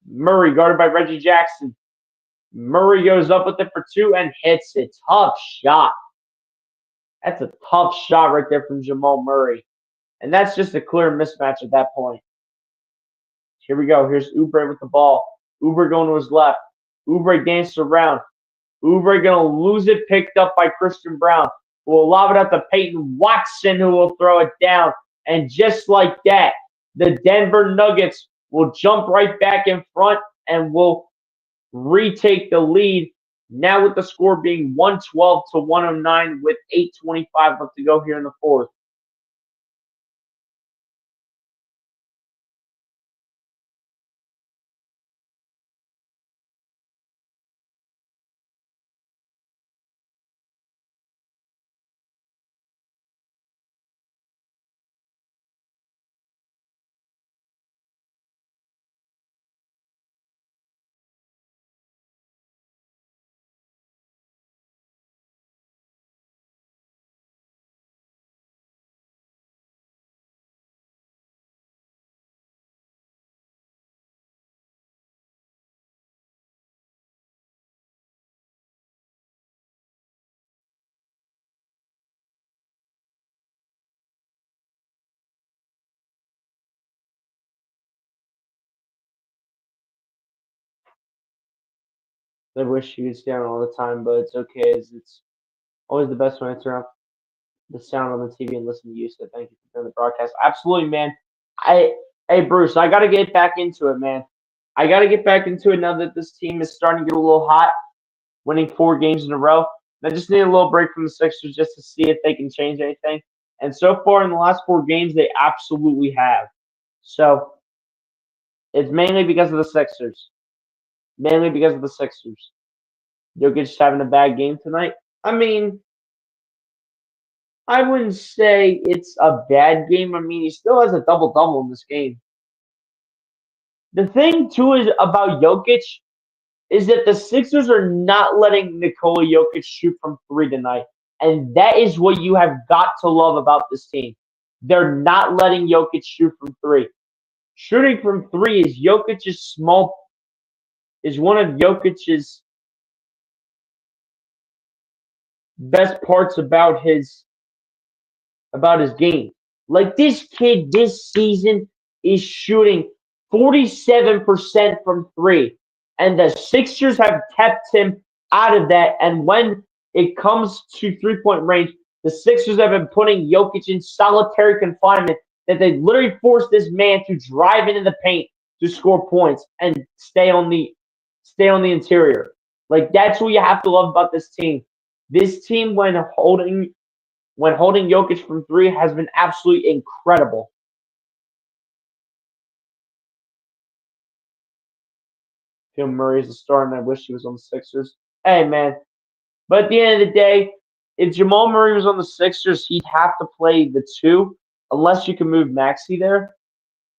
Murray guarded by Reggie Jackson. Murray goes up with it for two and hits it. Tough shot. That's a tough shot right there from Jamal Murray. And that's just a clear mismatch at that point. Here we go. Here's Oubre with the ball. Oubre going to his left. Oubre dances around. Oubre going to lose it, picked up by Christian Braun, who will lob it up to Peyton Watson, who will throw it down. And just like that, the Denver Nuggets will jump right back in front and will retake the lead. Now with the score being 112 to 109 with 8:25 left to go here in the fourth. I wish you could stay on all the time, but it's okay. It's always the best when I turn off the sound on the TV and listen to you. So thank you for doing the broadcast. Absolutely, man. Hey Bruce, I got to get back into it, man. I got to get back into it now that this team is starting to get a little hot, winning 4 games in a row. I just need a little break from the Sixers just to see if they can change anything. And so far in the last 4 games, they absolutely have. So it's mainly because of the Sixers. Mainly because of the Sixers. Jokic having a bad game tonight. I mean, I wouldn't say it's a bad game. I mean, he still has a double-double in this game. The thing, too, is about Jokic is that the Sixers are not letting Nikola Jokic shoot from 3 tonight. And that is what you have got to love about this team. They're not letting Jokic shoot from 3. Shooting from 3 is one of Jokic's best parts about his game. Like, this kid this season is shooting 47% from 3. And the Sixers have kept him out of that. And when it comes to 3-point range, the Sixers have been putting Jokic in solitary confinement, that they literally forced this man to drive into the paint to score points and stay on the interior. Like that's what you have to love about this team. This team, when holding Jokic from three, has been absolutely incredible. Phil Murray's a star, and I wish he was on the Sixers. Hey, man. But at the end of the day, if Jamal Murray was on the Sixers, he'd have to play the two, unless you can move Maxey there,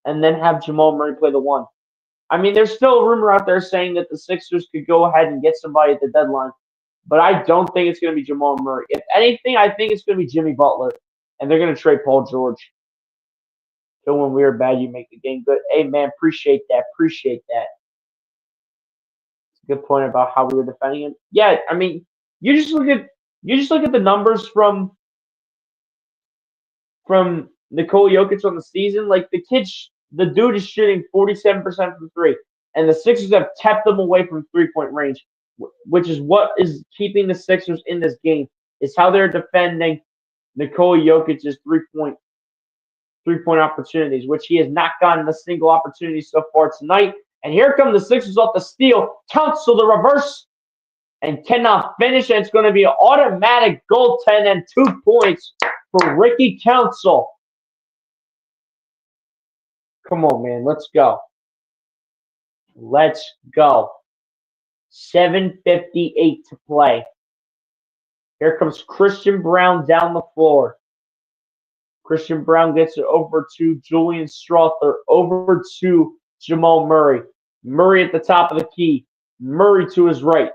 and then have Jamal Murray play the one. I mean, there's still a rumor out there saying that the Sixers could go ahead and get somebody at the deadline, but I don't think it's going to be Jamal Murray. If anything, I think it's going to be Jimmy Butler, and they're going to trade Paul George. So when we are bad, you make the game good. Hey, man, appreciate that. Appreciate that. Good point about how we were defending him. Yeah, I mean, you just look at the numbers from Nikola Jokic on the season. Like the dude is shooting 47% from three, and the Sixers have kept them away from 3-point range, which is what is keeping the Sixers in this game. Is how they're defending Nikola Jokic's three-point opportunities, which he has not gotten a single opportunity so far tonight. And here come the Sixers off the steal. Counsell the reverse and cannot finish. And it's going to be an automatic goaltend and 2 points for Ricky Counsell. Come on, man. Let's go. Let's go. 7:58 to play. Here comes Christian Braun down the floor. Christian Braun gets it over to Julian Strawther, over to Jamal Murray. Murray at the top of the key. Murray to his right.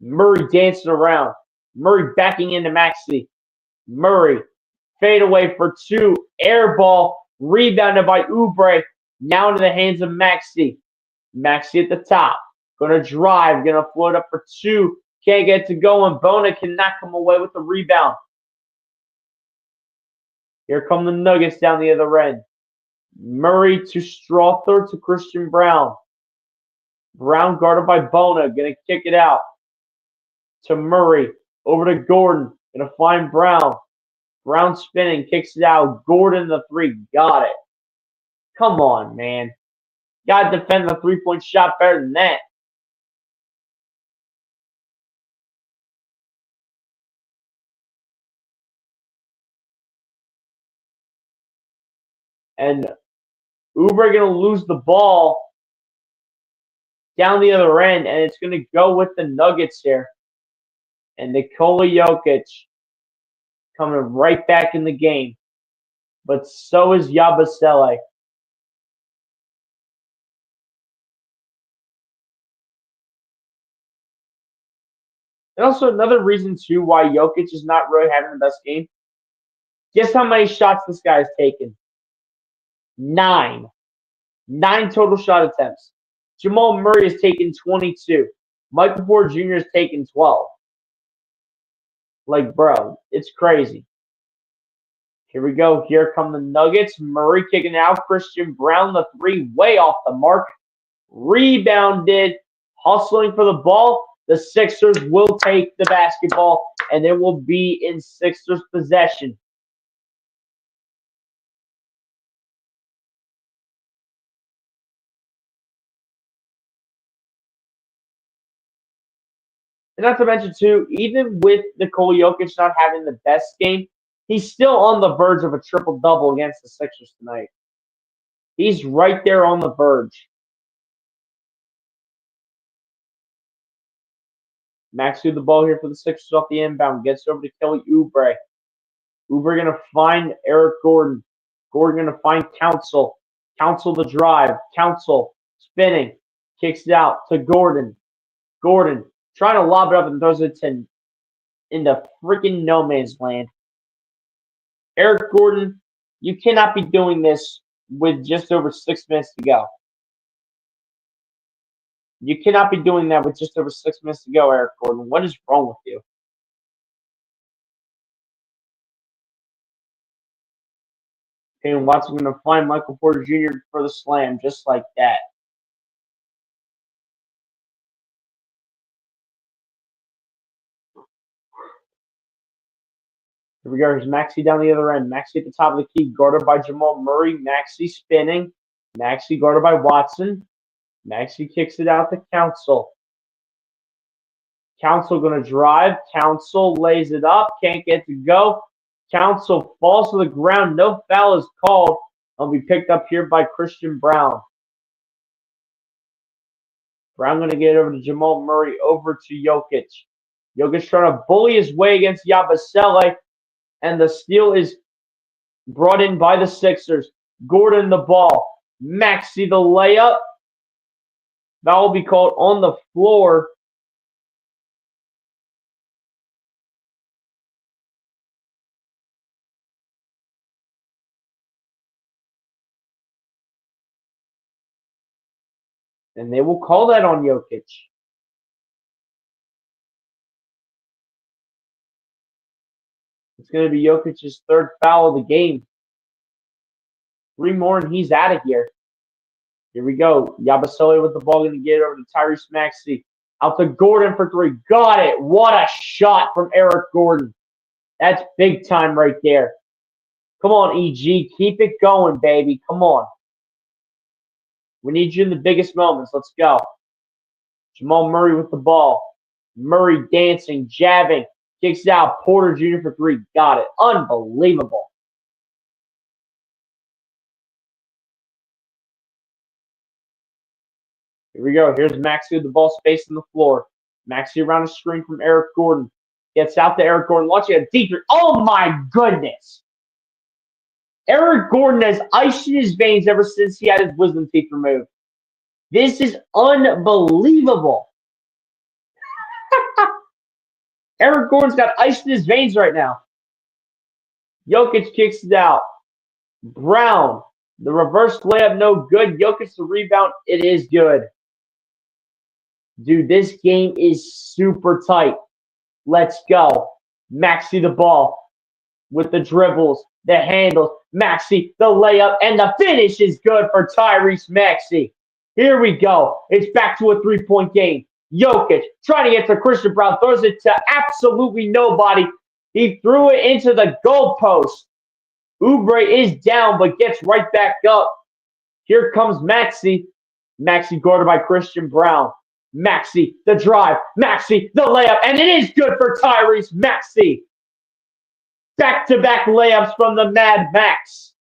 Murray dancing around. Murray backing into Maxey. Murray fade away for two. Air ball rebounded by Oubre. Now into the hands of Maxey. Maxey at the top. Gonna drive. Gonna float up for two. Can't get to go, and Bona cannot come away with the rebound. Here come the Nuggets down the other end. Murray to Strawther to Christian Braun. Braun guarded by Bona. Gonna kick it out to Murray. Over to Gordon. Gonna find Braun. Braun spinning. Kicks it out. Gordon the three. Got it. Come on, man. Gotta defend the 3-point shot better than that. And Oubre gonna lose the ball down the other end, and it's gonna go with the Nuggets here. And Nikola Jokic coming right back in the game. But so is Yabusele. And also another reason too why Jokic is not really having the best game. Guess how many shots this guy has taken? 9. 9 total shot attempts. Jamal Murray has taken 22. Michael Porter Jr. has taken 12. Like, bro, it's crazy. Here we go. Here come the Nuggets. Murray kicking out. Christian Braun, the three, way off the mark. Rebounded. Hustling for the ball. The Sixers will take the basketball, and it will be in Sixers possession. And not to mention, too, even with Nikola Jokic not having the best game, he's still on the verge of a triple-double against the Sixers tonight. He's right there on the verge. Max threw the ball here for the Sixers off the inbound. Gets over to Kelly Oubre. Oubre going to find Eric Gordon. Gordon going to find Counsell. Counsell the drive. Counsell spinning. Kicks it out to Gordon. Gordon trying to lob it up and throws it into freaking no man's land. Eric Gordon, you cannot be doing this with just over 6 minutes to go. You cannot be doing that with just over 6 minutes to go, Eric Gordon. What is wrong with you? Tatum Watson going to find Michael Porter Jr. for the slam, just like that. Here we go. Here's Maxey down the other end. Maxey at the top of the key, guarded by Jamal Murray. Maxey spinning. Maxey guarded by Watson. Maxey kicks it out to Council. Council going to drive. Council lays it up. Can't get to go. Council falls to the ground. No foul is called. Will be picked up here by Christian Braun. Braun going to get it over to Jamal Murray, over to Jokic. Jokic trying to bully his way against Yabusele, and the steal is brought in by the Sixers. Gordon the ball. Maxey the layup. That will be called on the floor. And they will call that on Jokic. It's going to be Jokic's third foul of the game. 3 more and he's out of here. Here we go. Yabusele with the ball, going to get it over to Tyrese Maxey. Out to Gordon for 3. Got it. What a shot from Eric Gordon. That's big time right there. Come on, EG. Keep it going, baby. Come on. We need you in the biggest moments. Let's go. Jamal Murray with the ball. Murray dancing, jabbing. Kicks out. Porter Jr. for 3. Got it. Unbelievable. Here we go. Here's Maxey with the ball space on the floor. Maxey around a screen from Eric Gordon. Gets out to Eric Gordon. Launching a deep three. Oh, my goodness. Eric Gordon has ice in his veins ever since he had his wisdom teeth removed. This is unbelievable. Eric Gordon's got ice in his veins right now. Jokic kicks it out. Brown. The reverse layup, no good. Jokic the rebound. It is good. Dude, this game is super tight. Let's go. Maxey the ball with the dribbles, the handles. Maxey, the layup, and the finish is good for Tyrese Maxey. Here we go. It's back to a 3-point game. Jokic trying to get to Christian Braun. Throws it to absolutely nobody. He threw it into the goalpost. Oubre is down, but gets right back up. Here comes Maxey. Maxey guarded by Christian Braun. Maxey, the drive. Maxey, the layup. And it is good for Tyrese Maxey. Back-to-back layups from the Mad Max.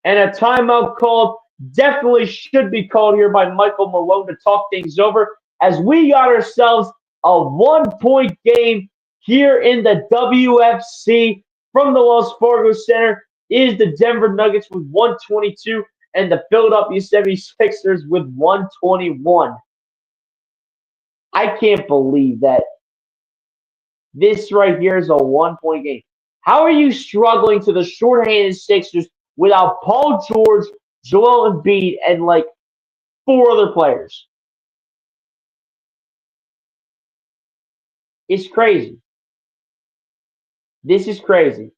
And a timeout called. Definitely should be called here by Michael Malone to talk things over, as we got ourselves a 1-point game here in the WFC. From the Wells Fargo Center is the Denver Nuggets with 122 and the Philadelphia 76ers with 121. I can't believe that this right here is a 1-point game. How are you struggling to the shorthanded Sixers without Paul George, Joel Embiid, and like 4 other players? It's crazy. This is crazy.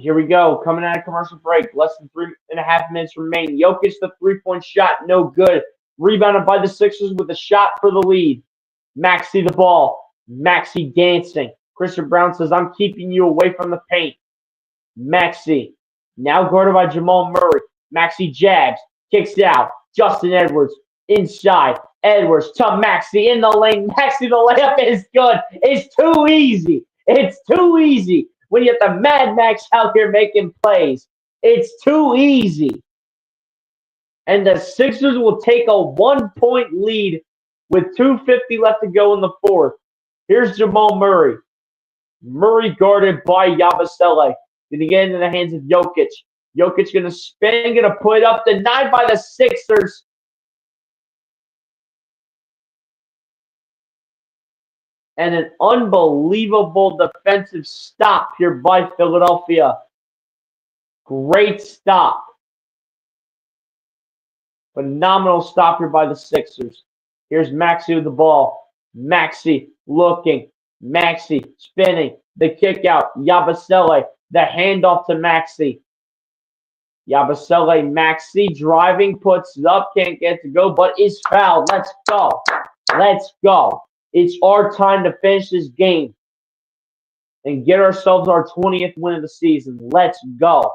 Here we go. Coming out of commercial break. Less than 3.5 minutes remain. Jokic, the 3-point shot. No good. Rebounded by the Sixers with a shot for the lead. Maxey the ball. Maxey dancing. Christian Braun says, I'm keeping you away from the paint. Maxey. Now guarded by Jamal Murray. Maxey jabs. Kicks it out. Justin Edwards. Inside. Edwards to Maxey in the lane. Maxey, the layup is good. It's too easy. It's too easy when you have the Mad Max out here making plays. It's too easy. And the Sixers will take a 1-point lead with 2:50 left to go in the fourth. Here's Jamal Murray. Murray guarded by Yabusele. Going to get into the hands of Jokic. Jokic going to spin, going to put it up, denied by the Sixers. And an unbelievable defensive stop here by Philadelphia. Great stop. Phenomenal stop here by the Sixers. Here's Maxey with the ball. Maxey looking. Maxey spinning. The kick out. Yabusele. The handoff to Maxey. Yabusele, Maxey driving, puts it up, can't get to go, but is fouled. Let's go. Let's go. It's our time to finish this game and get ourselves our 20th win of the season. Let's go.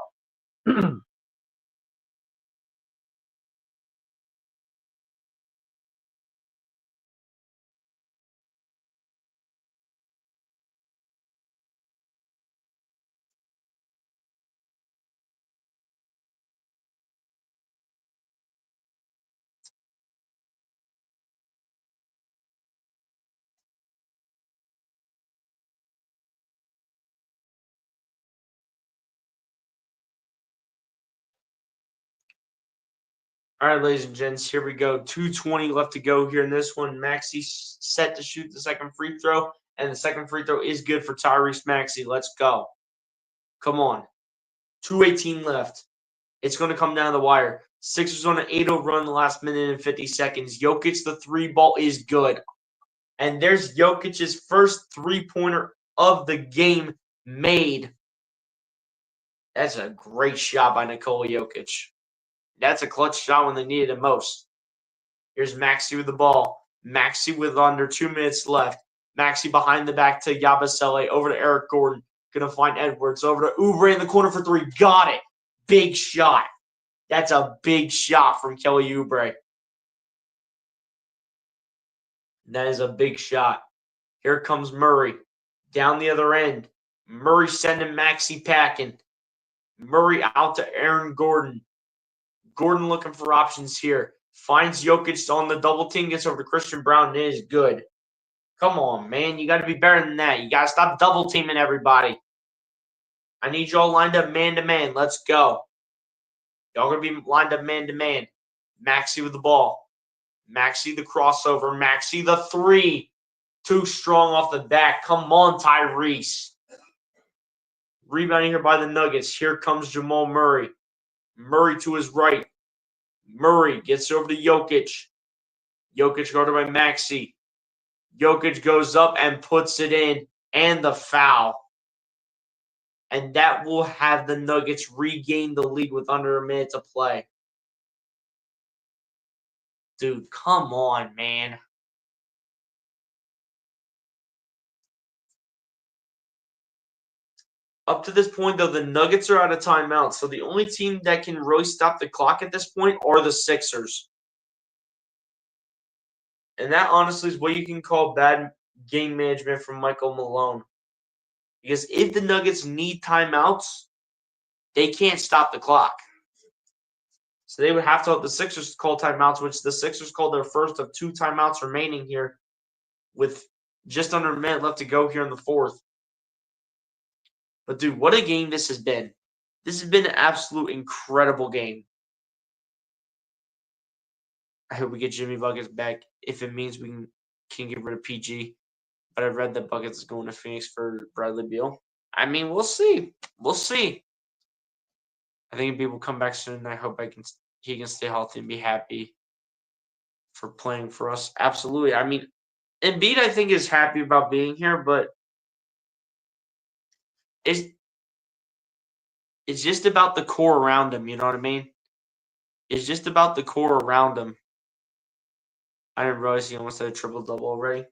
All right, ladies and gents, here we go. 2:20 left to go here in this one. Maxey set to shoot the second free throw, and the second free throw is good for Tyrese Maxey. Let's go. Come on. 2:18 left. It's going to come down the wire. Sixers on an 8-0 run the last minute and 50 seconds. Jokic, the three ball is good. And there's Jokic's first three-pointer of the game made. That's a great shot by Nikola Jokic. That's a clutch shot when they needed it most. Here's Maxey with the ball. Maxey with under 2 minutes left. Maxey behind the back to Yabusele. Over to Eric Gordon. Going to find Edwards. Over to Oubre in the corner for three. Got it. Big shot. That's a big shot from Kelly Oubre. That is a big shot. Here comes Murray. Down the other end. Murray sending Maxey packing. Murray out to Aaron Gordon. Gordon looking for options here. Finds Jokic on the double team. Gets over to Christian Brown. And it is good. Come on, man. You got to be better than that. You got to stop double teaming everybody. I need y'all lined up man-to-man. Let's go. Y'all going to be lined up man-to-man. Maxey with the ball. Maxey the crossover. Maxey the three. Too strong off the back. Come on, Tyrese. Rebounding here by the Nuggets. Here comes Jamal Murray. Murray to his right. Murray gets over to Jokic. Jokic guarded by Maxey. Jokic goes up and puts it in. And the foul. And that will have the Nuggets regain the lead with under a minute to play. Dude, come on, man. Up to this point, though, the Nuggets are out of timeout. So the only team that can really stop the clock at this point are the Sixers. And that, honestly, is what you can call bad game management from Michael Malone. Because if the Nuggets need timeouts, they can't stop the clock. So they would have to have the Sixers call timeouts, which the Sixers called their first of 2 timeouts remaining here with just under a minute left to go here in the fourth. But, dude, what a game this has been. This has been an absolute incredible game. I hope we get Jimmy Buckets back if it means we can get rid of PG. But I've read that Buckets is going to Phoenix for Bradley Beal. I mean, we'll see. We'll see. I think people come back soon, and I hope he can stay healthy and be happy for playing for us. Absolutely. I mean, Embiid, I think, is happy about being here, but it's just about the core around him, you know what I mean? It's just about the core around him. I didn't realize he almost had a triple-double already.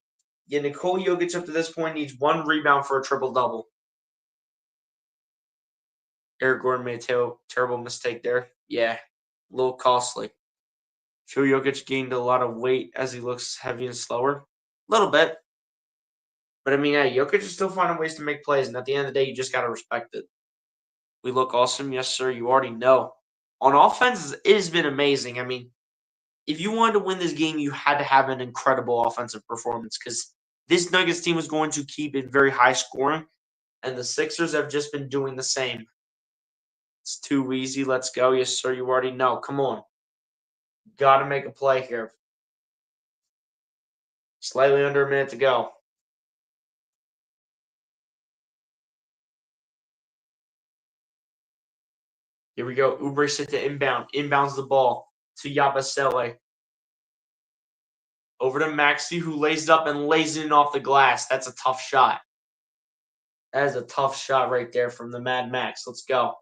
Yeah, Nikola Jokic up to this point needs 1 rebound for a triple-double. Eric Gordon made a terrible mistake there. Yeah, a little costly. Phil Jokic gained a lot of weight as he looks heavy and slower. A little bit. But, I mean, yeah, Jokic is still finding ways to make plays, and at the end of the day, you just got to respect it. We look awesome. Yes, sir. You already know. On offense, it has been amazing. I mean, if you wanted to win this game, you had to have an incredible offensive performance because this Nuggets team was going to keep it very high scoring, and the Sixers have just been doing the same. It's too easy. Let's go. Yes, sir. You already know. Come on. Got to make a play here. Slightly under a minute to go. Here we go. Oubre set to inbound. Inbounds the ball to Yabusele. Over to Maxey, who lays it up and lays it in off the glass. That's a tough shot. That is a tough shot right there from the Mad Max. Let's go.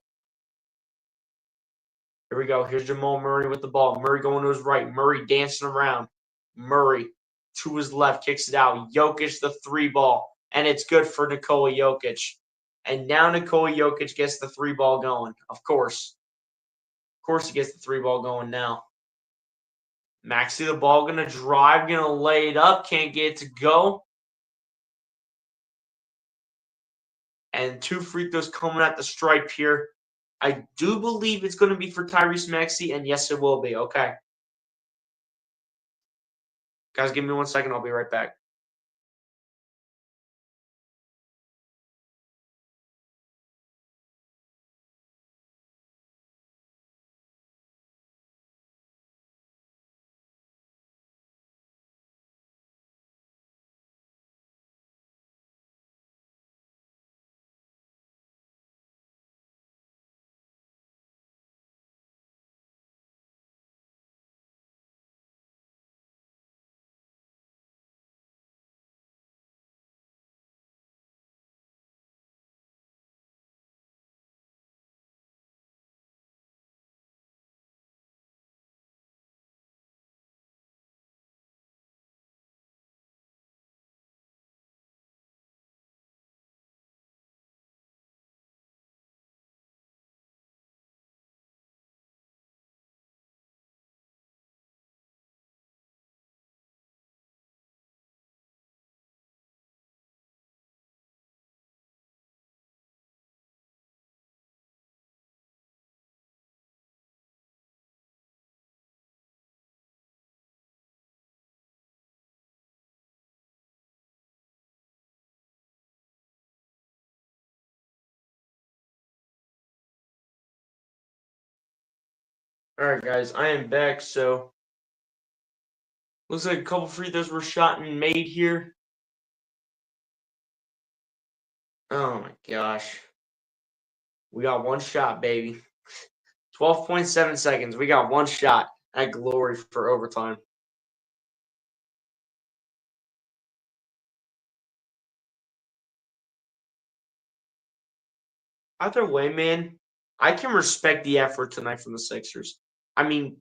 Here we go. Here's Jamal Murray with the ball. Murray going to his right. Murray dancing around. Murray to his left, kicks it out. Jokic the three ball, and it's good for Nikola Jokic. And now Nikola Jokic gets the three ball going. Of course. Of course he gets the three ball going now. Maxey the ball, going to drive, going to lay it up. Can't get it to go. And 2 free throws coming at the stripe here. I do believe it's going to be for Tyrese Maxey, and yes, it will be. Okay. Guys, give me 1 second. I'll be right back. All right, guys, I am back. So, looks like a couple free throws were shot and made here. Oh my gosh. We got 1 shot, baby. 12.7 seconds. We got 1 shot at glory for overtime. Either way, man, I can respect the effort tonight from the Sixers. I mean,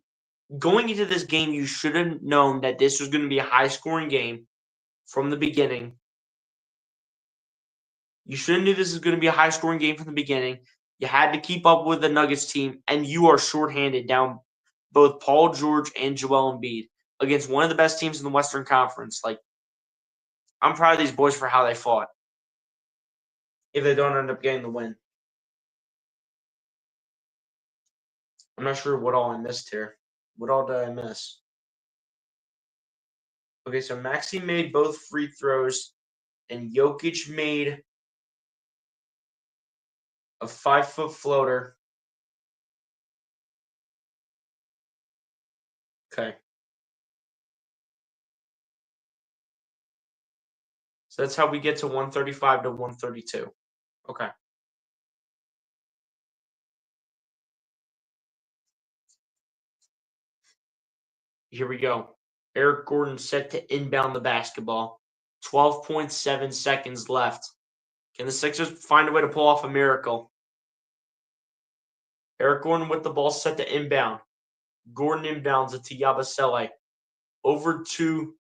going into this game, you should have known that this was going to be a high-scoring game from the beginning. You should have knew this was going to be a high-scoring game from the beginning. You had to keep up with the Nuggets team, and you are shorthanded down both Paul George and Joel Embiid against one of the best teams in the Western Conference. Like, I'm proud of these boys for how they fought. If they don't end up getting the win. I'm not sure what all I missed here. What all did I miss? Okay, so Maxey made both free throws, and Jokic made a 5-foot floater. Okay. So that's how we get to 135 to 132. Okay. Here we go. Eric Gordon set to inbound the basketball. 12.7 seconds left. Can the Sixers find a way to pull off a miracle? Eric Gordon with the ball set to inbound. Gordon inbounds it to Yabusele. Over to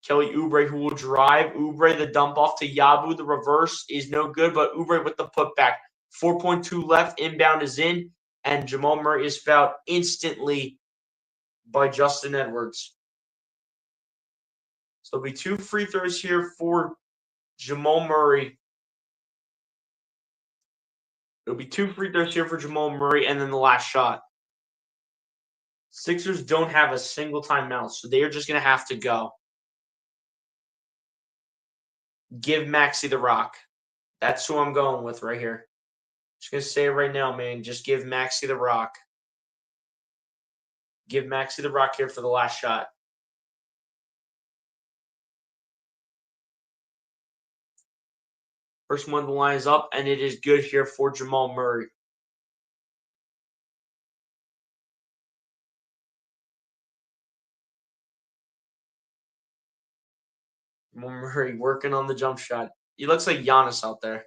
Kelly Oubre, who will drive. Oubre, the dump off to Yabu. The reverse is no good, but Oubre with the putback. 4.2 left. Inbound is in, and Jamal Murray is fouled instantly by Justin Edwards. So it'll be 2 free throws here for Jamal Murray. It'll be 2 free throws here for Jamal Murray, and then the last shot. Sixers don't have a single timeout, so they are just going to have to go. Give Maxey the rock. That's who I'm going with right here. Just going to say it right now, man. Just give Maxey the rock. Give Maxey the rock here for the last shot. First one of the line is up, and it is good here for Jamal Murray. Jamal Murray working on the jump shot. He looks like Giannis out there.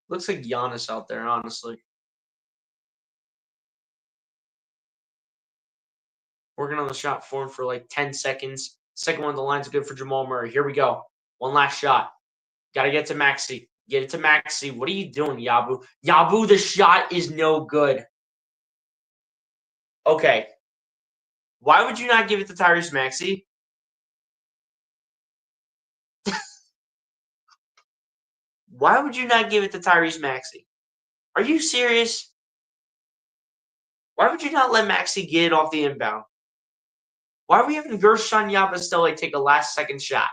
Looks like Giannis out there, honestly. Working on the shot for him for like 10 seconds. Second one of the line's good for Jamal Murray. Here we go. One last shot. Got to get to Maxey. Get it to Maxey. What are you doing, Yabu? Yabu, the shot is no good. Okay. Why would you not give it to Tyrese Maxey? Why would you not give it to Tyrese Maxey? Are you serious? Why would you not let Maxey get it off the inbound? Why are we having Guerschon Yabusele take a last-second shot?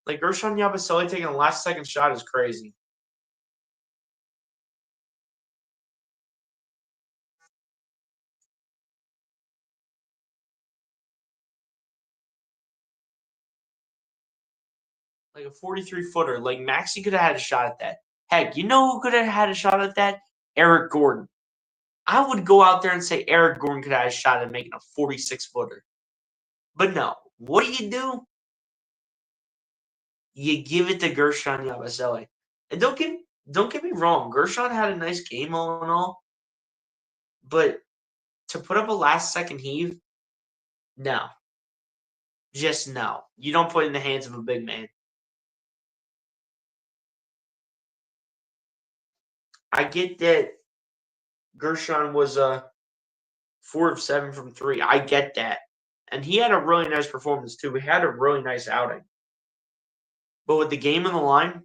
Like, Guerschon Yabusele taking a last-second shot is crazy. Like a 43-footer. Like, Maxey could have had a shot at that. Heck, you know who could have had a shot at that? Eric Gordon. I would go out there and say Eric Gordon could have had a shot at making a 46-footer. But no. What do? You give it to Guerschon Yabusele. And don't get me wrong. Guerschon had a nice game all in all. But to put up a last-second heave, no. Just no. You don't put it in the hands of a big man. I get that Guerschon was 4 of 7 from 3. I get that. And he had a really nice performance, too. He had a really nice outing. But with the game on the line,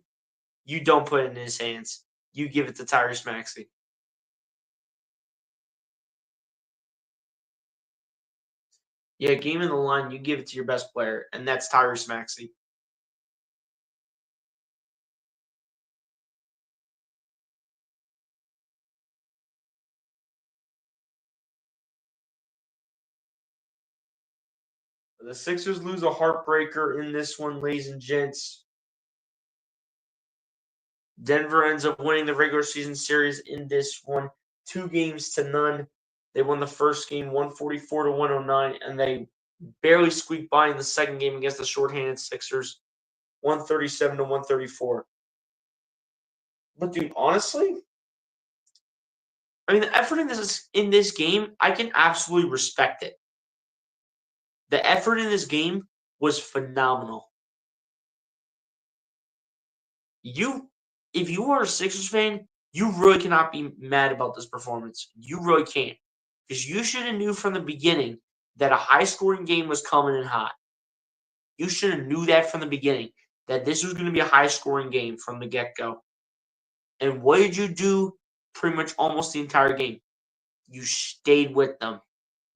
you don't put it in his hands. You give it to Tyrese Maxey. Yeah, game in the line, you give it to your best player, and that's Tyrese Maxey. The Sixers lose a heartbreaker in this one, ladies and gents. Denver ends up winning the regular season series in this one, 2-0. They won the first game 144-109, and they barely squeaked by in the second game against the shorthanded Sixers, 137-134. But dude, honestly, I mean, the effort in this game, I can absolutely respect it. The effort in this game was phenomenal. If you are a Sixers fan, you really cannot be mad about this performance. You really can't. Because you should have knew from the beginning that a high-scoring game was coming in hot. You should have knew that from the beginning, that this was going to be a high-scoring game from the get-go. And what did you do pretty much almost the entire game? You stayed with them.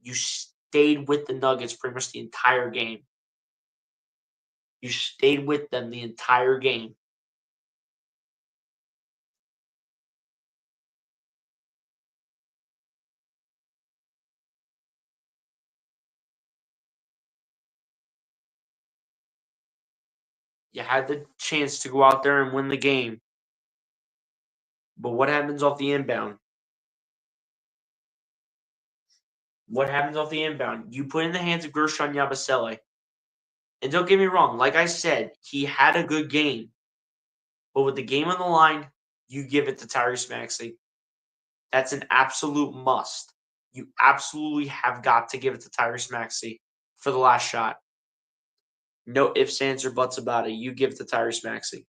You stayed with the Nuggets pretty much the entire game. You stayed with them the entire game. You had the chance to go out there and win the game. But what happens off the inbound? What happens off the inbound? You put in the hands of Guerschon Yabusele. And don't get me wrong, like I said, he had a good game. But with the game on the line, you give it to Tyrese Maxey. That's an absolute must. You absolutely have got to give it to Tyrese Maxey for the last shot. No ifs, ands, or buts about it. You give it to Tyrese Maxey.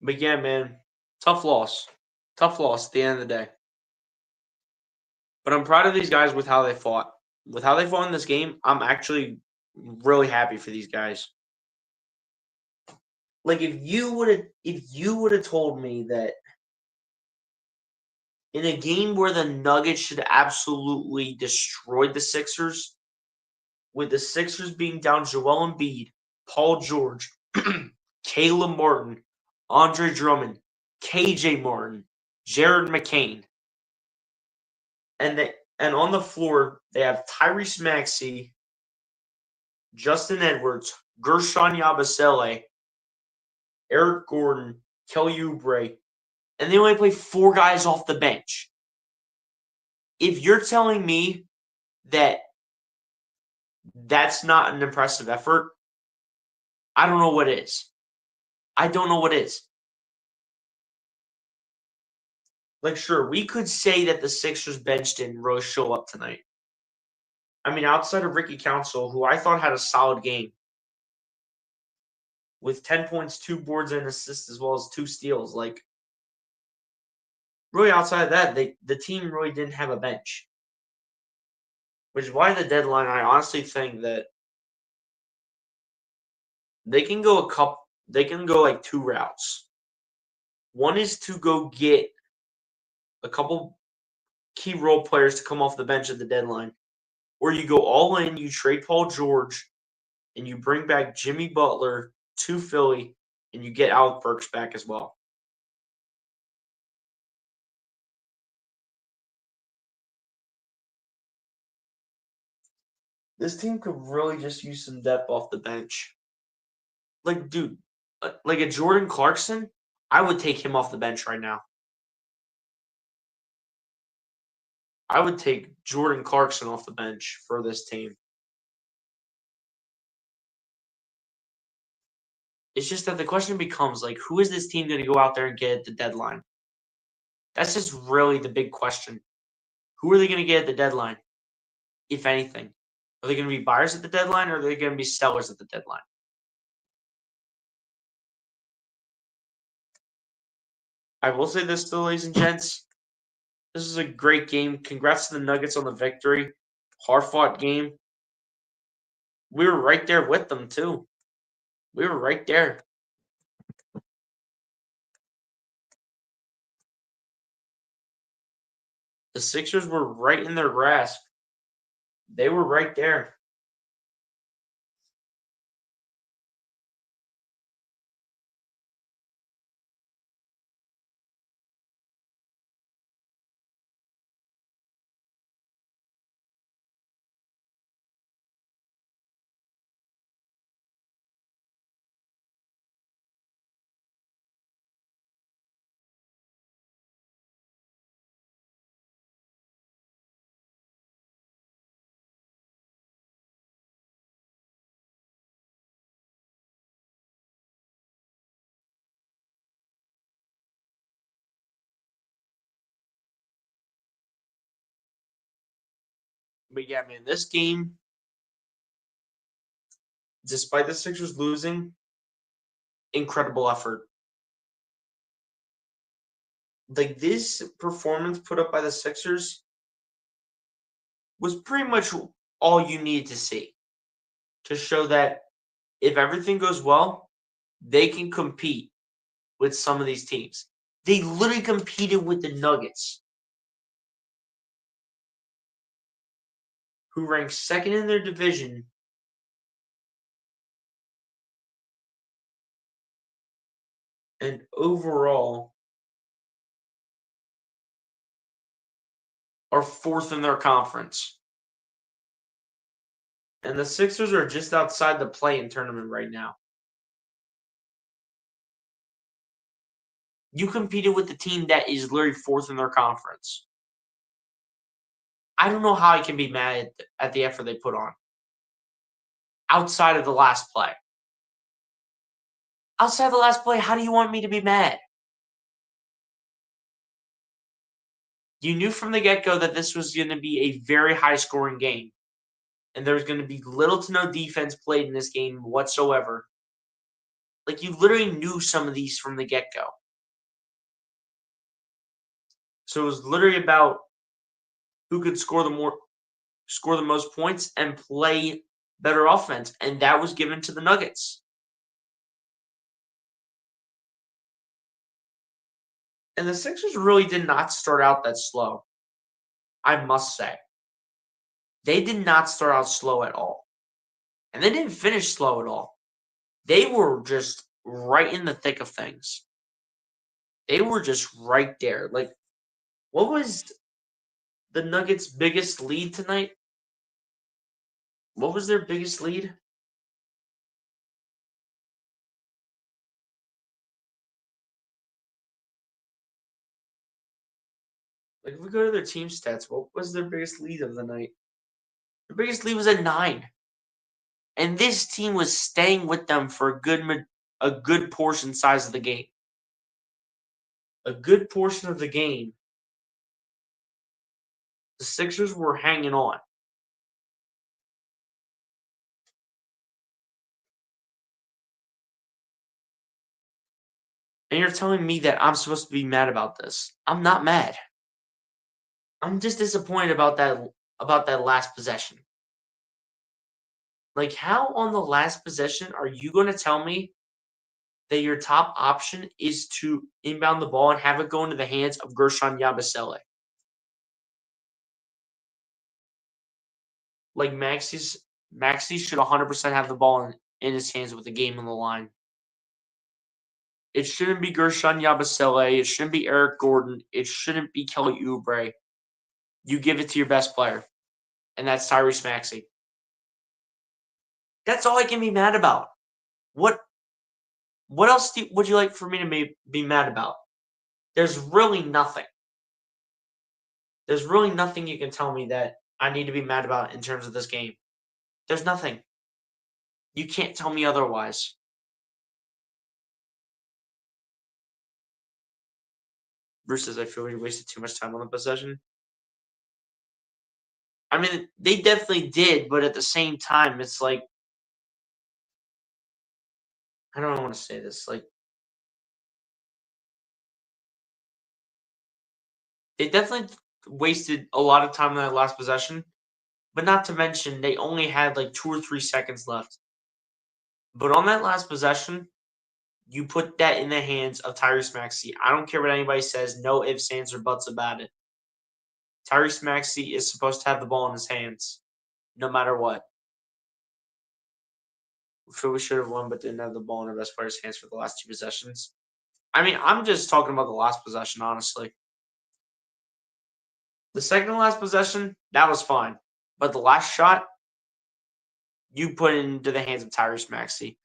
But yeah, man, tough loss. Tough loss at the end of the day. But I'm proud of these guys with how they fought. With how they fought in this game, I'm actually really happy for these guys. Like if you would have told me that in a game where the Nuggets should absolutely destroy the Sixers, with the Sixers being down Joel Embiid, Paul George, Caleb Martin, Andre Drummond, KJ Martin, Jared McCain, and on the floor they have Tyrese Maxey, Justin Edwards, Gershon Yabusele, Eric Gordon, Kelly Oubre, and they only play 4 guys off the bench. If you're telling me that that's not an impressive effort, I don't know what is. I don't know what is. Like, sure, we could say that the Sixers bench didn't really show up tonight. I mean, outside of Ricky Council, who I thought had a solid game with 10 points, 2 boards, and assists, as well as 2 steals. Like, really outside of that, the team really didn't have a bench. Which is why the deadline, I honestly think that they can go like 2 routes. One is to go get a couple key role players to come off the bench at the deadline. Or you go all in, you trade Paul George, and you bring back Jimmy Butler to Philly, and you get Alec Burks back as well. This team could really just use some depth off the bench. Like, dude, like a Jordan Clarkson, I would take him off the bench right now. I would take Jordan Clarkson off the bench for this team. It's just that the question becomes, like, who is this team going to go out there and get at the deadline? That's just really the big question. Who are they going to get at the deadline, if anything? Are they going to be buyers at the deadline, or are they going to be sellers at the deadline? I will say this, though, ladies and gents. This is a great game. Congrats to the Nuggets on the victory. Hard-fought game. We were right there with them, too. We were right there. The Sixers were right in their grasp. They were right there. But yeah, man, this game, despite the Sixers losing, incredible effort. Like, this performance put up by the Sixers was pretty much all you needed to see to show that if everything goes well, they can compete with some of these teams. They literally competed with the Nuggets, who ranked second in their division and overall are fourth in their conference. And the Sixers are just outside the play-in tournament right now. You competed with the team that is literally fourth in their conference. I don't know how I can be mad at the effort they put on. Outside of the last play. Outside of the last play, how do you want me to be mad? You knew from the get-go that this was going to be a very high-scoring game. And there's going to be little to no defense played in this game whatsoever. Like, you literally knew some of these from the get-go. So it was literally about who could score the most points and play better offense, and that was given to the Nuggets. And the Sixers really did not start out that slow, I must say. They did not start out slow at all. And they didn't finish slow at all. They were just right in the thick of things. They were just right there. Like, what was the Nuggets' biggest lead tonight? What was their biggest lead? Like, if we go to their team stats, what was their biggest lead of the night? Their biggest lead was at 9. And this team was staying with them for a good portion size of the game. A good portion of the game, the Sixers were hanging on. And you're telling me that I'm supposed to be mad about this. I'm not mad. I'm just disappointed about that last possession. Like, how on the last possession are you going to tell me that your top option is to inbound the ball and have it go into the hands of Gershon Yabusele? Like, Maxey should 100% have the ball in his hands with the game on the line. It shouldn't be Gershon Yabusele. It shouldn't be Eric Gordon. It shouldn't be Kelly Oubre. You give it to your best player, and that's Tyrese Maxey. That's all I can be mad about. What else would you like for me to be mad about? There's really nothing. There's really nothing you can tell me that I need to be mad about in terms of this game. There's nothing. You can't tell me otherwise. Bruce says, I feel we wasted too much time on the possession. I mean, they definitely did, but at the same time, it's like, I don't want to say this. Like, they definitely wasted a lot of time on that last possession, but not to mention they only had like 2 or 3 seconds left. But on that last possession, you put that in the hands of Tyrese Maxey. I don't care what anybody says. No ifs, ands, or buts about it. Tyrese Maxey is supposed to have the ball in his hands, no matter what. We feel we should have won, but didn't have the ball in our best player's hands for the last 2 possessions. I mean, I'm just talking about the last possession, honestly. The second to last possession, that was fine. But the last shot, you put it into the hands of Tyrese Maxey.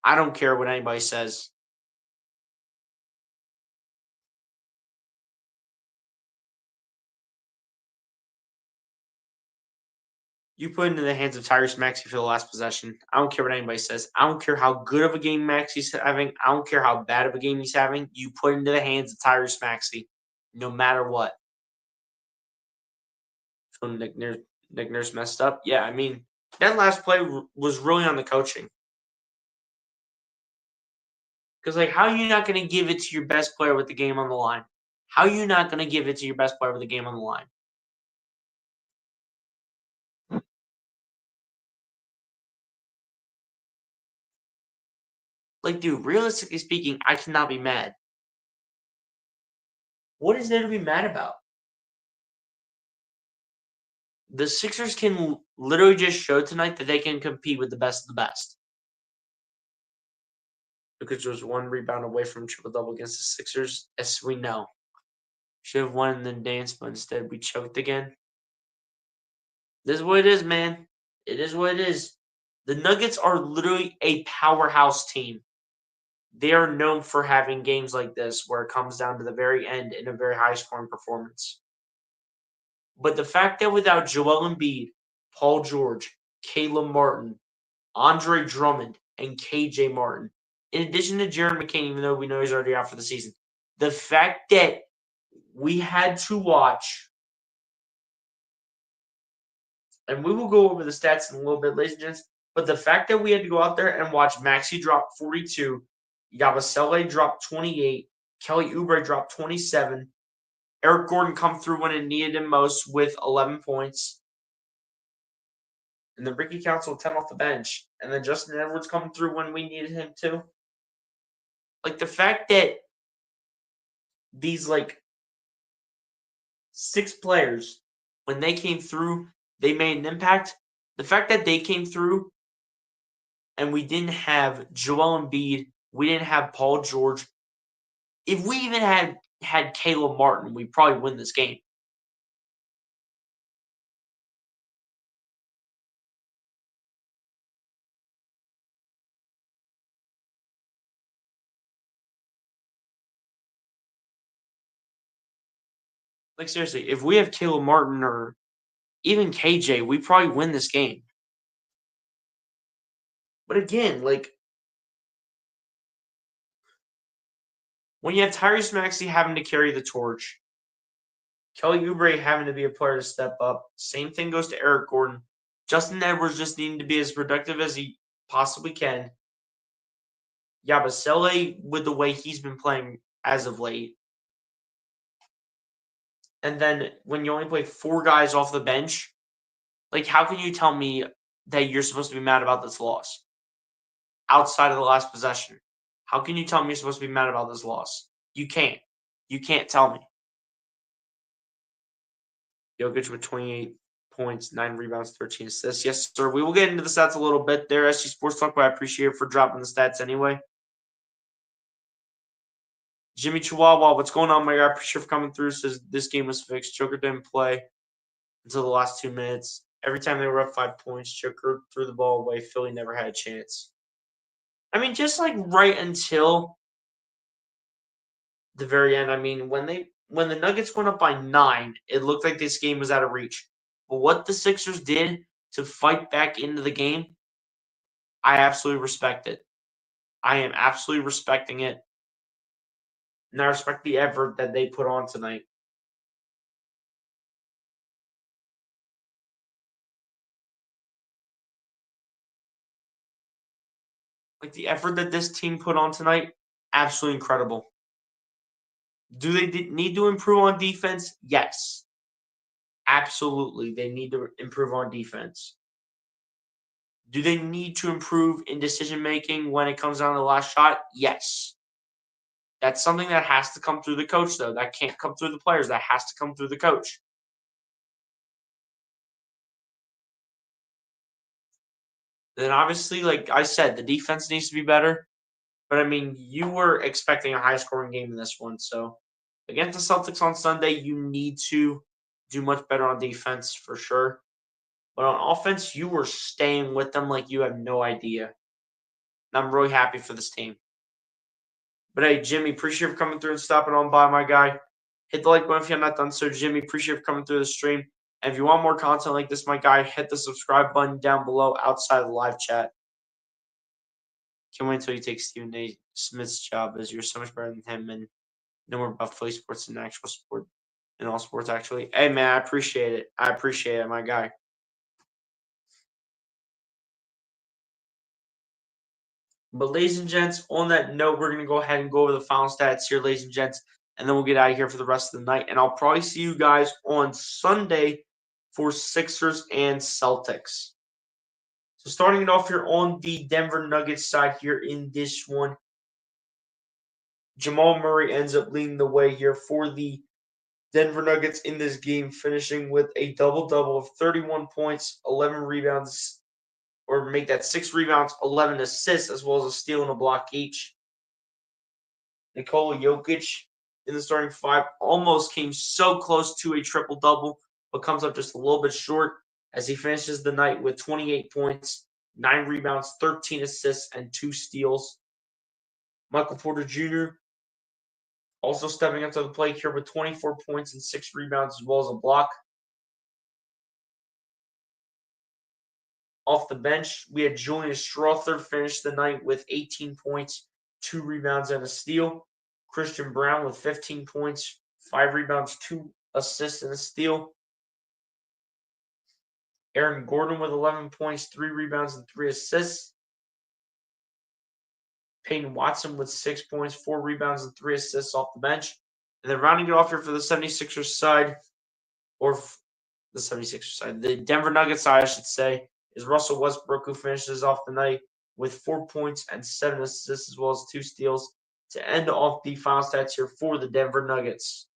I don't care what anybody says. You put it into the hands of Tyrese Maxey for the last possession. I don't care what anybody says. I don't care how good of a game Maxey's having. I don't care how bad of a game he's having. You put it into the hands of Tyrese Maxey, no matter what. So Nick Nurse messed up. Yeah, I mean, that last play was really on the coaching. Because, like, how are you not going to give it to your best player with the game on the line? How are you not going to give it to your best player with the game on the line? Like, dude, realistically speaking, I cannot be mad. What is there to be mad about? The Sixers can literally just show tonight that they can compete with the best of the best. Because there was 1 rebound away from triple-double against the Sixers, as we know. Should have won in the dance, but instead we choked again. This is what it is, man. It is what it is. The Nuggets are literally a powerhouse team. They are known for having games like this where it comes down to the very end in a very high-scoring performance. But the fact that without Joel Embiid, Paul George, Caleb Martin, Andre Drummond, and KJ Martin, in addition to Jaron McCain, even though we know he's already out for the season, the fact that we had to watch, and we will go over the stats in a little bit, ladies and gents, but the fact that we had to go out there and watch Maxey drop 42 Yabusele dropped 28. Kelly Oubre dropped 27. Eric Gordon come through when it needed him most with 11 points. And then Ricky Council 10 off the bench. And then Justin Edwards coming through when we needed him too. Like the fact that these like 6 players, when they came through, they made an impact. The fact that they came through and we didn't have Joel Embiid, we didn't have Paul George. If we even had Caleb Martin, we'd probably win this game. Like seriously, if we have Caleb Martin or even KJ, we probably win this game. But again, like when you have Tyrese Maxey having to carry the torch, Kelly Oubre having to be a player to step up, same thing goes to Eric Gordon. Justin Edwards just needing to be as productive as he possibly can. Yabusele with the way he's been playing as of late. And then when you only play 4 guys off the bench, like how can you tell me that you're supposed to be mad about this loss? Outside of the last possession. How can you tell me you're supposed to be mad about this loss? You can't. You can't tell me. Jokic with 28 points, 9 rebounds, 13 assists. Yes, sir. We will get into the stats a little bit there, SG Sports Talk, but I appreciate it for dropping the stats anyway. Jimmy Chihuahua, what's going on, my guy? I appreciate you for coming through. Says this game was fixed. Joker didn't play until the last 2 minutes. Every time they were up 5 points, Joker threw the ball away. Philly never had a chance. I mean, just like right until the very end. I mean, when the Nuggets went up by 9, it looked like this game was out of reach. But what the Sixers did to fight back into the game, I absolutely respect it. I am absolutely respecting it. And I respect the effort that they put on tonight. Like the effort that this team put on tonight, absolutely incredible. Do they need to improve on defense? Yes. Absolutely, they need to improve on defense. Do they need to improve in decision making when it comes down to the last shot? Yes. That's something that has to come through the coach, though. That can't come through the players. That has to come through the coach. Then obviously, like I said, the defense needs to be better. But I mean, you were expecting a high-scoring game in this one. So against the Celtics on Sunday, you need to do much better on defense for sure. But on offense, you were staying with them like you have no idea. And I'm really happy for this team. But hey, Jimmy, appreciate you for coming through and stopping on by, my guy. Hit the like button if you have not done so. Jimmy, appreciate you for coming through the stream. And if you want more content like this, my guy, hit the subscribe button down below outside of the live chat. Can't wait until you take Stephen A. Smith's job, as you're so much better than him and know more about Philly sports than actual sport and all sports, actually. Hey, man, I appreciate it. I appreciate it, my guy. But ladies and gents, on that note, we're going to go ahead and go over the final stats here, ladies and gents, and then we'll get out of here for the rest of the night. And I'll probably see you guys on Sunday for Sixers and Celtics. So starting it off here on the Denver Nuggets side here in this one, Jamal Murray ends up leading the way here for the Denver Nuggets in this game, finishing with a double-double of 31 points, 11 rebounds, or make that 6 rebounds, 11 assists, as well as a steal and a block each. Nikola Jokic in the starting 5 almost came so close to a triple-double, but comes up just a little bit short as he finishes the night with 28 points, 9 rebounds, 13 assists, and 2 steals. Michael Porter Jr. also stepping up to the plate here with 24 points and 6 rebounds, as well as a block. Off the bench, we had Julian Strawther finish the night with 18 points, 2 rebounds, and a steal. Christian Brown with 15 points, 5 rebounds, 2 assists, and a steal. Aaron Gordon with 11 points, 3 rebounds, and 3 assists. Peyton Watson with 6 points, 4 rebounds, and 3 assists off the bench. And then rounding it off here for the 76ers side, the Denver Nuggets side, I should say, is Russell Westbrook, who finishes off the night with 4 points and 7 assists, as well as 2 steals to end off the final stats here for the Denver Nuggets.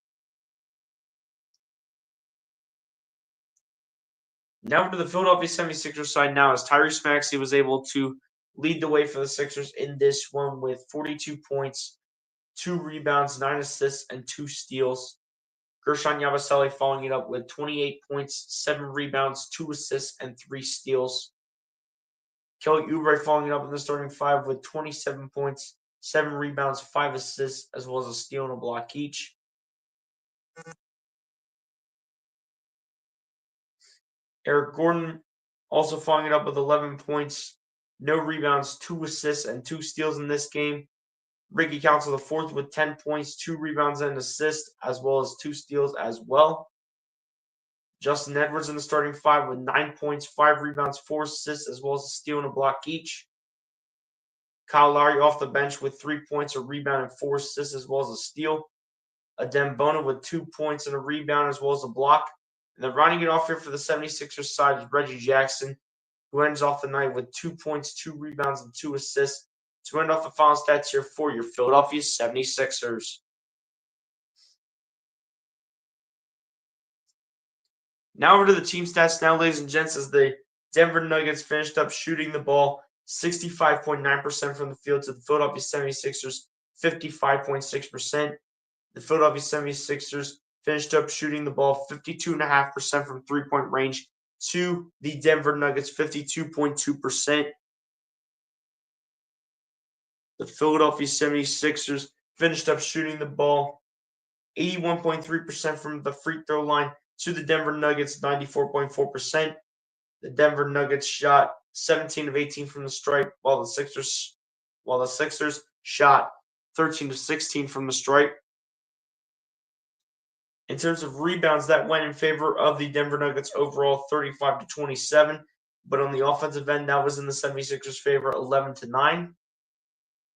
Now to the Philadelphia 76ers side now, as Tyrese Maxey was able to lead the way for the Sixers in this one with 42 points, 2 rebounds, 9 assists, and 2 steals. Gershon Yabusele following it up with 28 points, 7 rebounds, 2 assists, and 3 steals. Kelly Oubre following it up in the starting 5 with 27 points, 7 rebounds, 5 assists, as well as a steal and a block each. Eric Gordon also following it up with 11 points, no rebounds, 2 assists, and 2 steals in this game. Ricky Council IV with 10 points, 2 rebounds, and an assist, as well as 2 steals as well. Justin Edwards in the starting 5 with 9 points, 5 rebounds, 4 assists, as well as a steal and a block each. Kyle Lowry off the bench with 3 points, a rebound, and 4 assists, as well as a steal. Adem Bona with 2 points and a rebound, as well as a block. And then rounding it off here for the 76ers side is Reggie Jackson, who ends off the night with 2 points, 2 rebounds, and 2 assists to end off the final stats here for your Philadelphia 76ers. Now over to the team stats now, ladies and gents, as the Denver Nuggets finished up shooting the ball 65.9% from the field to the Philadelphia 76ers 55.6%. The Philadelphia 76ers finished up shooting the ball 52.5% from three-point range to the Denver Nuggets 52.2%. The Philadelphia 76ers finished up shooting the ball 81.3% from the free throw line to the Denver Nuggets 94.4%. The Denver Nuggets shot 17 of 18 from the stripe, while the Sixers shot 13 of 16 from the stripe. In terms of rebounds, that went in favor of the Denver Nuggets overall, 35-27. But on the offensive end, that was in the 76ers' favor, 11-9.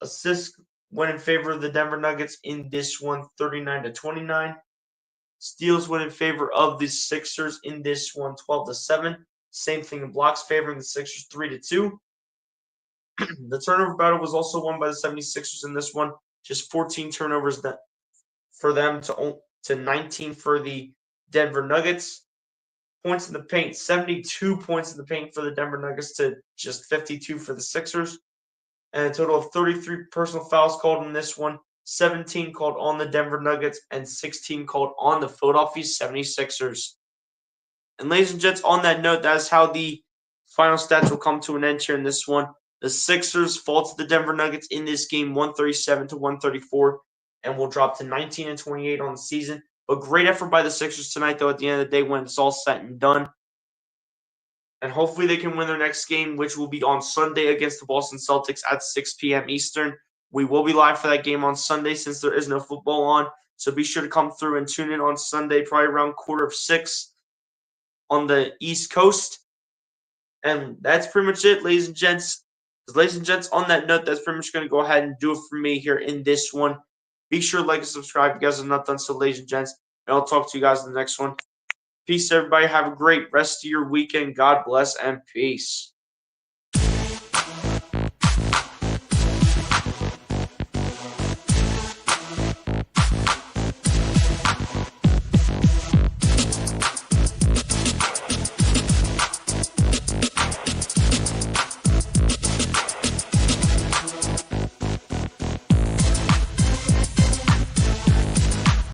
Assists went in favor of the Denver Nuggets in this one, 39-29. Steals went in favor of the Sixers in this one, 12-7. Same thing in blocks, favoring the Sixers, 3-2. The turnover battle was also won by the 76ers in this one, just 14 turnovers for them to 19 for the Denver Nuggets. Points in the paint, 72 points in the paint for the Denver Nuggets to just 52 for the Sixers. And a total of 33 personal fouls called in this one, 17 called on the Denver Nuggets, and 16 called on the Philadelphia 76ers. And ladies and gents, on that note, that's how the final stats will come to an end here in this one. The Sixers fall to the Denver Nuggets in this game, 137-134, and will drop to 19-28 on the season. But great effort by the Sixers tonight, though, at the end of the day when it's all said and done. And hopefully they can win their next game, which will be on Sunday against the Boston Celtics at 6 p.m. Eastern. We will be live for that game on Sunday since there is no football on. So be sure to come through and tune in on Sunday, probably around 5:45 on the East Coast. And that's pretty much it, ladies and gents. Ladies and gents, on that note, that's pretty much going to go ahead and do it for me here in this one. Be sure to like and subscribe if you guys have not done so, ladies and gents. And I'll talk to you guys in the next one. Peace, everybody. Have a great rest of your weekend. God bless and peace.